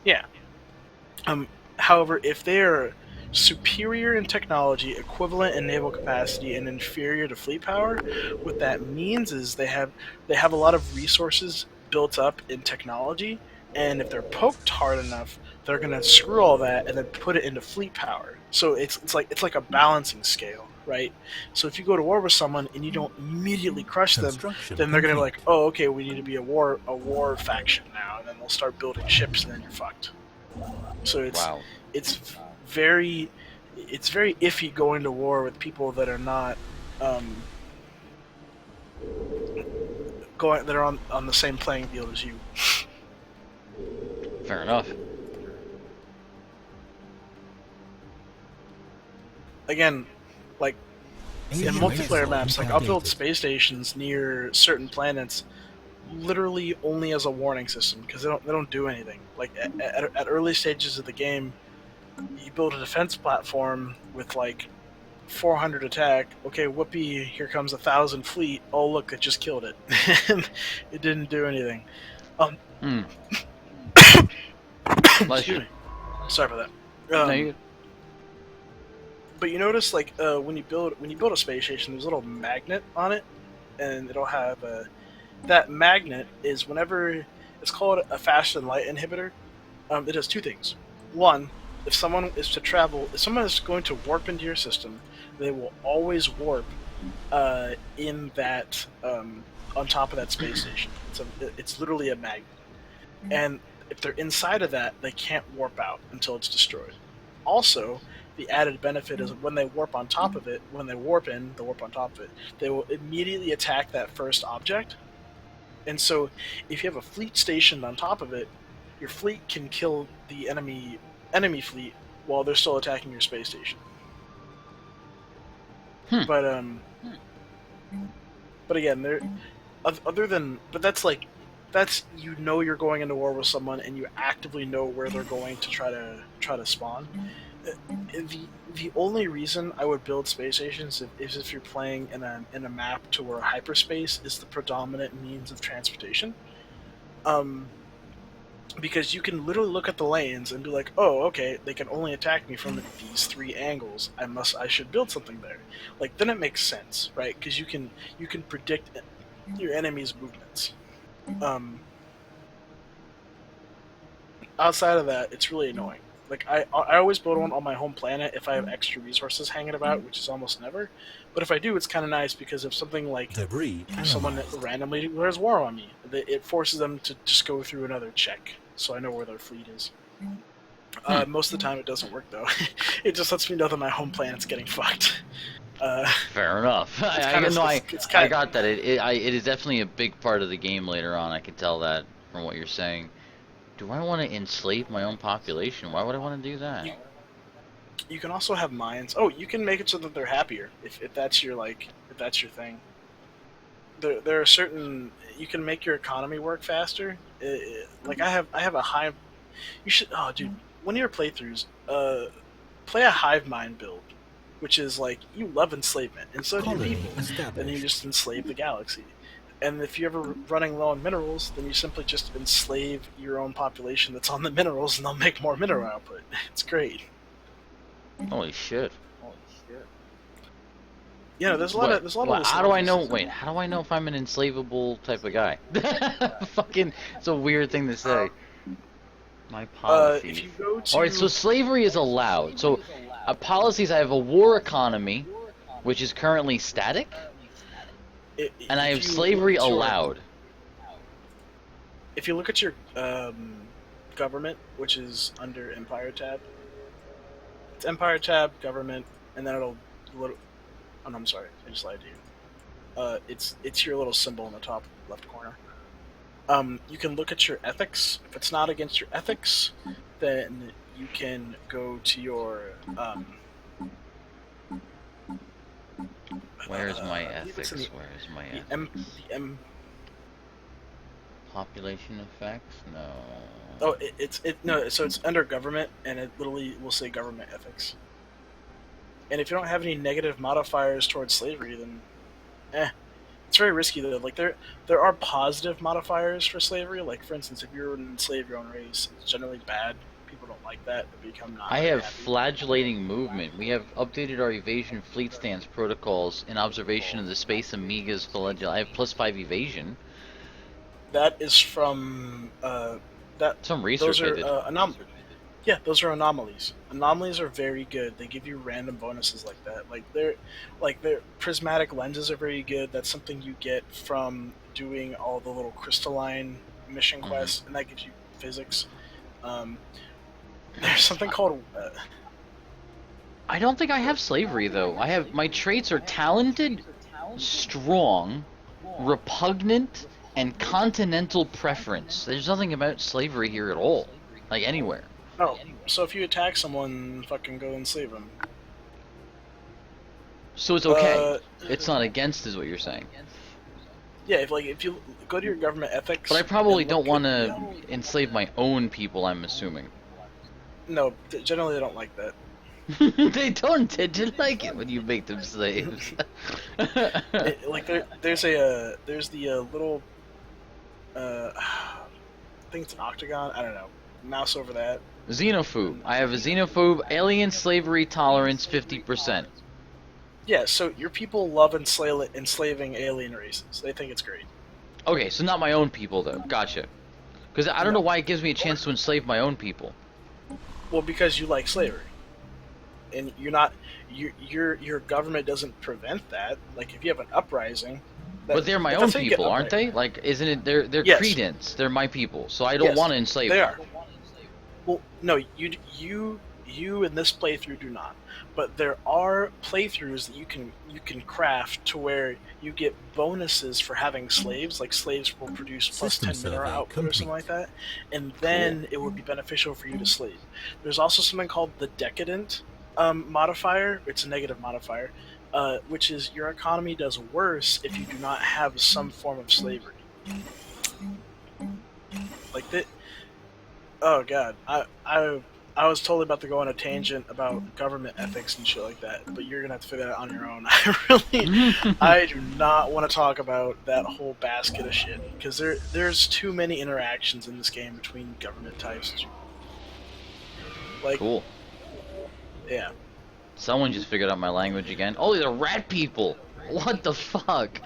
yeah. Um, However, if they are superior in technology, equivalent in naval capacity, and inferior to fleet power, what that means is they have a lot of resources built up in technology, and if they're poked hard enough, they're gonna screw all that and then put it into fleet power. So it's like a balancing scale, right? So if you go to war with someone and you don't immediately crush them, Construction then they're gonna be complete. like, oh, okay, we need to be a war faction now, and then they'll start building ships, and then you're fucked. So Wow. it's very it's very iffy going to war with people that are not um, going that are on the same playing field as you. Fair enough. Again, like in Alien multiplayer vessel maps, like I'll build interrogated. space stations near certain planets literally only as a warning system because they don't do anything. Like at early stages of the game, you build a defense platform with like 400 attack. Okay, whoopee! Here comes 1,000 fleet. Oh look, it just killed it. It didn't do anything. Hmm. Bless Excuse you. me. Sorry about that. No, you. But you notice, like, when you build a space station, there's a little magnet on it, and it'll have that magnet is whenever it's called a fast and light inhibitor. It does two things. One, if someone is going to warp into your system, they will always warp in that on top of that space station. It's literally a magnet, and if they're inside of that, they can't warp out until it's destroyed. Also, the added benefit is when they warp on top of it, when they warp on top of it, they will immediately attack that first object. And so, if you have a fleet stationed on top of it, your fleet can kill the enemy fleet while they're still attacking your space station. Hmm. But again, that's you're going into war with someone and you actively know where they're going to try to spawn. The only reason I would build space stations is if you're playing in a map to where hyperspace is the predominant means of transportation. Because you can literally look at the lanes and be like, oh, okay, they can only attack me from these three angles. I should build something there. Like then it makes sense, right? Because you can predict your enemy's movements. Outside of that, it's really annoying. Like I always build one on my home planet if I have extra resources hanging about, which is almost never. But if I do, it's kind of nice because if something like Debris someone analyzed. randomly declares war on me, it forces them to just go through another check, so I know where their fleet is. Most of the time, it doesn't work though. It just lets me know that my home planet's getting fucked. Fair enough. I got that. It is definitely a big part of the game later on. I can tell that from what you're saying. Do I want to enslave my own population? Why would I want to do that? You can also have mines. Oh, you can make it so that they're happier if that's your thing. There are certain you can make your economy work faster. Like I have a hive. You should dude, one of your playthroughs, play a hive mind build, which is like you love enslavement, and so do Colony people. Then you established. just enslave the galaxy. And if you're ever running low on minerals, then you simply just enslave your own population that's on the minerals, and they'll make more mineral output. It's great. Holy shit. Yeah, there's a lot of little How do I know? synergies. Wait, how do I know if I'm an enslavable type of guy? Fucking, it's a weird thing to say. My policies. If you go to Alright, so slavery is allowed. So, policies, I have a war economy, which is currently static, and I have slavery allowed. If you look at your government, which is under Empire tab, it's Empire tab, government, and then it'll. Oh no, I'm sorry, I just lied to you. It's your little symbol in the top left corner. You can look at your ethics. If it's not against your ethics, then you can go to your Where's my I believe it's ethics? in Where is my the ethics? population effects? No. Oh, no. So it's under government, and it literally will say government ethics. And if you don't have any negative modifiers towards slavery, then, it's very risky though. Like there are positive modifiers for slavery. Like for instance, if you're an enslave your own race, it's generally bad people don't like that. They become not I very have happy. flagellating movement. We have updated our evasion fleet stance protocols in observation of the space Amiga's flagell. I have +5 evasion. That is from that. Some Those research I are did. Yeah, those are anomalies. Anomalies are very good. They give you random bonuses like that. Like their prismatic lenses are very good. That's something you get from doing all the little crystalline mission quests, and that gives you physics. Um, there's something called I don't think I have slavery though. I have my traits are talented, strong, repugnant, and continental preference. There's nothing about slavery here at all, like anywhere. oh. So if you attack someone, fucking go and save them. So it's okay. It's not against, is what you're saying. Yeah, if you go to your government ethics, But I probably and don't look want at to enslave my own people. I'm assuming. no, generally they don't like that. They don't tend to like it when you make them slaves. Like there's the little I think it's an octagon. I don't know. Mouse over that. Xenophobe. I have a xenophobe alien slavery tolerance 50%. Yeah, so your people love enslaving alien races. They think it's great. Okay, so not my own people though. Gotcha. Because I don't know why it gives me a chance to enslave my own people. Well, because you like slavery, and you're not your government doesn't prevent that. Like if you have an uprising. But they're my own people, aren't they? Like, isn't it? They're Yes. credence. They're my people, so I don't Yes, want to enslave they them. are. Well, no, you in this playthrough do not. But there are playthroughs that you can craft to where you get bonuses for having slaves. Like slaves will produce plus System 10 mineral survey output or complete. something like that, and then it would be beneficial for you to slave. There's also something called the decadent modifier. It's a negative modifier, which is your economy does worse if you do not have some form of slavery. Like that. Oh god, I was totally about to go on a tangent about government ethics and shit like that, but you're gonna have to figure that out on your own. I do not want to talk about that whole basket of shit because there's too many interactions in this game between government types. Like, Cool. yeah, Someone just figured out my language again. Oh, they're rat people. What the fuck?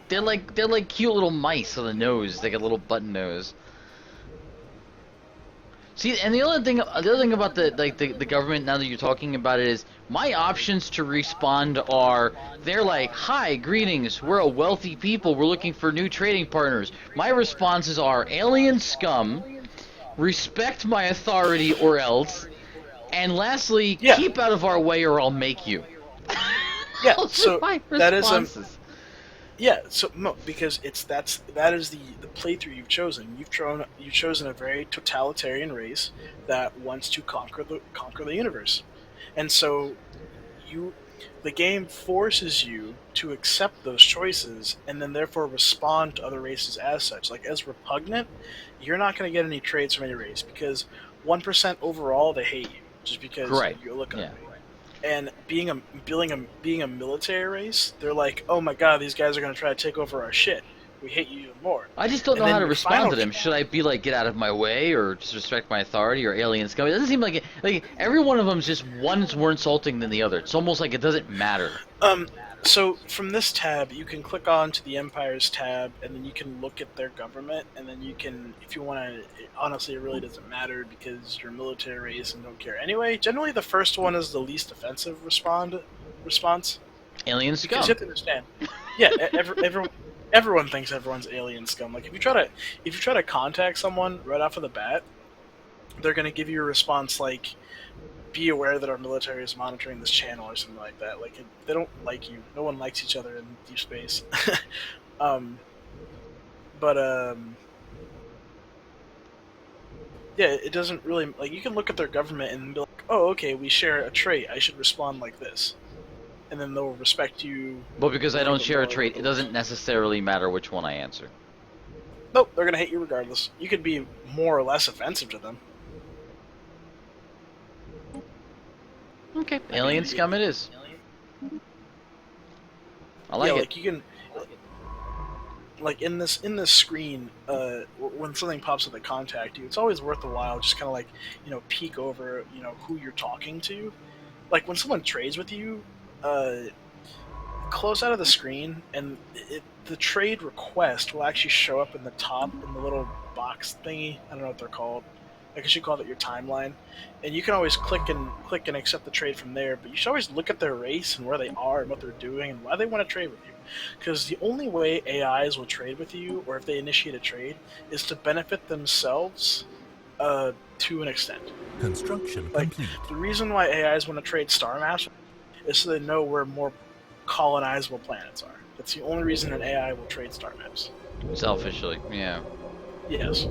They're like cute little mice with a nose. They got a little button nose. See, and the other thing about the government now that you're talking about it is my options to respond are they're like, "Hi, greetings. We're a wealthy people. We're looking for new trading partners." My responses are alien scum, respect my authority or else, and lastly, Yeah. keep out of our way or I'll make you. yeah. Those So are my that is responses. yeah. So no, because that is the playthrough you've chosen. You've chosen a very totalitarian race that wants to conquer the universe, and so the game forces you to accept those choices and then therefore respond to other races as such. Like as repugnant, you're not going to get any traits from any race because 1% overall they hate you just because Correct. you look Yeah. ugly. And being a military race, they're like, oh my god, these guys are going to try to take over our shit. We hate you even more. I just don't And know then how to your respond final to them. Should I be like, get out of my way, or just respect my authority, or alien scum? It doesn't seem like it. Like every one of them's just one's more insulting than the other. It's almost like it doesn't matter. So from this tab, you can click on to the Empires tab, and then you can look at their government, and then you can, if you want to, honestly, it really doesn't matter because you're a military race and don't care. Anyway, generally the first one is the least offensive response. Alien Because scum. you have to understand. Yeah, everyone thinks everyone's alien scum. Like if you try to contact someone right off of the bat, they're gonna give you a response like, "Be aware that our military is monitoring this channel" or something like that. Like they don't like you. No one likes each other in deep space. But yeah, it doesn't really like you can look at their government and be like, "Oh, okay, we share a trait. I should respond like this," and then they'll respect you. But because I don't little share a more. trait, it doesn't necessarily matter which one I answer. Nope, they're gonna hate you regardless. You could be more or less offensive to them. Okay, alien scum it is. I like yeah, it. like you can. like in this screen, when something pops up that contact you, it's always worth a while just kind of like peek over who you're talking to. Like when someone trades with you, close out of the screen, and the trade request will actually show up in the top in the little box thingy. I don't know what they're called. I guess you call it your timeline, and you can always click and accept the trade from there. But you should always look at their race and where they are and what they're doing and why they want to trade with you. Because the only way AIs will trade with you, or if they initiate a trade, is to benefit themselves to an extent. Construction Like complete. the reason why AIs want to trade star maps is so they know where more colonizable planets are. That's the only reason an AI will trade star maps. Selfishly, yeah. Yes.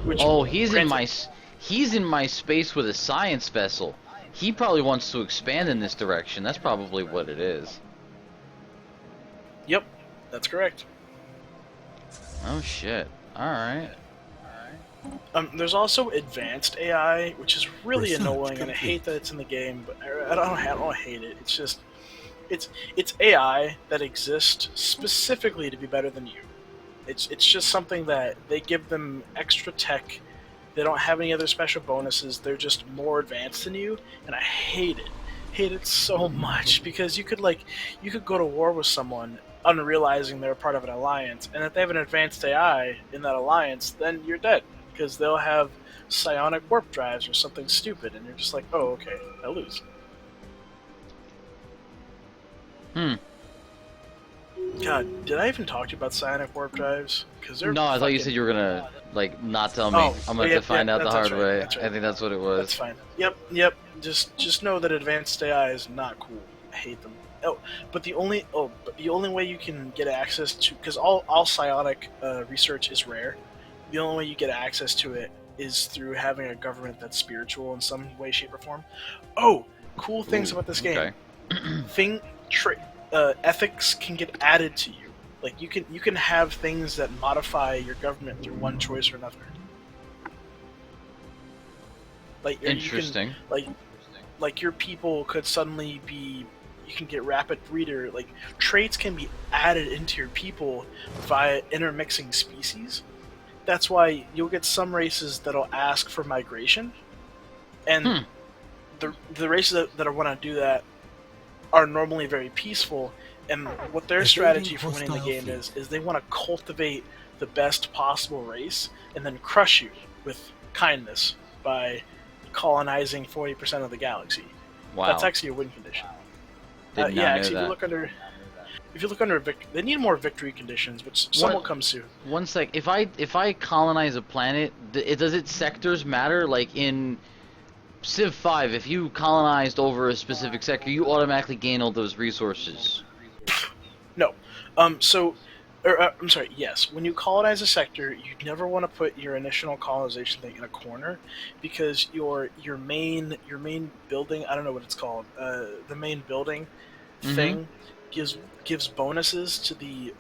Which, Oh, he's in granted- my space with a science vessel. He probably wants to expand in this direction. That's probably what it is. Yep, that's correct. Oh shit. All right. There's also advanced AI, which is really Research annoying, and I complete. hate that it's in the game. But I don't hate it. It's just it's AI that exists specifically to be better than you. It's just something that they give them extra tech. They don't have any other special bonuses. They're just more advanced than you, and I hate it. Hate it so much because you could go to war with someone unrealizing they're part of an alliance, and if they have an advanced AI in that alliance, then you're dead because they'll have psionic warp drives or something stupid, and you're just like, oh, okay, I lose. God, did I even talk to you about psionic warp drives? Because they're No, I thought you fucking- said you were gonna not tell me. Oh, I'm gonna yeah, have to find yeah, out the that's hard right, way. that's right. I think that's what it That's was. fine. Yep. Just know that advanced AI is not cool. I hate them. But the only way you can get access to, because all psionic research is rare. The only way you get access to it is through having a government that's spiritual in some way, shape, or form. Oh, cool things Ooh, about this game. okay. Ethics can get added to you. Like you can have things that modify your government through one choice or another. Like or Interesting. like your people could suddenly be. You can get rapid breeder. Like traits can be added into your people via intermixing species. That's why you'll get some races that'll ask for migration, and the races that want to do that are normally very peaceful. And what their Evading strategy for winning the hostile game fleet. is they want to cultivate the best possible race and then crush you with kindness by colonizing 40% of the galaxy. Wow. That's actually a win condition. Did not Yeah, know actually, that. if you look under they need more victory conditions, which some will come soon. One sec. If I colonize a planet, does its sectors matter? Like in Civ 5, if you colonized over a specific sector, you automatically gain all those resources. No. I'm sorry. Yes, when you colonize a sector, you never want to put your initial colonization thing in a corner, because your main building, I don't know what it's called, the main building thing gives bonuses to the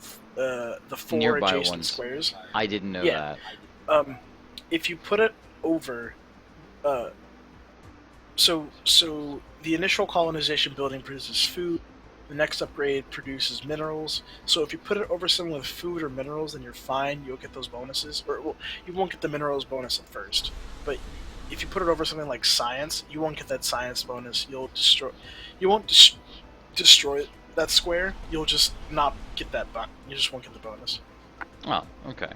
four Nearby adjacent ones. squares. I didn't know Yeah. that. If you put it over, so the initial colonization building produces food. The next upgrade produces minerals. So if you put it over something with food or minerals, then you're fine. You'll get those bonuses, or well, you won't get the minerals bonus at first. But if you put it over something like science, you won't get that science bonus. You won't destroy that square. You'll just not get that you just won't get the bonus. Oh, okay.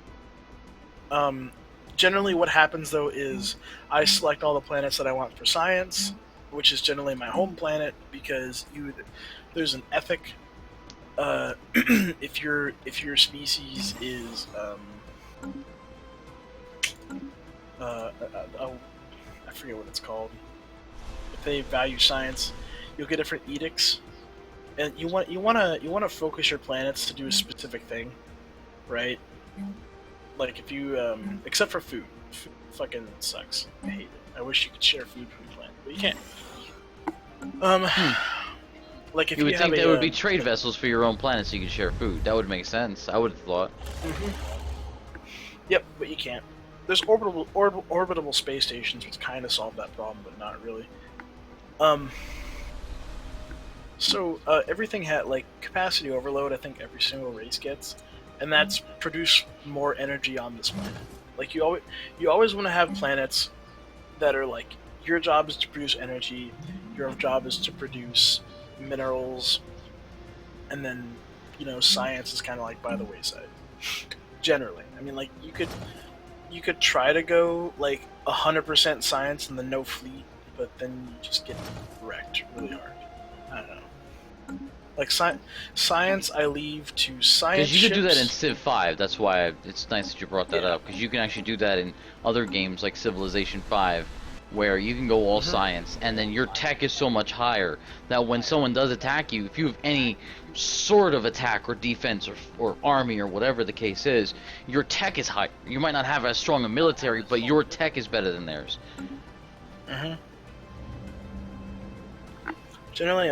Generally what happens though is I select all the planets that I want for science, which is generally my home planet, because there's an ethic. If your species is I forget what it's called. If they value science, you'll get different edicts, and you want to focus your planets to do a specific thing, right? Like if you except for food fucking sucks. I hate it. I wish you could share food from your planet, but you can't. Like if You would have think there a, would be trade vessels for your own planet so you could share food. That would make sense. I would have thought. Yep, but you can't. There's orbitable space stations, which kind of solve that problem, but not really. So everything had like capacity overload. I think every single race gets, and that's produce more energy on this planet. Like you always want to have planets that are like your job is to produce energy, your job is to produce minerals, and then science is kind of like by the wayside. Generally, I mean, like you could try to go like 100% science and then no fleet, but then you just get wrecked really hard. I don't know. Like science, I leave to science Because you could do that in ships. Civ 5. That's why it's nice that you brought that Yeah. up. Because you can actually do that in other games like Civilization 5, where you can go all science, and then your tech is so much higher that when someone does attack you, if you have any sort of attack or defense or army or whatever the case is, your tech is high. You might not have as strong a military, but your tech is better than theirs. hmm Generally,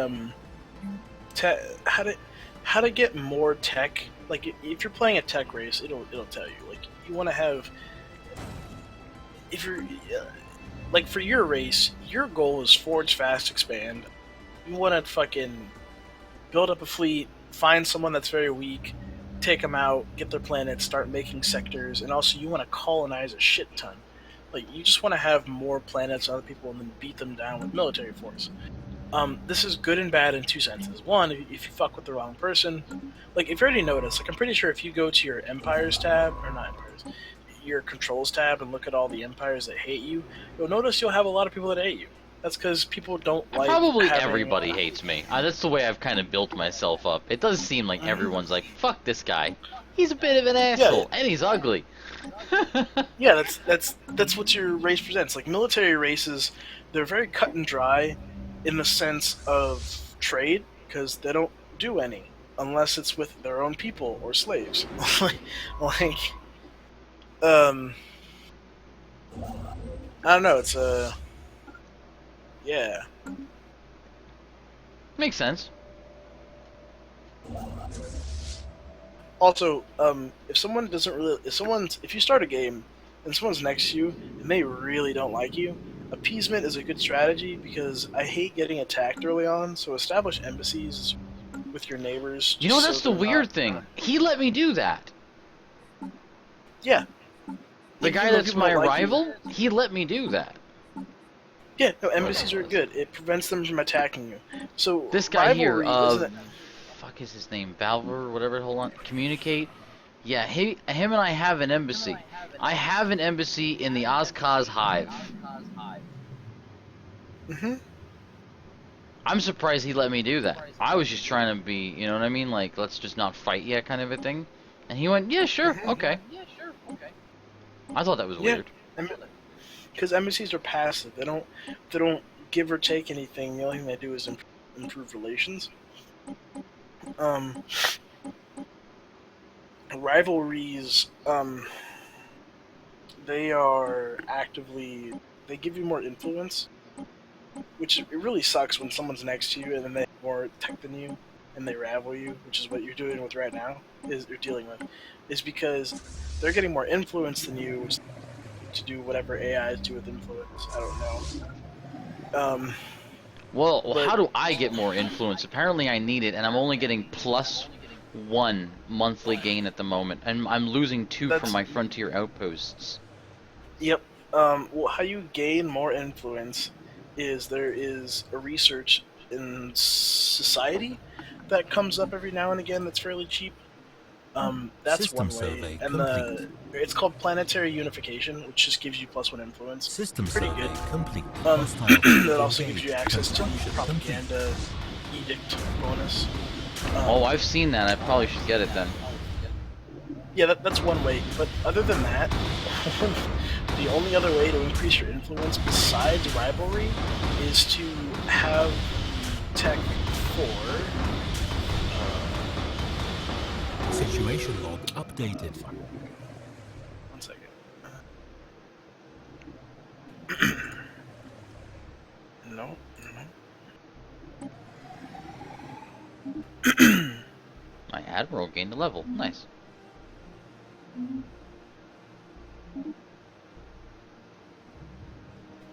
how to get more tech. Like if you're playing a tech race, it'll tell you. Like you want to have if you're like for your race, your goal is forge fast, expand. You want to fucking build up a fleet, find someone that's very weak, take them out, get their planet, start making sectors, and also you want to colonize a shit ton. Like you just want to have more planets, other people, and then beat them down with military force. This is good and bad in two senses. One, if you fuck with the wrong person, like if you already noticed, like I'm pretty sure if you go to your empires tab, or not empires, your controls tab and look at all the empires that hate you, you'll notice you'll have a lot of people that hate you. That's because people don't like Probably having. everybody hates me. That's the way I've kind of built myself up. It does seem like everyone's like, fuck this guy. He's a bit of an asshole, and he's ugly. Yeah, that's what your race presents. Like military races, they're very cut and dry in the sense of trade because they don't do any unless it's with their own people or slaves. like, um, I don't know. It's yeah. Makes sense. Also, if someone doesn't really, if you start a game and someone's next to you and they really don't like you, appeasement is a good strategy because I hate getting attacked early on. So establish embassies with your neighbors. You know, just that's so the they're weird not- thing. He let me do that. Yeah. The Even guy though that's people my don't like you- rival, he let me do that. Yeah, no, embassies are good. It prevents them from attacking you. So This guy here, rivalry isn't. fuck is his name? Valver or whatever. Hold on. Communicate. Yeah, him and I have an embassy. I have an embassy in the Ozkaz Hive. hmm I'm surprised he let me do that. I was just trying to be, you know what I mean? Like, let's just not fight yet kind of a thing. And he went, yeah, sure, okay. I thought that was Yeah. weird. Because embassies are passive. They don't give or take anything. The only thing they do is improve relations. Rivalries. They are actively. They give you more influence, which it really sucks when someone's next to you and then they have more tech than you and they rival you, which is what you're doing with right now. You're dealing with, is because they're getting more influence than you, which to do whatever AIs do with influence. I don't know. Well, But- how do I get more influence? Apparently I need it, and I'm only getting +1 monthly gain at the moment. And I'm losing 2 from That's- my frontier outposts. Yep. Well, how you gain more influence is there is a research in society that comes up every now and again that's fairly cheap. That's System one way, survey and it's called planetary unification, which just gives you +1 influence. System Pretty survey good. complete. That Hostile also gives you engaged. access to Construction complete. propaganda edict bonus. Oh, I've seen that. I probably should get it then. Yeah, that's one way. But other than that, the only other way to increase your influence besides rivalry is to have tech for. Situation log updated. One second. No. My admiral gained a level. Nice.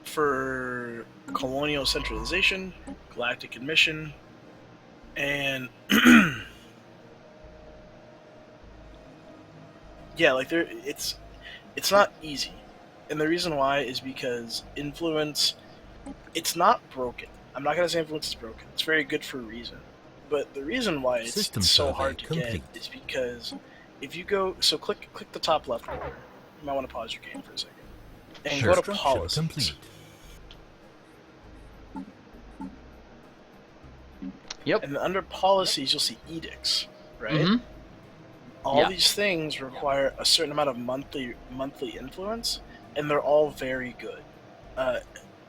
For colonial centralization, galactic admission, And yeah, like it's not easy, and the reason why is because influence, it's not broken. I'm not gonna say influence is broken. It's very good for a reason, but the reason why System it's so survey hard to get complete. is because if you go, so click the top left corner. You might want to pause your game for a second and Sure. go to Construction policies. complete. Yep. And under policies, you'll see edicts, right? Mm-hmm. All Yeah. these things require a certain amount of monthly influence, and they're all very good.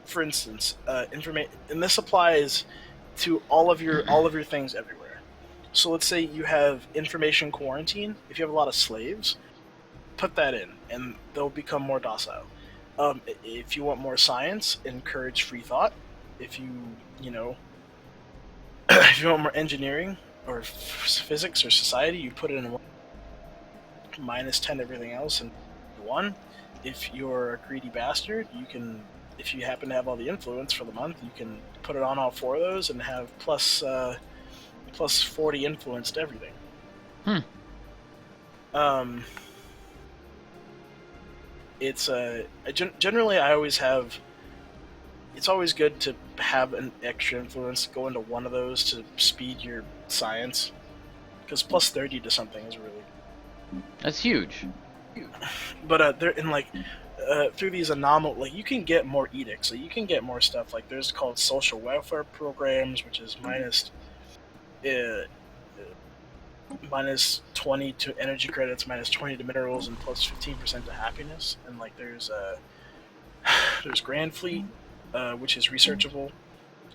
For instance, and this applies to all of your things everywhere. So let's say you have information quarantine. If you have a lot of slaves, put that in, and they'll become more docile. If you want more science, encourage free thought. If you know, if you want more engineering or physics or society, you put it in one. -10 everything else and 1. If you're a greedy bastard, you can, if you happen to have all the influence for the month, you can put it on all 4 of those and have plus 40 influence to everything. It's generally I always have. It's always good to have an extra influence go into one of those to speed your science, because plus 30 to something is really. That's huge. But they're in like through these anomaly, like you can get more edicts, so you can get more stuff. Like there's called social welfare programs, which is minus 20 to energy credits, minus 20 to minerals, and plus 15% to happiness. And like there's Grand Fleet, which is researchable.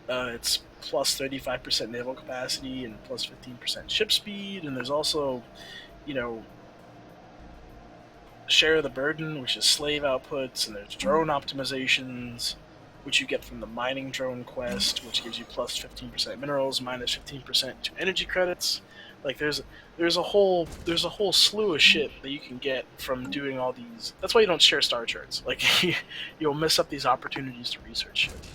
It's plus 35% naval capacity and plus 15% ship speed. And there's also, share the burden, which is slave outputs, and there's drone optimizations, which you get from the mining drone quest, which gives you plus 15% minerals, minus 15% to energy credits. Like there's a whole slew of shit that you can get from doing all these. That's why you don't share star charts. Like you'll miss up these opportunities to research shit.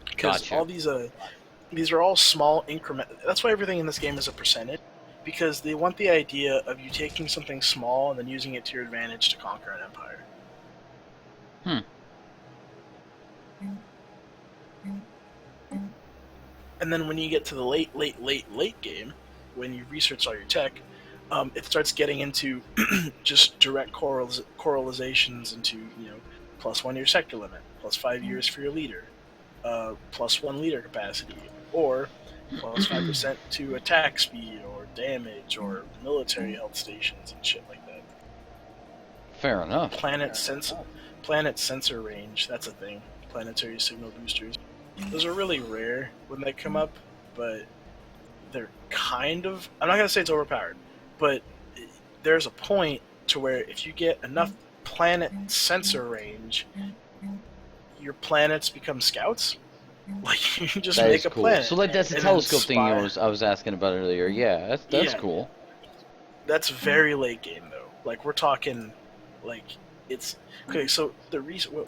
Because Gotcha. all these are all small increment. That's why everything in this game is a percentage. Because they want the idea of you taking something small and then using it to your advantage to conquer an empire. And then when you get to the late game, when you research all your tech, it starts getting into just direct correlations into, +1 your sector limit, +5 years for your leader, +1 leader capacity, or plus 5% to attack speed or damage or military health stations and shit like that. Fair enough. Planet sensor range, that's a thing. Planetary signal boosters. Those are really rare when they come up, but they're kind of, I'm not going to say it's overpowered, but there's a point to where if you get enough planet sensor range, your planets become scouts. Like you just That make is a cool. planet. So like that's the and then telescope thing spy. I was asking about earlier. Yeah, that's Yeah. cool. That's very late game though. Like we're talking, like it's okay. So the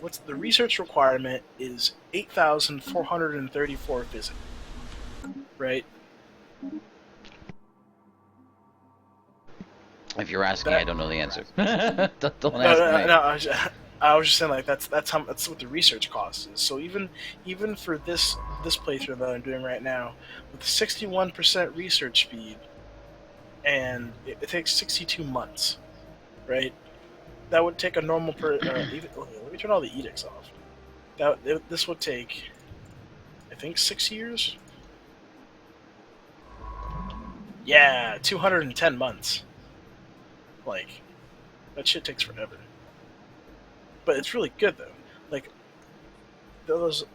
what's the research requirement is 8,434 physics, right? If you're asking, That- I don't know the answer. Don't No, ask no, me. no, I was just saying like that's what the research cost is. So even for this playthrough that I'm doing right now, with 61% research speed, and it takes 62 months, right? That would take a normal let me turn all the edicts off. This would take, I think, 6 years. Yeah, 210 months. Like that shit takes forever. But it's really good though. Like those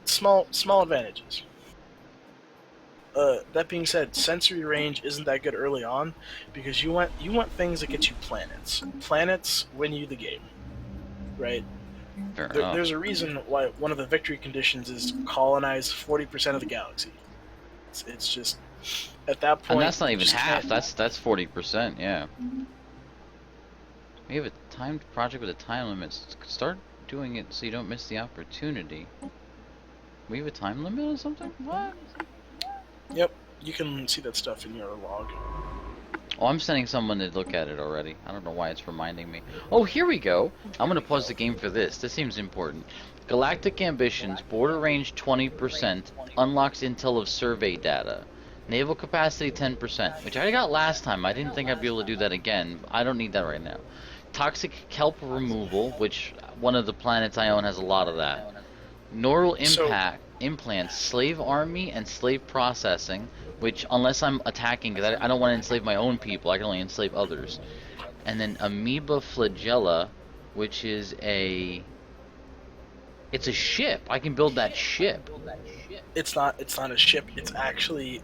small advantages. That being said, sensory range isn't that good early on because you want things that get you planets. Planets win you the game, right? Fair enough. There's a reason why one of the victory conditions is colonize 40% of the galaxy. It's just at that point. And that's not you even just half. can't- That's 40%. Yeah. We have a timed project with a time limit. Start doing it so you don't miss the opportunity. We have a time limit or something? What? Yep. You can see that stuff in your log. Oh, I'm sending someone to look at it already. I don't know why it's reminding me. Oh, here we go. I'm gonna pause the game for this. This seems important. Galactic Ambitions, border range 20%, unlocks intel of survey data. Naval capacity 10%, which I got last time. I didn't think I'd be able to do that again. I don't need that right now. Toxic kelp removal, which one of the planets I own has a lot of that. Neural impact implants, slave army, and slave processing, which unless I'm attacking, because I don't want to enslave my own people, I can only enslave others. And then amoeba flagella, which is it's a ship. I can build that ship. It's not a ship. It's actually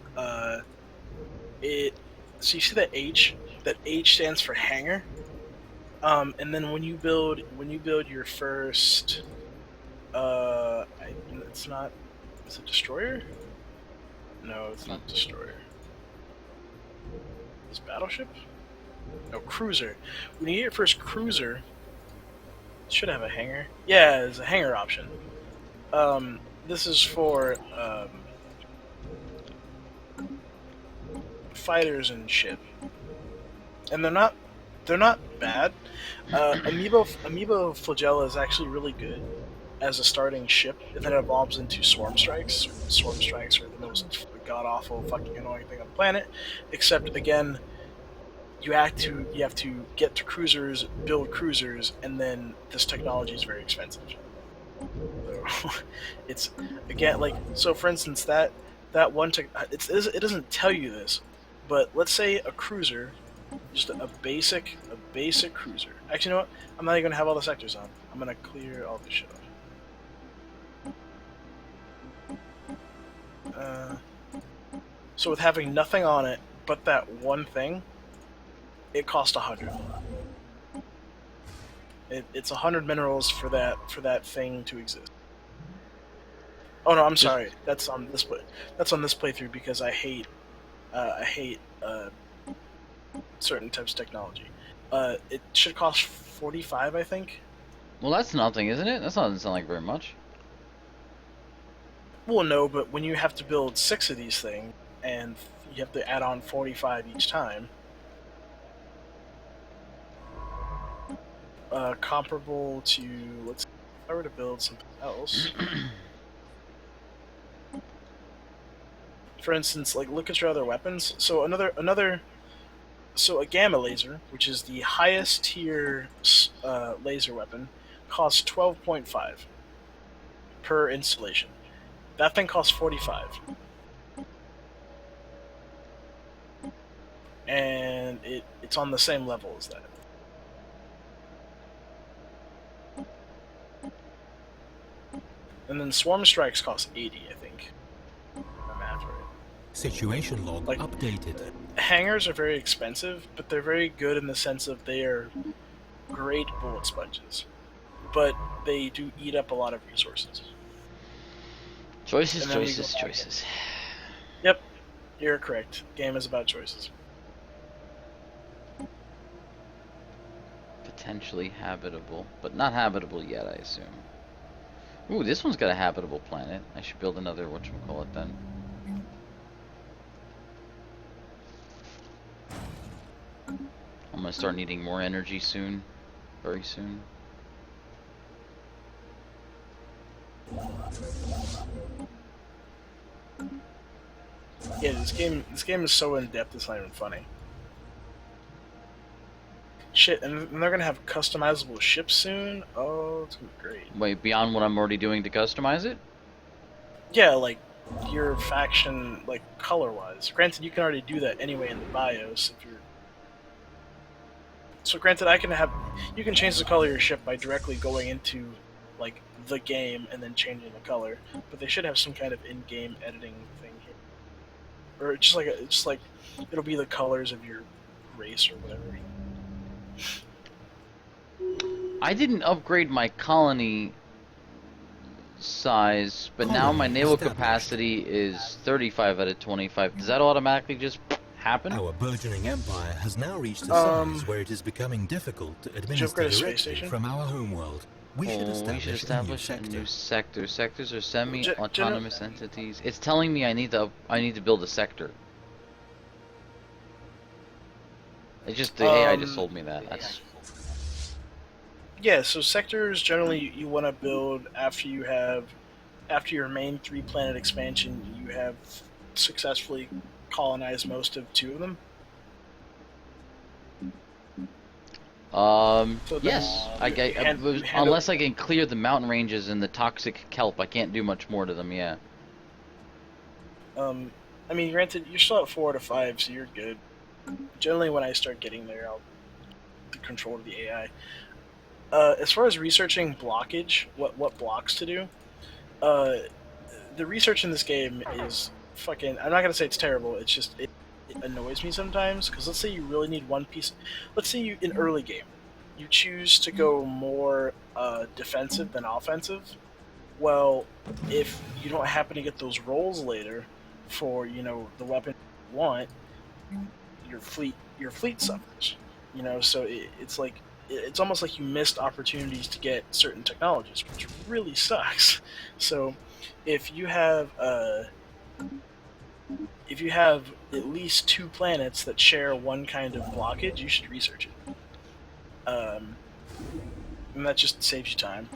it. So you see that H? That H stands for hangar. And then when you build your first, it's not. Is it destroyer? No, it's not destroyer. Is battleship? No, cruiser. When you get your first cruiser, it should have a hangar. Yeah, there's a hangar option. This is for fighters and shit, and they're not bad. Amoeba flagella is actually really good as a starting ship, and then it evolves into swarm strikes. Swarm strikes are the most god awful, fucking annoying thing on the planet. Except again, you have to get to cruisers, build cruisers, and then this technology is very expensive. So, it's again like so. For instance, that one it doesn't tell you this, but let's say a cruiser, just a basic cruiser. Actually, you know what? I'm not even gonna have all the sectors on. I'm gonna clear all this shit off. So with having nothing on it but that one thing, it cost 100. It's 100 minerals for that thing to exist. Oh no, I'm sorry. That's on this playthrough because I hate certain types of technology. It should cost 45, I think. Well, that's nothing, isn't it? That doesn't sound like very much. Well, no, but when you have to build 6 of these things, and you have to add on 45 each time, comparable to, let's see, if I were to build something else. For instance, like, look at your other weapons. So so a gamma laser, which is the highest tier laser weapon, costs 12.5 per installation. That thing costs 45. And it's on the same level as that. And then swarm strikes cost 80, I think. My math right. Situation log Like, updated. Hangars are very expensive, but they're very good in the sense of they are great bullet sponges. But they do eat up a lot of resources. Choices. Yep, you're correct. Game is about choices. Potentially habitable, but not habitable yet, I assume. Ooh, this one's got a habitable planet. I should build another whatchamacallit then. I'm gonna start needing more energy soon. Very soon. Yeah, this game is so in depth it's not even funny. Shit, and they're gonna have customizable ships soon. Oh, it's gonna be great. Wait, beyond what I'm already doing to customize it? Yeah, like your faction, like color-wise. Granted, you can already do that anyway in the BIOS if you're. So granted, you can change the color of your ship by directly going into like the game and then changing the color. But they should have some kind of in-game editing thing here, or just like it'll be the colors of your race or whatever. I didn't upgrade my colony size, but now my naval capacity is 35 out of 25. Does that automatically just happen? Our burgeoning empire has now reached a size where it is becoming difficult to administer directly from our homeworld. We should establish a new sector. Sectors are semi-autonomous entities. It's telling me I need to build a sector. It's just the AI just told me that. That's Yeah, so sectors generally you want to build after your main 3 planet expansion, you have successfully colonized most of 2 of them. So then yes. you hand Unless I can clear the mountain ranges and the toxic kelp, I can't do much more to them. Yeah. I mean, granted, you're still at 4 to 5, so you're good. Generally, when I start getting there, I'll control the AI. As far as researching blockage, what blocks to do, uh, the research in this game is fucking. I'm not gonna say it's terrible. It's just it annoys me sometimes because let's say you really need one piece. Let's say you in early game, you choose to go more defensive than offensive. Well, if you don't happen to get those rolls later for the weapon you want, your fleet suffers. So it's like it's almost like you missed opportunities to get certain technologies, which really sucks. So if you have at least 2 planets that share one kind of blockage, you should research it. And that just saves you time.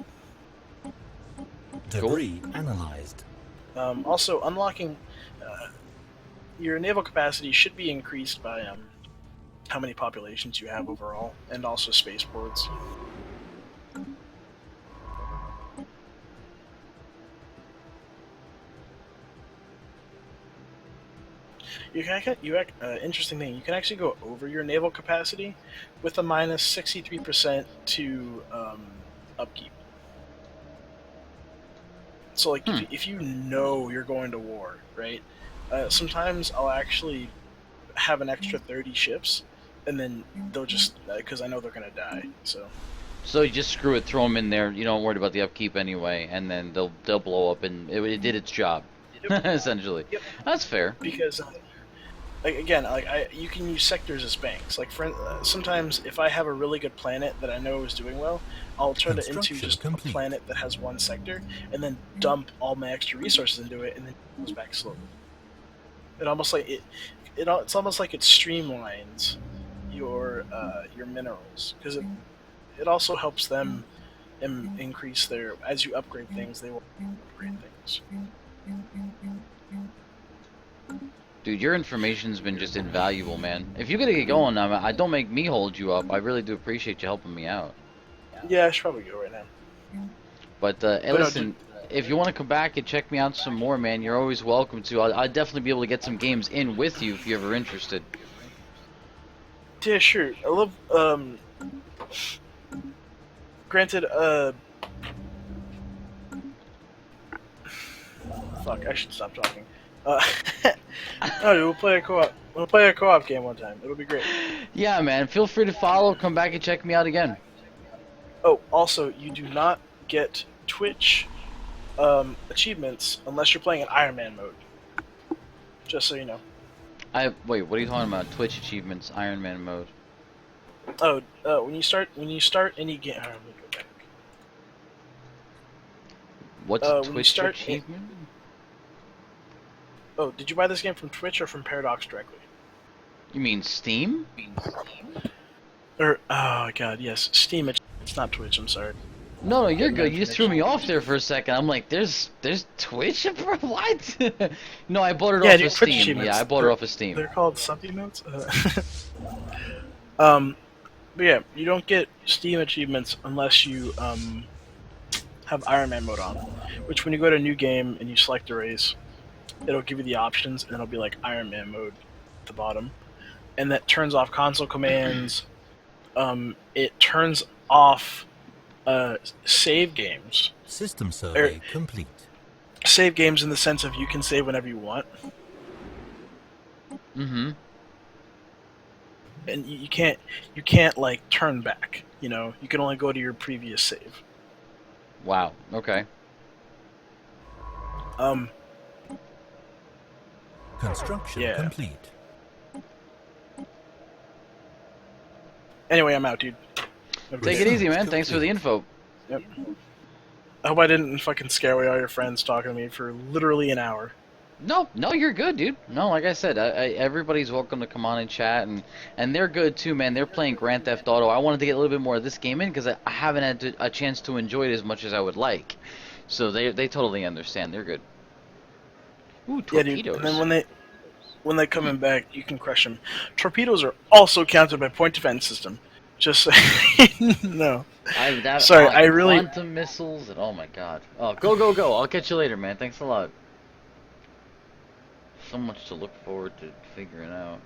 Debris analyzed. Also, unlocking your naval capacity should be increased by how many populations you have overall, and also spaceports. Interesting thing. You can actually go over your naval capacity with a minus 63% to upkeep. So, like, if you know you're going to war, right? Sometimes I'll actually have an extra 30 ships, and then they'll just because I know they're gonna die. So you just screw it, throw them in there. You don't worry about the upkeep anyway, and then they'll blow up, and it did its job, essentially. Yep. That's fair. Because again, you can use sectors as banks. Like sometimes if I have a really good planet that I know is doing well, I'll turn it into just a planet that has one sector, and then dump all my extra resources into it, and then it goes back slowly. It's almost like it streamlines your minerals, because it also helps them increase their, as you upgrade things, they will upgrade things. Dude, your information's been just invaluable, man. If you gotta get going, I don't make me hold you up. I really do appreciate you helping me out. Yeah, I should probably go right now. But hey, listen, if you want to come back and check me out some more, man, you're always welcome to. I'd definitely be able to get some games in with you if you're ever interested. Yeah, sure. I love. Granted, fuck, I should stop talking. No, dude, we'll play a co-op. We'll play a co-op game one time. It'll be great. Yeah, man. Feel free to follow. Come back and check me out again. Oh, also, you do not get Twitch achievements unless you're playing in Iron Man mode. Just so you know. Wait. What are you talking about? Twitch achievements, Iron Man mode. Oh, when you start any game. Let me go back. What's a Twitch achievement? Oh, did you buy this game from Twitch or from Paradox directly? You mean Steam? Or oh god, yes, Steam. It's not Twitch. I'm sorry. No, you're good. You just threw me off there for a second. I'm like, there's Twitch? What? No, I bought it off of Steam. Yeah, I bought it off of Steam. They're called something notes. But yeah, you don't get Steam achievements unless you have Iron Man mode on. Which, when you go to a new game and you select a race, it'll give you the options, and it'll be like Iron Man mode at the bottom, and that turns off console commands. It turns off save games. System survey complete. Save games in the sense of you can save whenever you want. Mm-hmm. And you can't like turn back. You can only go to your previous save. Wow. Okay. Construction complete. Anyway, I'm out, dude. Take it easy, man. Thanks for the info. Yep. I hope I didn't fucking scare away all your friends talking to me for literally an hour. No, no, you're good, dude. No, like I said, everybody's welcome to come on and chat, and they're good too, man. They're playing Grand Theft Auto. I wanted to get a little bit more of this game in because I haven't had a chance to enjoy it as much as I would like. So they totally understand. They're good. Ooh, Yeah, dude. And then torpedoes. when they coming back, you can crush them. Torpedoes are also counted by point defense system. Just so no. Sorry, I really. Quantum missiles and oh my god. Oh, go. I'll catch you later, man. Thanks a lot. So much to look forward to figuring out.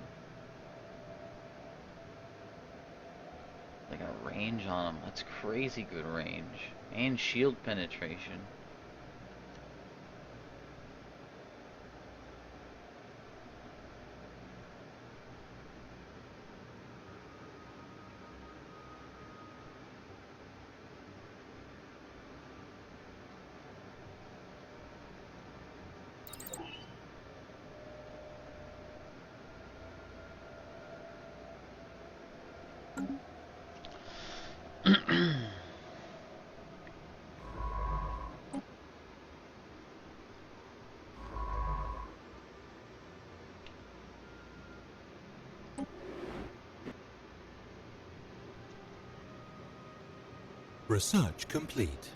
They got range on them. That's crazy good range. And shield penetration. Research complete.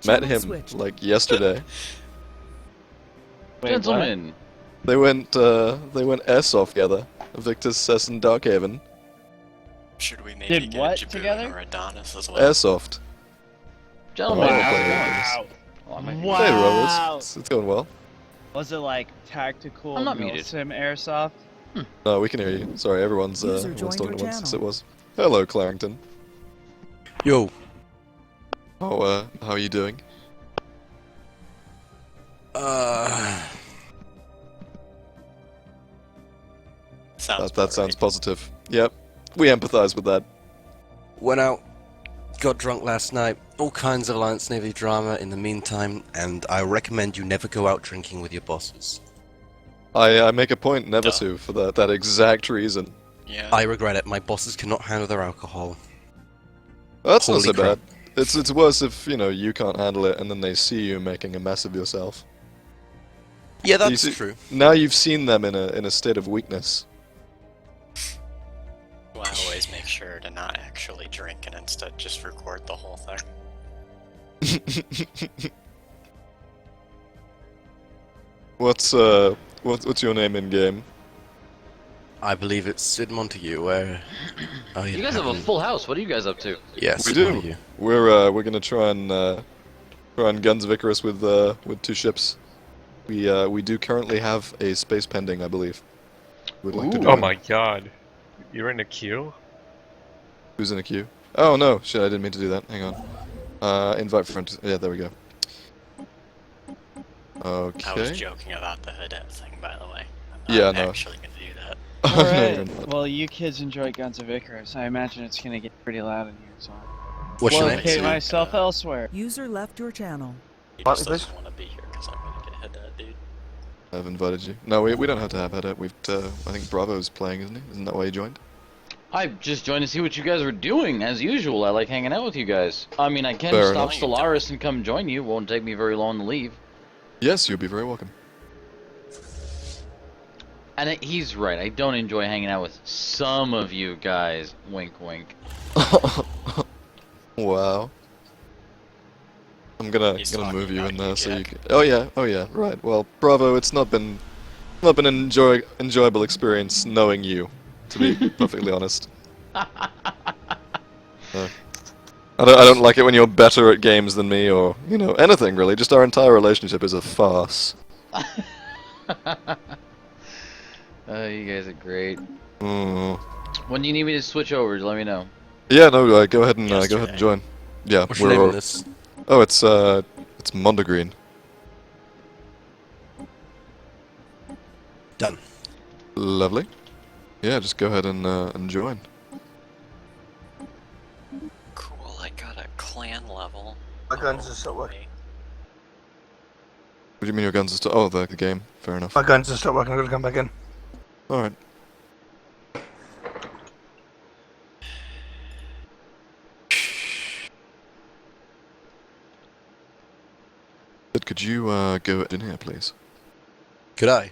Met Channel him switched. like yesterday. Wait, Gentlemen, They went airsoft together. Victor Cess and Darkhaven. Should we maybe Did get what a Jaboon together? or Adonis as well? Airsoft. gentlemen, Wow. how's it Wow. going? Oh, I might be- Wow. Hey, Rose. It's going well. Was it like tactical I'm not muted. milsim airsoft? No, we can hear you. Sorry, everyone's User everyone's joined talking your at once. Yes, channel. it was. Hello, Clarington. Yo. How are you doing? Sounds That sounds positive. Yep, we empathize with that. Went out, got drunk last night, all kinds of Alliance Navy drama in the meantime, and I recommend you never go out drinking with your bosses. I make a point never Duh. to for that exact reason. Yeah. I regret it, my bosses cannot handle their alcohol. That's not Holy so crap. bad. It's worse if, you can't handle it and then they see you making a mess of yourself. Yeah, You that's see- true. Now you've seen them in a state of weakness. Well, I always make sure to not actually drink and instead just record the whole thing. What's your name in game? I believe it's Sid Montague, where... Oh, You guys have a full house. What are you guys up to? Yes, We Sid do. Montague. We're gonna try and Guns Vicarous with 2 ships. We do currently have a space pending, I believe. Would like to Ooh. join. Oh my god. You're in a queue? Who's in a queue? Oh no, shit! I didn't mean to do that. Hang on. Invite friend. Yeah, there we go. I was Okay. joking about the Hoodette thing, by the way. I'm Yeah, not no. actually gonna do that. No, you're Alright, not. well you kids enjoy Guns of Icarus. I imagine it's gonna get pretty loud in here, so What's I'll your name? locate myself elsewhere. User left your channel. He Partly, just please. doesn't want to be here because I'm gonna get head at, dude. I've invited you. No, we don't have to have header. I think Bravo's playing, isn't he? Isn't that why you joined? I just joined to see what you guys were doing, as usual. I like hanging out with you guys. I mean, I can Fair stop enough. Stellaris and come join you. Won't take me very long to leave. Yes, you'll be very welcome. And he's right. I don't enjoy hanging out with some of you guys. Wink, wink. Wow. I'm gonna He's move talking you about in you, there so you Jack. can. Oh yeah, right. Well, Bravo, it's not been an enjoyable experience knowing you, to be perfectly honest. I don't like it when you're better at games than me, or anything really. Just our entire relationship is a farce. You guys are great. Mm. When do you need me to switch over? Let me know. Yeah, no, go ahead and Yesterday. join. Yeah, What's your name on this? Oh, it's Mondegreen. Done. Lovely. Yeah, just go ahead and join. Cool, I got a clan level. My guns are still working. What do you mean your guns are still? Oh, the game. Fair enough. My guns are still working. I'm gonna come back in. All right. Sid, could you go in here, please? Could I?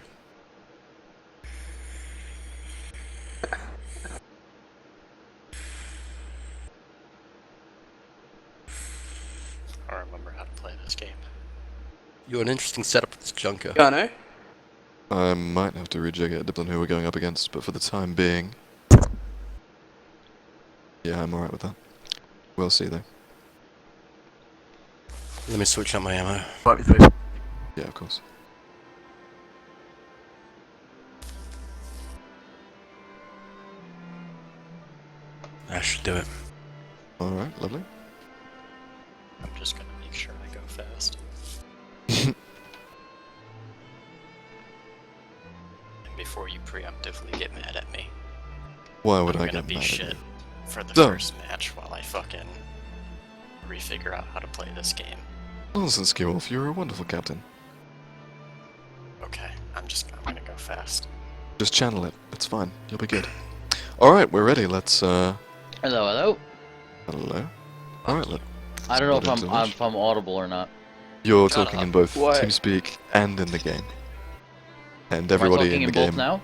I don't remember how to play this game. You're an interesting setup for this junker. Yeah, no? I might have to rejig it, depending on who we're going up against, but for the time being, yeah, I'm alright with that. We'll see though. Let me switch out my ammo. Partly, please. Yeah, of course. That should do it. All right, lovely. I'm just gonna make sure I go fast. And before you preemptively get mad at me, Why would I'm I gonna get be mad at shit you? for the Don't. first match while I fucking refigure out how to play this game. Nonsense, Wolf. You're a wonderful captain. Okay, I'm gonna go fast. Just channel it. It's fine. You'll be good. All right, we're ready. Let's. Hello, hello. Hello. All right. I don't know Let's if I'm audible or not. You're Shut talking up. in both What? TeamSpeak and in the game. And Am I everybody talking in the both game. now?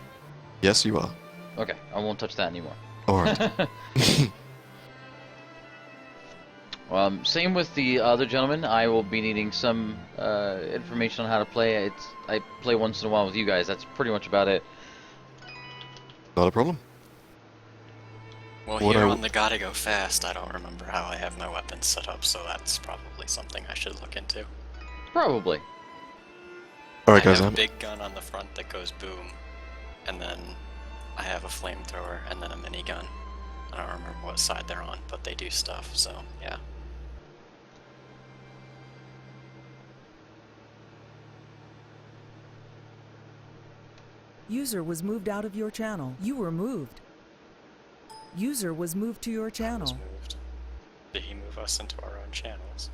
Yes, you are. Okay, I won't touch that anymore. All right. Same with the other gentleman. I will be needing some information on how to play. I play once in a while with you guys. That's pretty much about it. Not a problem. Well, What here I- on the gotta go fast, I don't remember how I have my weapons set up, so that's probably something I should look into. Probably. All right, I guys. have I'm. a big gun on the front that goes boom, and then I have a flamethrower and then a minigun. I don't remember what side they're on, but they do stuff, so yeah. User was moved out of your channel. You were moved. User was moved to your I was channel. moved. Did he move us into our own channels?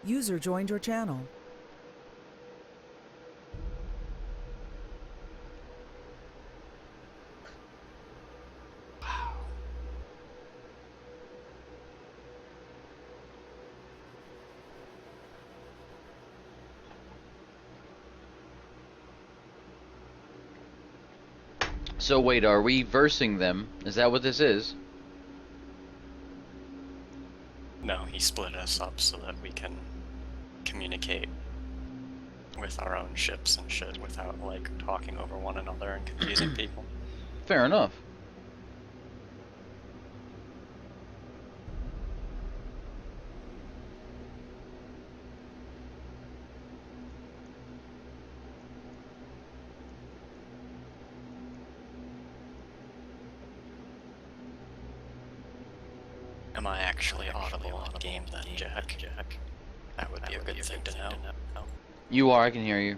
User joined your channel. So wait, are we versing them? Is that what this is? No, he split us up so that we can communicate with our own ships and shit without, like, talking over one another and confusing people. Fair enough. Am I actually audible on game then, Jack? That would be a good thing to know. You are, I can hear you.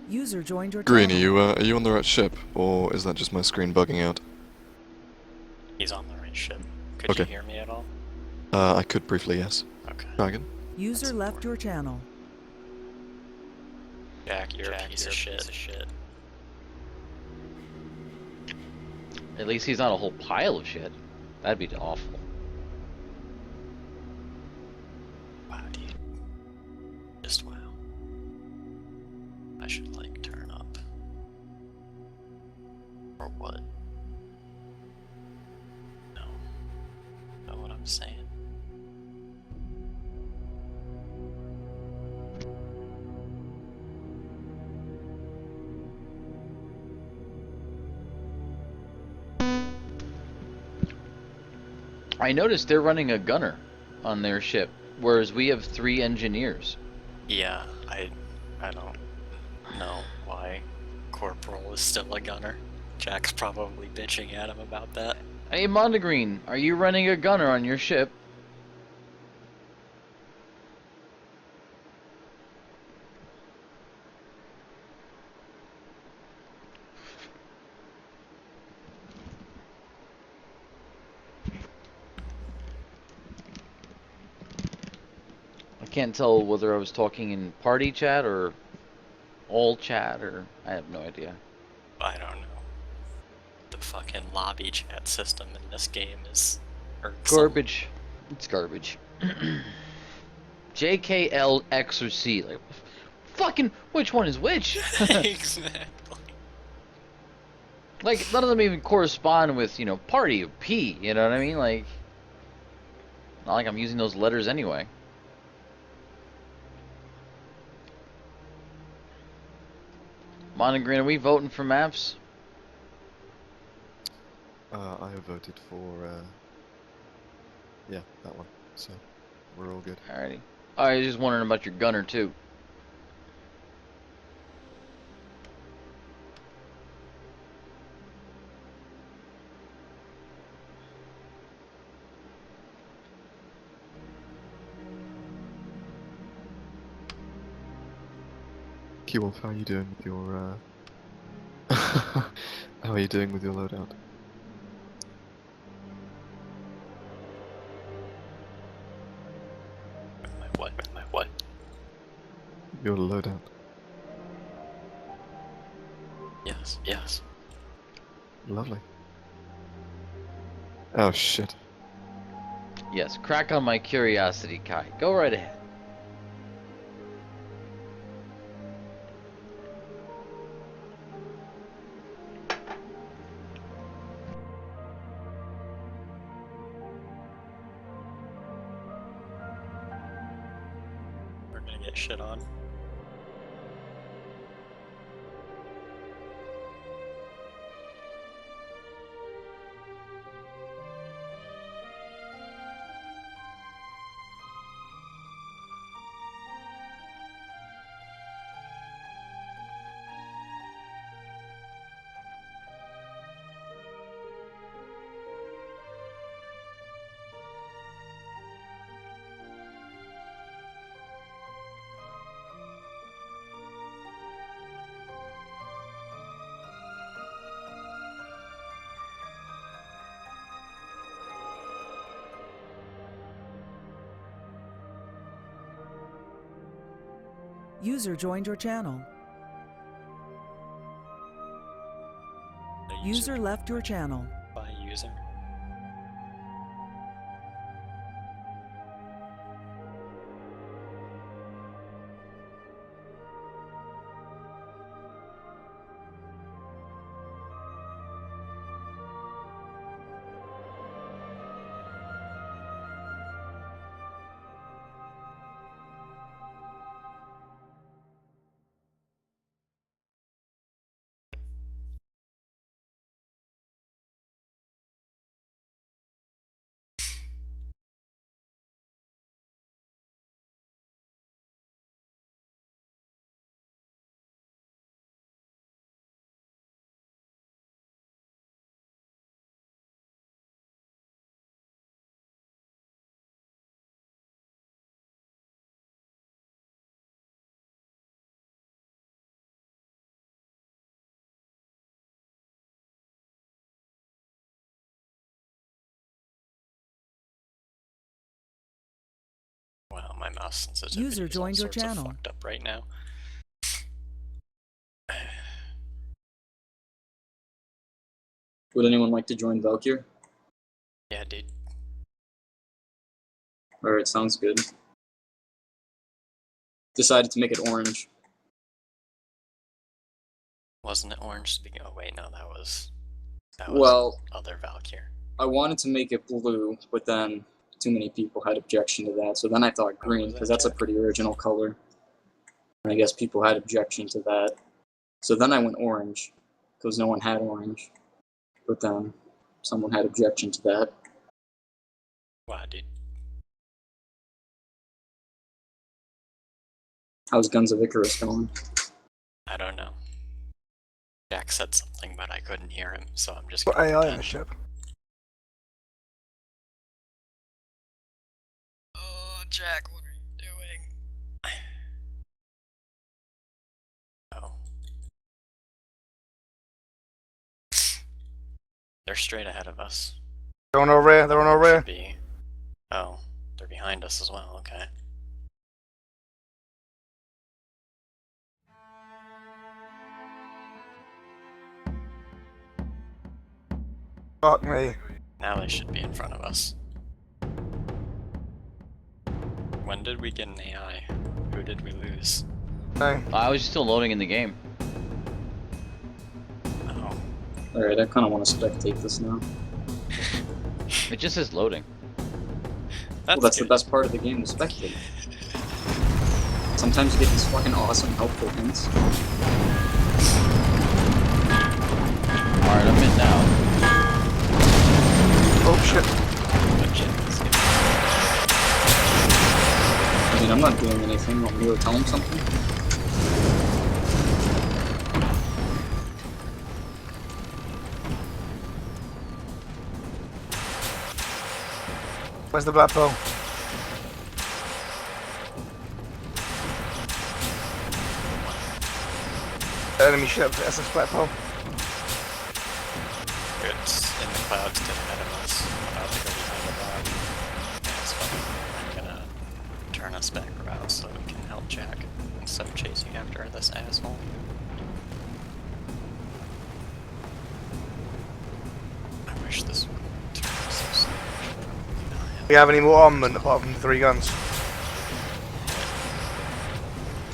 User joined your Green, channel. are you on the right ship, or is that just my screen bugging out? He's on the right ship. Could Okay. you hear me at all? I could briefly, yes. Okay. Try again. User left your channel. Jack, you're a piece of shit. At least he's not a whole pile of shit. That'd be awful. Wow, dude. Just wow. I should, like, turn up. Or what? No. Know what I'm saying? I noticed they're running a gunner on their ship, whereas we have 3 engineers. Yeah, I don't know why Corporal is still a gunner. Jack's probably bitching at him about that. Hey, Mondegreen, are you running a gunner on your ship? I can't tell whether I was talking in party chat or all chat, or I have no idea. I don't know. The fucking lobby chat system in this game is irksome. Garbage. It's garbage. JKL, X, or C. Like, fucking, which one is which? Exactly. Like, none of them even correspond with, party or P, you know what I mean? Like, not like I'm using those letters anyway. Mondegreen, are we voting for maps? I have voted for, yeah, that one. So, we're all good. Alrighty. I was just wondering about your gunner, too. Keywolf, how are you doing with your, how are you doing with your loadout? My what? My what? Your loadout. Yes, yes. Lovely. Oh shit. Yes, crack on my curiosity, Kai. Go right ahead. We're gonna get shit on. User joined your channel. The User left your channel. by user. out my mouse sensitivity. User is all joined your sorts of channel. fucked up right now. Would anyone like to join Valkyr? Yeah, dude. Alright, sounds good. Decided to make it orange. Wasn't it orange to begin? Oh wait, no, that was Well, other Valkyr. I wanted to make it blue, but then too many people had objection to that, so then I thought green, was because that, that's a Jack? pretty original color. And I guess people had objection to that. So then I went orange, because no one had orange. But then someone had objection to that. Wow, dude. How's Guns of Icarus going? I don't know. Jack said something, but I couldn't hear him, so I'm just Got gonna AI in the pretend. ship. Oh, Jack, what are you doing? Oh. They're straight ahead of us. They're on our rear. They're on our rear. Should be. Oh, they're behind us as well. Okay. Fuck me. Now they should be in front of us. When did we get an AI? Who did we lose? Hey. I was still loading in the game. Oh. Alright, I kind of want to spectate this now. It just says loading. Well, that's the best part of the game, to spectate. Sometimes you get these fucking awesome, helpful hints. Alright, I'm in now. Oh shit. I mean, I'm not doing anything. Want me to tell him something? Where's the black pearl? Enemy ship, SS black pearl. It's in the clouds to the ahead of us. About to go behind the rock. Yeah, it's fine. I'm gonna turn us back around so we can help Jack instead of chasing after this asshole. I wish this would turn so slow. Do you have any more armament apart from the 3 guns? Do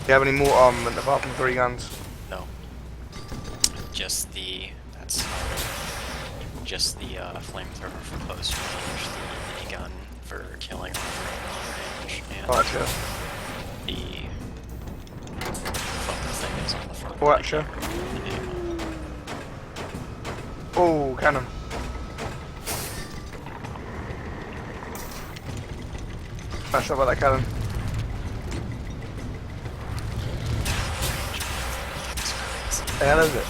you have any more armament apart from 3 guns? No. Just the flamethrower for close range, the minigun for killing armor at long range, and Gotcha. the fucking thing is on the front. Gotcha. Oh, cannon. Not sure about that cannon. The hell is it?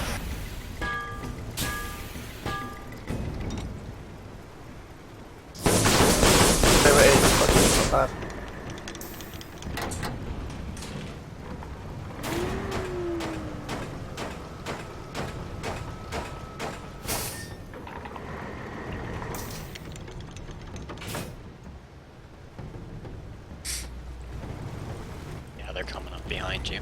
There it is. Fucking not bad. Yeah, they're coming up behind you.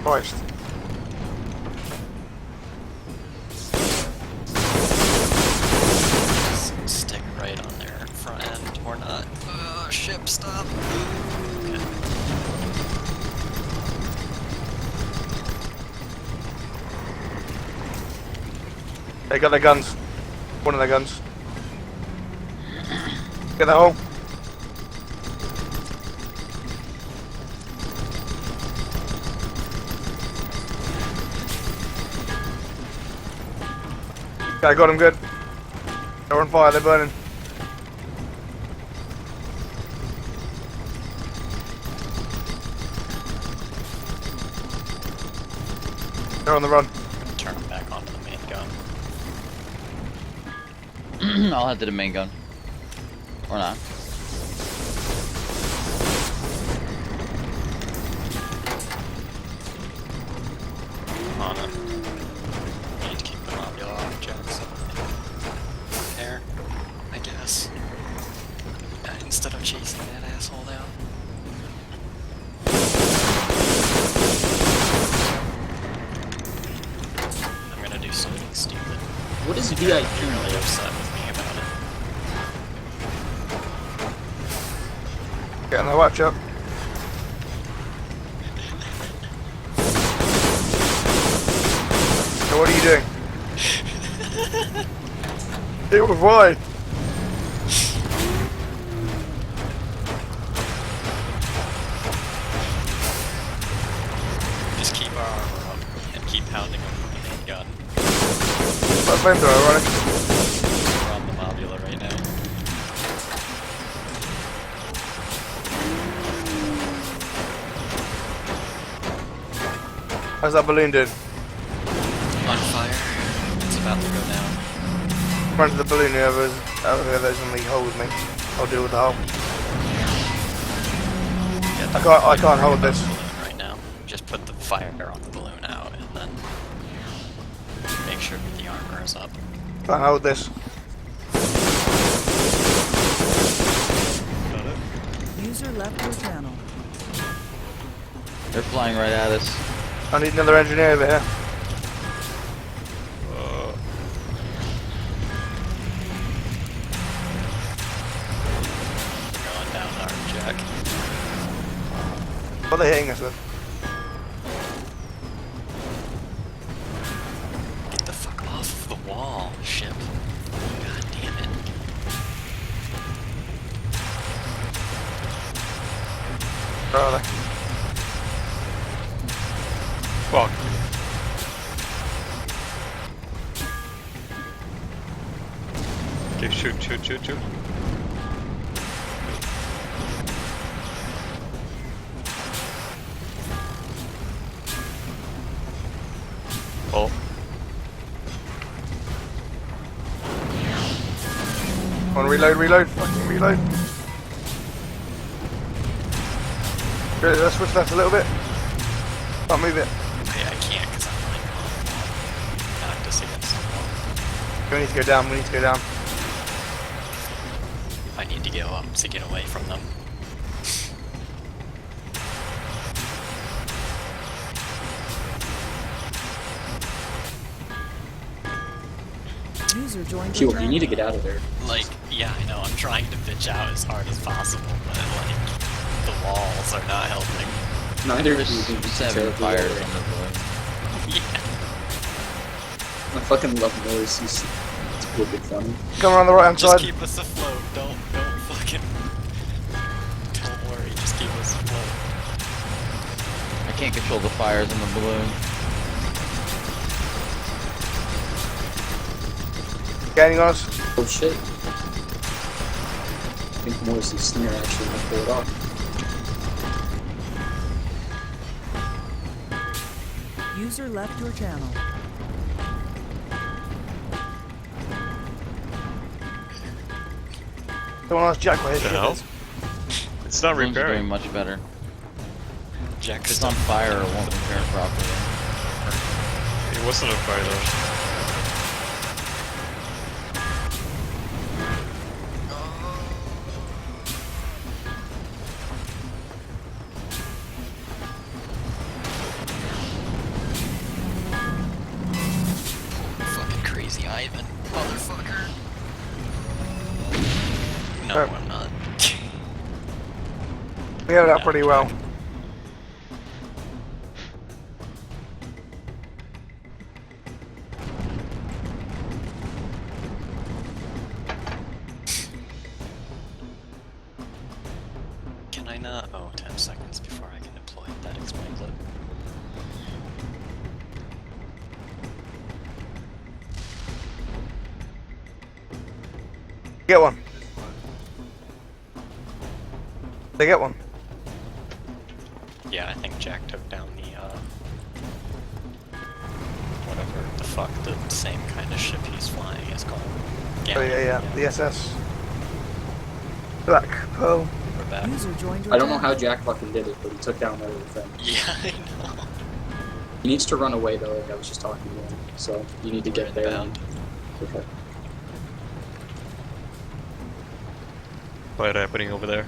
Christ. Stick right on their front end or not. Ship, stop. Okay. They got their guns. One of their guns. Get that hole. Okay, I got him good. They're on fire, they're burning. They're on the run. Turn I'll head to the main gun. Or not. On it. You need to keep the modular objects there, I guess. Instead of chasing that asshole down. I'm gonna do something stupid. What is You're VIP? really upset with me about it. Getting the watch up. So what are you doing? Deal with why? Just keep our armor up and keep pounding them with the main gun. That flamethrower running. We're on the mobula right now. How's that balloon doing? On fire. It's about to go down. Run to the balloon, whoever's out there that's in the hole with me. I'll deal with the hole. Yeah, I can't hold this. balloon right now. Just put the fire on the balloon out and then make sure that the armor is up. Can't hold this. User left your channel. They're flying right at us. I need another engineer over here. Going down our jack. What are they hitting us with? Get the fuck off the wall, ship. God damn it. Where are they? Fuck. Okay, shoot. Oh. Come on, reload, fucking reload. Good, let's switch left a little bit. Can't move it. Yeah, I can't because I'm like knocked us against the wall. We need to go down, we need to go down. I need to go up to get away from them. User joined your Pure, channel. you need to get out of there. Like, yeah, I know, I'm trying to bitch out as hard as possible, but like, the walls are not helping. Neither of There's you can be 7 terribly fires aware. on the balloon. Yeah. I fucking love noise. It's wicked funny. Come around the right hand Just side. keep us afloat, don't fucking... Don't worry, just keep us afloat. I can't control the fires on the balloon. Gaining on us. Oh shit. I think Morrissey's snare actually might pull it off. User left your channel. Someone asked Jack where his The ship hell? is. It's not Balloons are doing repairing. much better. Jack, If it's on fire, it won't repair properly. It wasn't on fire though. Fucking crazy Ivan, motherfucker. No, Oh. I'm not. We held out pretty well. Can I not? Oh, 10 seconds before I can deploy. That explains it. Get one. They get one. Yeah, I think Jack took down the, whatever, the fuck, the same kind of ship he's flying is called Oh yeah, the SS. Black Pearl. We're back. User joined your I don't know how channel. Jack fucking did it, but he took down that other thing. Yeah, I know. He needs to run away though, like I was just talking to him. So you need to We're get there. inbound. Okay. What's happening over there?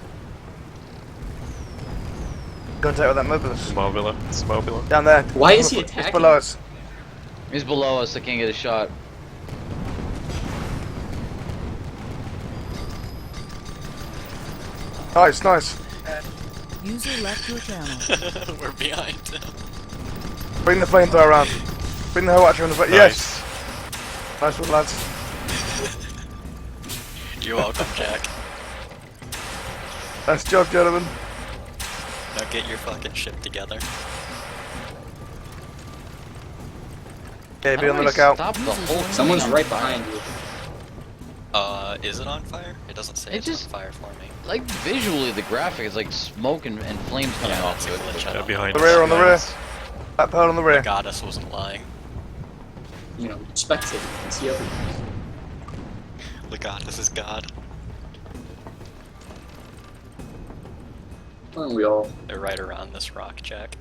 Contact with that mobilist. Mobile. It's mobile. Down there. Why is he It's attacking? below us. He's below us. I can't get a shot. Nice, nice. User left your channel. We're behind him. Bring the flamethrower around. Bring the Hoatcher in the front. Yes! Nice one, lads. You're welcome, Jack. Nice job, gentlemen. Now get your fucking ship together. Yeah, How be on do the I lookout. Stop the whole thing Someone's on right fire? behind you. Is it on fire? It doesn't say It it's just- on fire for me. Like visually, the graphic is like smoke and flames coming Yeah, off that's of a it. glitch. I Yeah, don't behind know. The rear, on the rear. us. Black Pearl on the rear. The goddess wasn't lying. You know, spectating. You can see everything. The goddess is God. Aren't we all? They're right around this rock, Jack.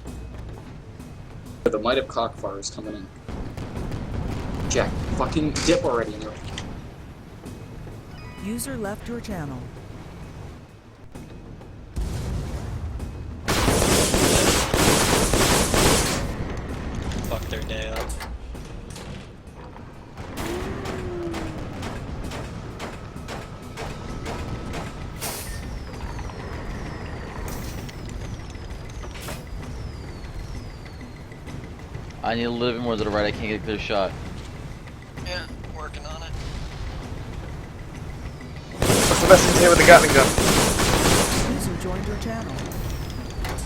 The might of Cockfire is coming in. Jack, fucking dip already. You know. User left your channel. Fuck their day up. I need a little bit more to the right. I can't get a clear shot. Yeah, working on it. What's the best thing here with the Gatling gun? User joined your channel.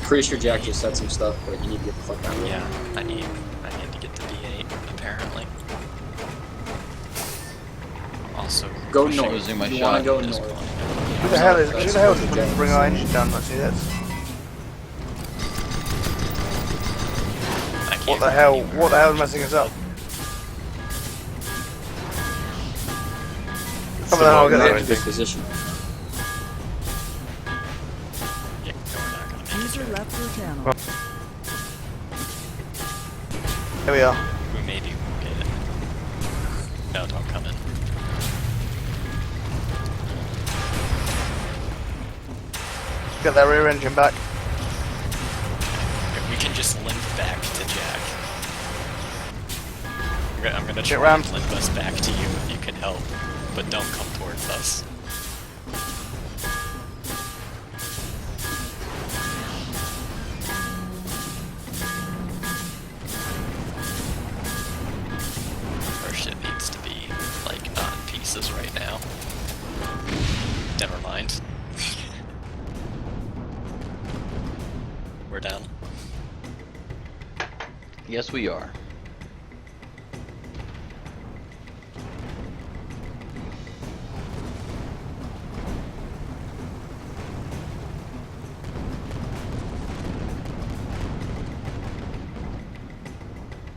Pretty sure Jack just said some stuff, but you need to get the fuck out of here. Yeah, I need to get to B8, apparently. Also, Go pushing north. Losing my You shot wanna go at this north. point. Who the hell is trying to bring our engine down? Let's see this. I can't What the go hell? anywhere. What the hell is messing us up? Come on, I'll get Not there. in a good position. Yeah, no, we're not gonna make it. User Jack. left your channel. Here we are. We maybe won't get it. No, don't come in. Get that rear engine back. We can just limp back to Jack. I'm gonna Get try rammed. and limp us back to you if you can help, but don't come towards us. Our ship needs to be, like, not in pieces right now. Never mind. We're down. Yes, we are.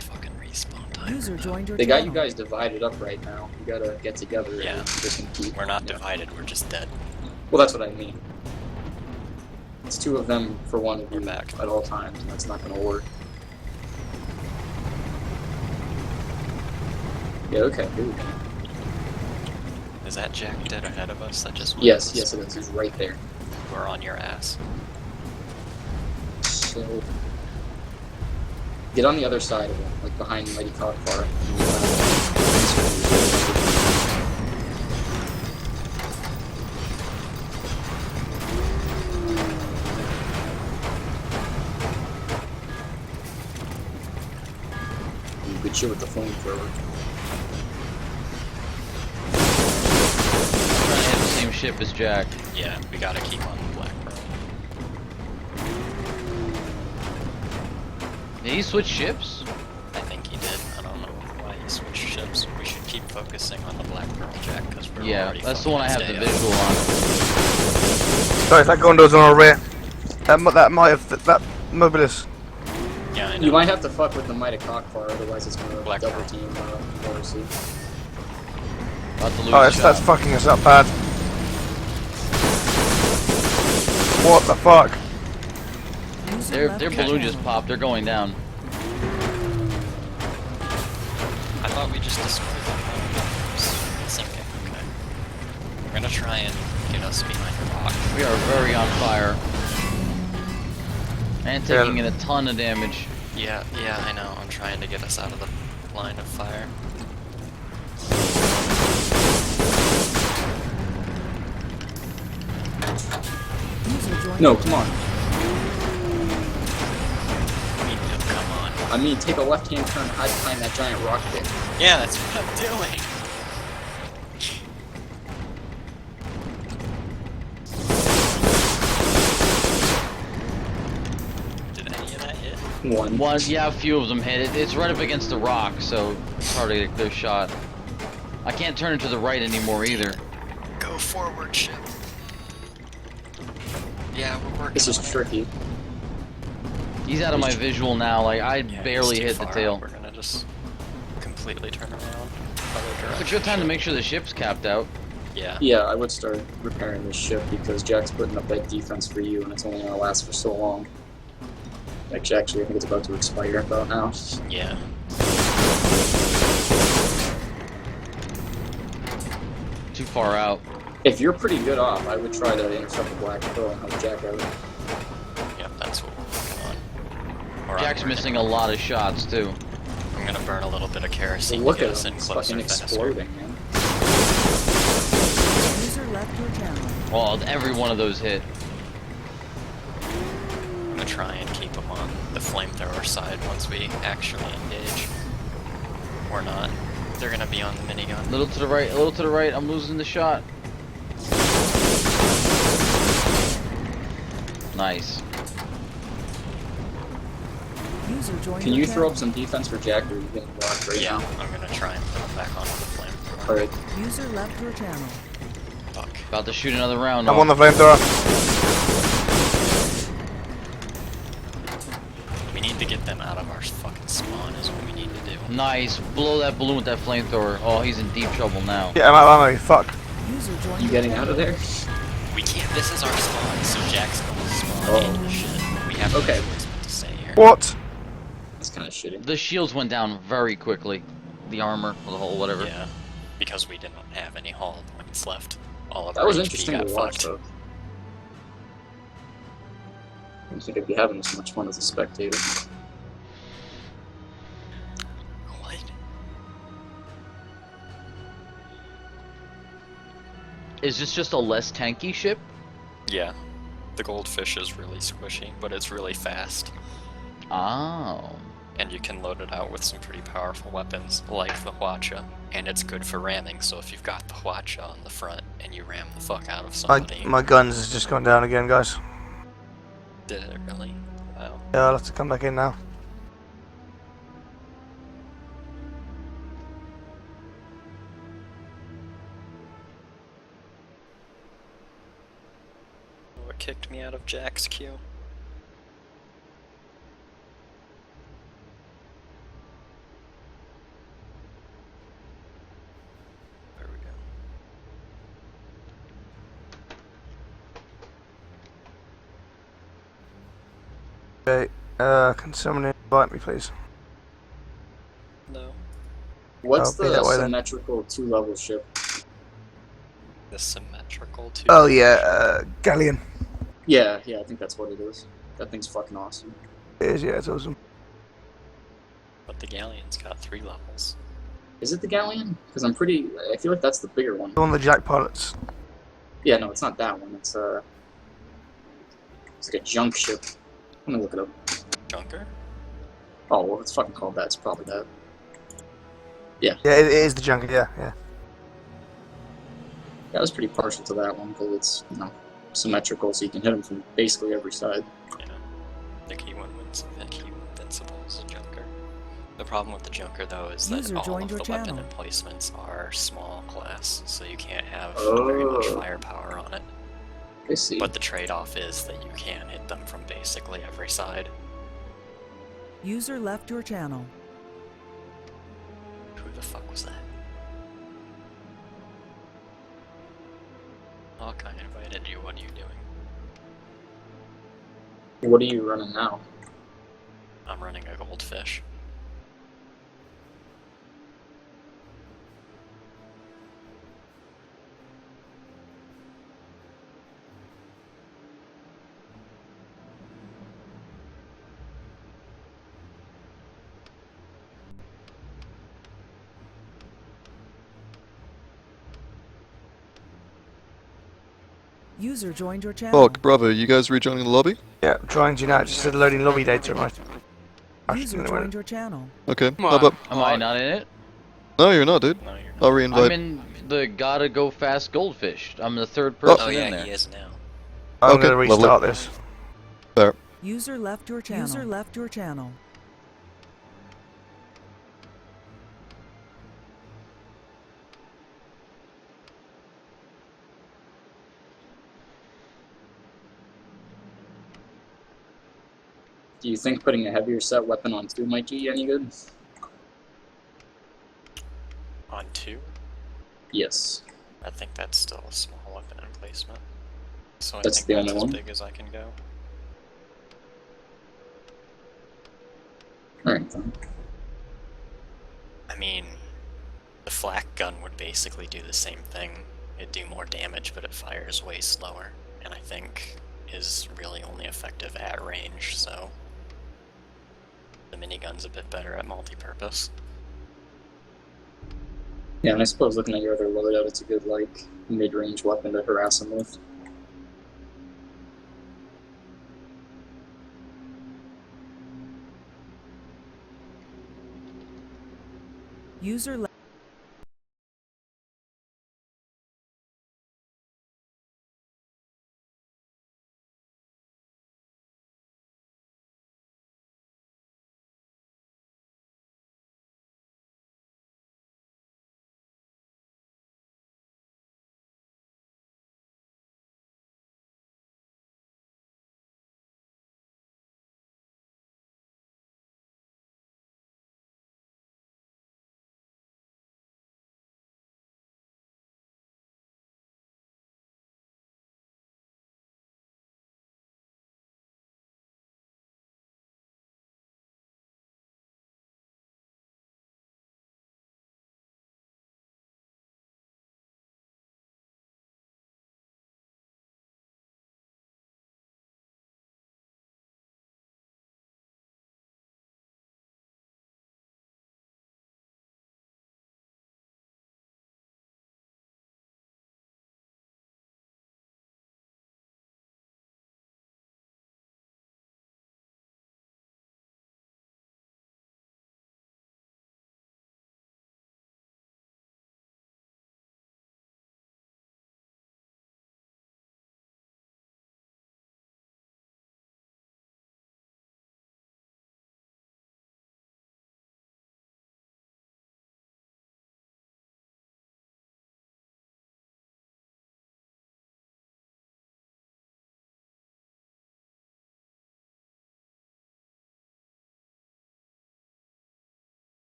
Fucking respawn time. User joined your They channel. got you guys divided up right now. You gotta get together. and Yeah. just keep- We're not yeah. divided, we're just dead. Well, that's what I mean. It's two of them for one of We're you back. at all times, and that's not gonna work. Yeah, okay, here we go. Is that Jack dead ahead of us? That just went Yes, this yes it is. He's right there. We're on your ass. So, get on the other side of him, like behind Mighty Cockfire. Good shit with the flamethrower. Trying to hit the same ship as Jack. Yeah, we gotta keep on the Black Pearl. Did he switch ships? I think he did. I don't know why he switched ships. We should keep focusing on the Black Pearl, Jack, because we're Yeah, already that's the one I have the fucking stay visual on. Sorry, that gondola's on our rear. That might have that mobilist. Yeah, I know. You might have to fuck with the Mighty Cockfire, otherwise it's gonna Black double Pearl. team Morrissey. About to lose Oh, a that's shot. fucking us up bad. What the fuck? User Their left their your balloon just channel. popped. They're going down. I thought we just destroyed them. It's sinking. Okay. We're gonna try and get us behind the rock. We are very on fire. And taking in a ton of damage. Yeah, I know. I'm trying to get us out of the line of fire. User joined No, your come on. Come on. I mean, take a left-hand turn, hide behind that giant rock pit. Yeah, that's what I'm doing. Did any of that hit? One. Yeah, a few of them hit. It's right up against the rock, so it's hard to get a clear shot. I can't turn it to the right anymore either. Go forward, ship. Yeah, we're working. This is on it. tricky. He's out of my visual now. Like I Yeah, barely he's too hit the far tail. out. We're gonna just completely turn around. Other It's a direction. good time to make sure the ship's capped out. Yeah. Yeah, I would start repairing this ship because Jack's putting up that defense for you, and it's only gonna last for so long. Actually, I think it's about to expire about now. Yeah. Too far out. If you're pretty good off, I would try to intercept the Black Pearl and help Jack out. Yep, that's what we're working on. Or I'm Jack's working- missing a lot of shots too. I'm gonna burn a little bit of kerosene Look to get at us him, in it's closer fucking faster. exploding, man. User left your channel. Well, every one of those hit. I'm gonna try and keep them on the flamethrower side once we actually engage. Or not. They're gonna be on the minigun. A little to the right, a little to the right. I'm losing the shot. Nice. User joined Can your you throw channel. up some defense for Jack, or are you getting blocked right Yeah, now? I'm gonna try and put them back onto the flamethrower. Alright. User left your channel. Fuck. About to shoot another round. I'm on the flamethrower. We need to get them out of our fucking spawn is what we need to do. Nice. Blow that balloon with that flamethrower. Oh, he's in deep trouble now. Yeah, I'm out of ammo. Fuck. User joined You your getting channel. out of there? We can't. This is our spawn, so Jack's gonna spawn Oh. into the shit. We have Okay. no choice but to stay here. What? That's kind of shitty. The shields went down very quickly. The armor, or the whole, whatever. Yeah, because we didn't have any hull points left. All of That our was HP interesting got to watch, fucked. though. I don't think I'd be having as much fun as a spectator. What? Is this just a less tanky ship? Yeah. The goldfish is really squishy, but it's really fast. Oh. And you can load it out with some pretty powerful weapons, like the Hwacha. And it's good for ramming, so if you've got the Hwacha on the front and you ram the fuck out of somebody... My guns is just gone down again, guys. Did it really? Wow. Yeah, I'll have to come back in now. What kicked me out of Jack's queue? There we go. Okay, can someone invite me, please? No. What's Oh, be the that way then. symmetrical two-level ship? The symmetrical too. Oh yeah, Galleon. Yeah, I think that's what it is. That thing's fucking awesome. It is, yeah, it's awesome. But the galleon's got 3 levels. Is it the Galleon? Because I feel like that's the bigger one. The one the Jack pilots. Yeah, no, it's not that one. It's like a junk ship. I'm gonna look it up. Junker? Oh, well, it's fucking called that. It's probably that. Yeah, it is the Junker, yeah. Yeah, I was pretty partial to that one because it's, symmetrical, so you can hit them from basically every side. Yeah. The key invincible is a junker. The problem with the junker though is that User all joined of your the weapon channel. emplacements are small class, so you can't have very much Oh. firepower on it. I see. But the trade-off is that you can hit them from basically every side. User left your channel. Who the fuck was that? Hawk, I invited you. What are you doing? What are you running now? I'm running a goldfish. User joined your channel. Hawk, Bravo, you guys rejoining the lobby? Yeah, joined you now. It just said loading lobby data. User joined your channel. Okay, Come how on. about... Am I not in it? No, you're not, dude. No, you're not. I'll I'm re-invite. in the gotta go fast goldfish. I'm the third Oh. person Oh yeah, in there. he is now. I'm Okay, gonna restart this. Fair. User left your channel. User left your channel. Do you think putting a heavier set weapon on 2 might do you any good? On 2? Yes. I think that's still a small weapon emplacement. So I That's think the that's only as one? big as I can go. Alright then. I mean, the flak gun would basically do the same thing. It'd do more damage, but it fires way slower. And I think is really only effective at range, so the minigun's a bit better at multi-purpose. Yeah, and I suppose looking at your other loadout, it's a good, like, mid-range weapon to harass him with. User left.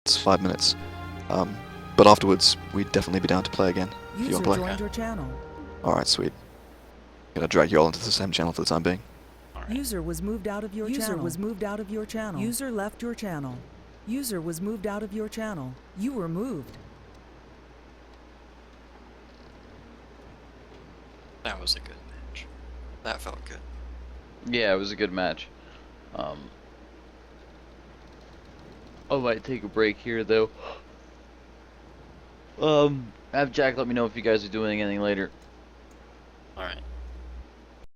It's 5 minutes. But afterwards, we'd definitely be down to play again if you User want to play. joined your channel. Alright, sweet. Gonna drag you all into the same channel for the time being. User was moved out of your channel. User was moved out of your channel. User left your channel. User was moved out of your channel. You were moved. That was a good match. That felt good. Yeah, it was a good match. I might take a break here though. Have Jack let me know if you guys are doing anything later. Alright.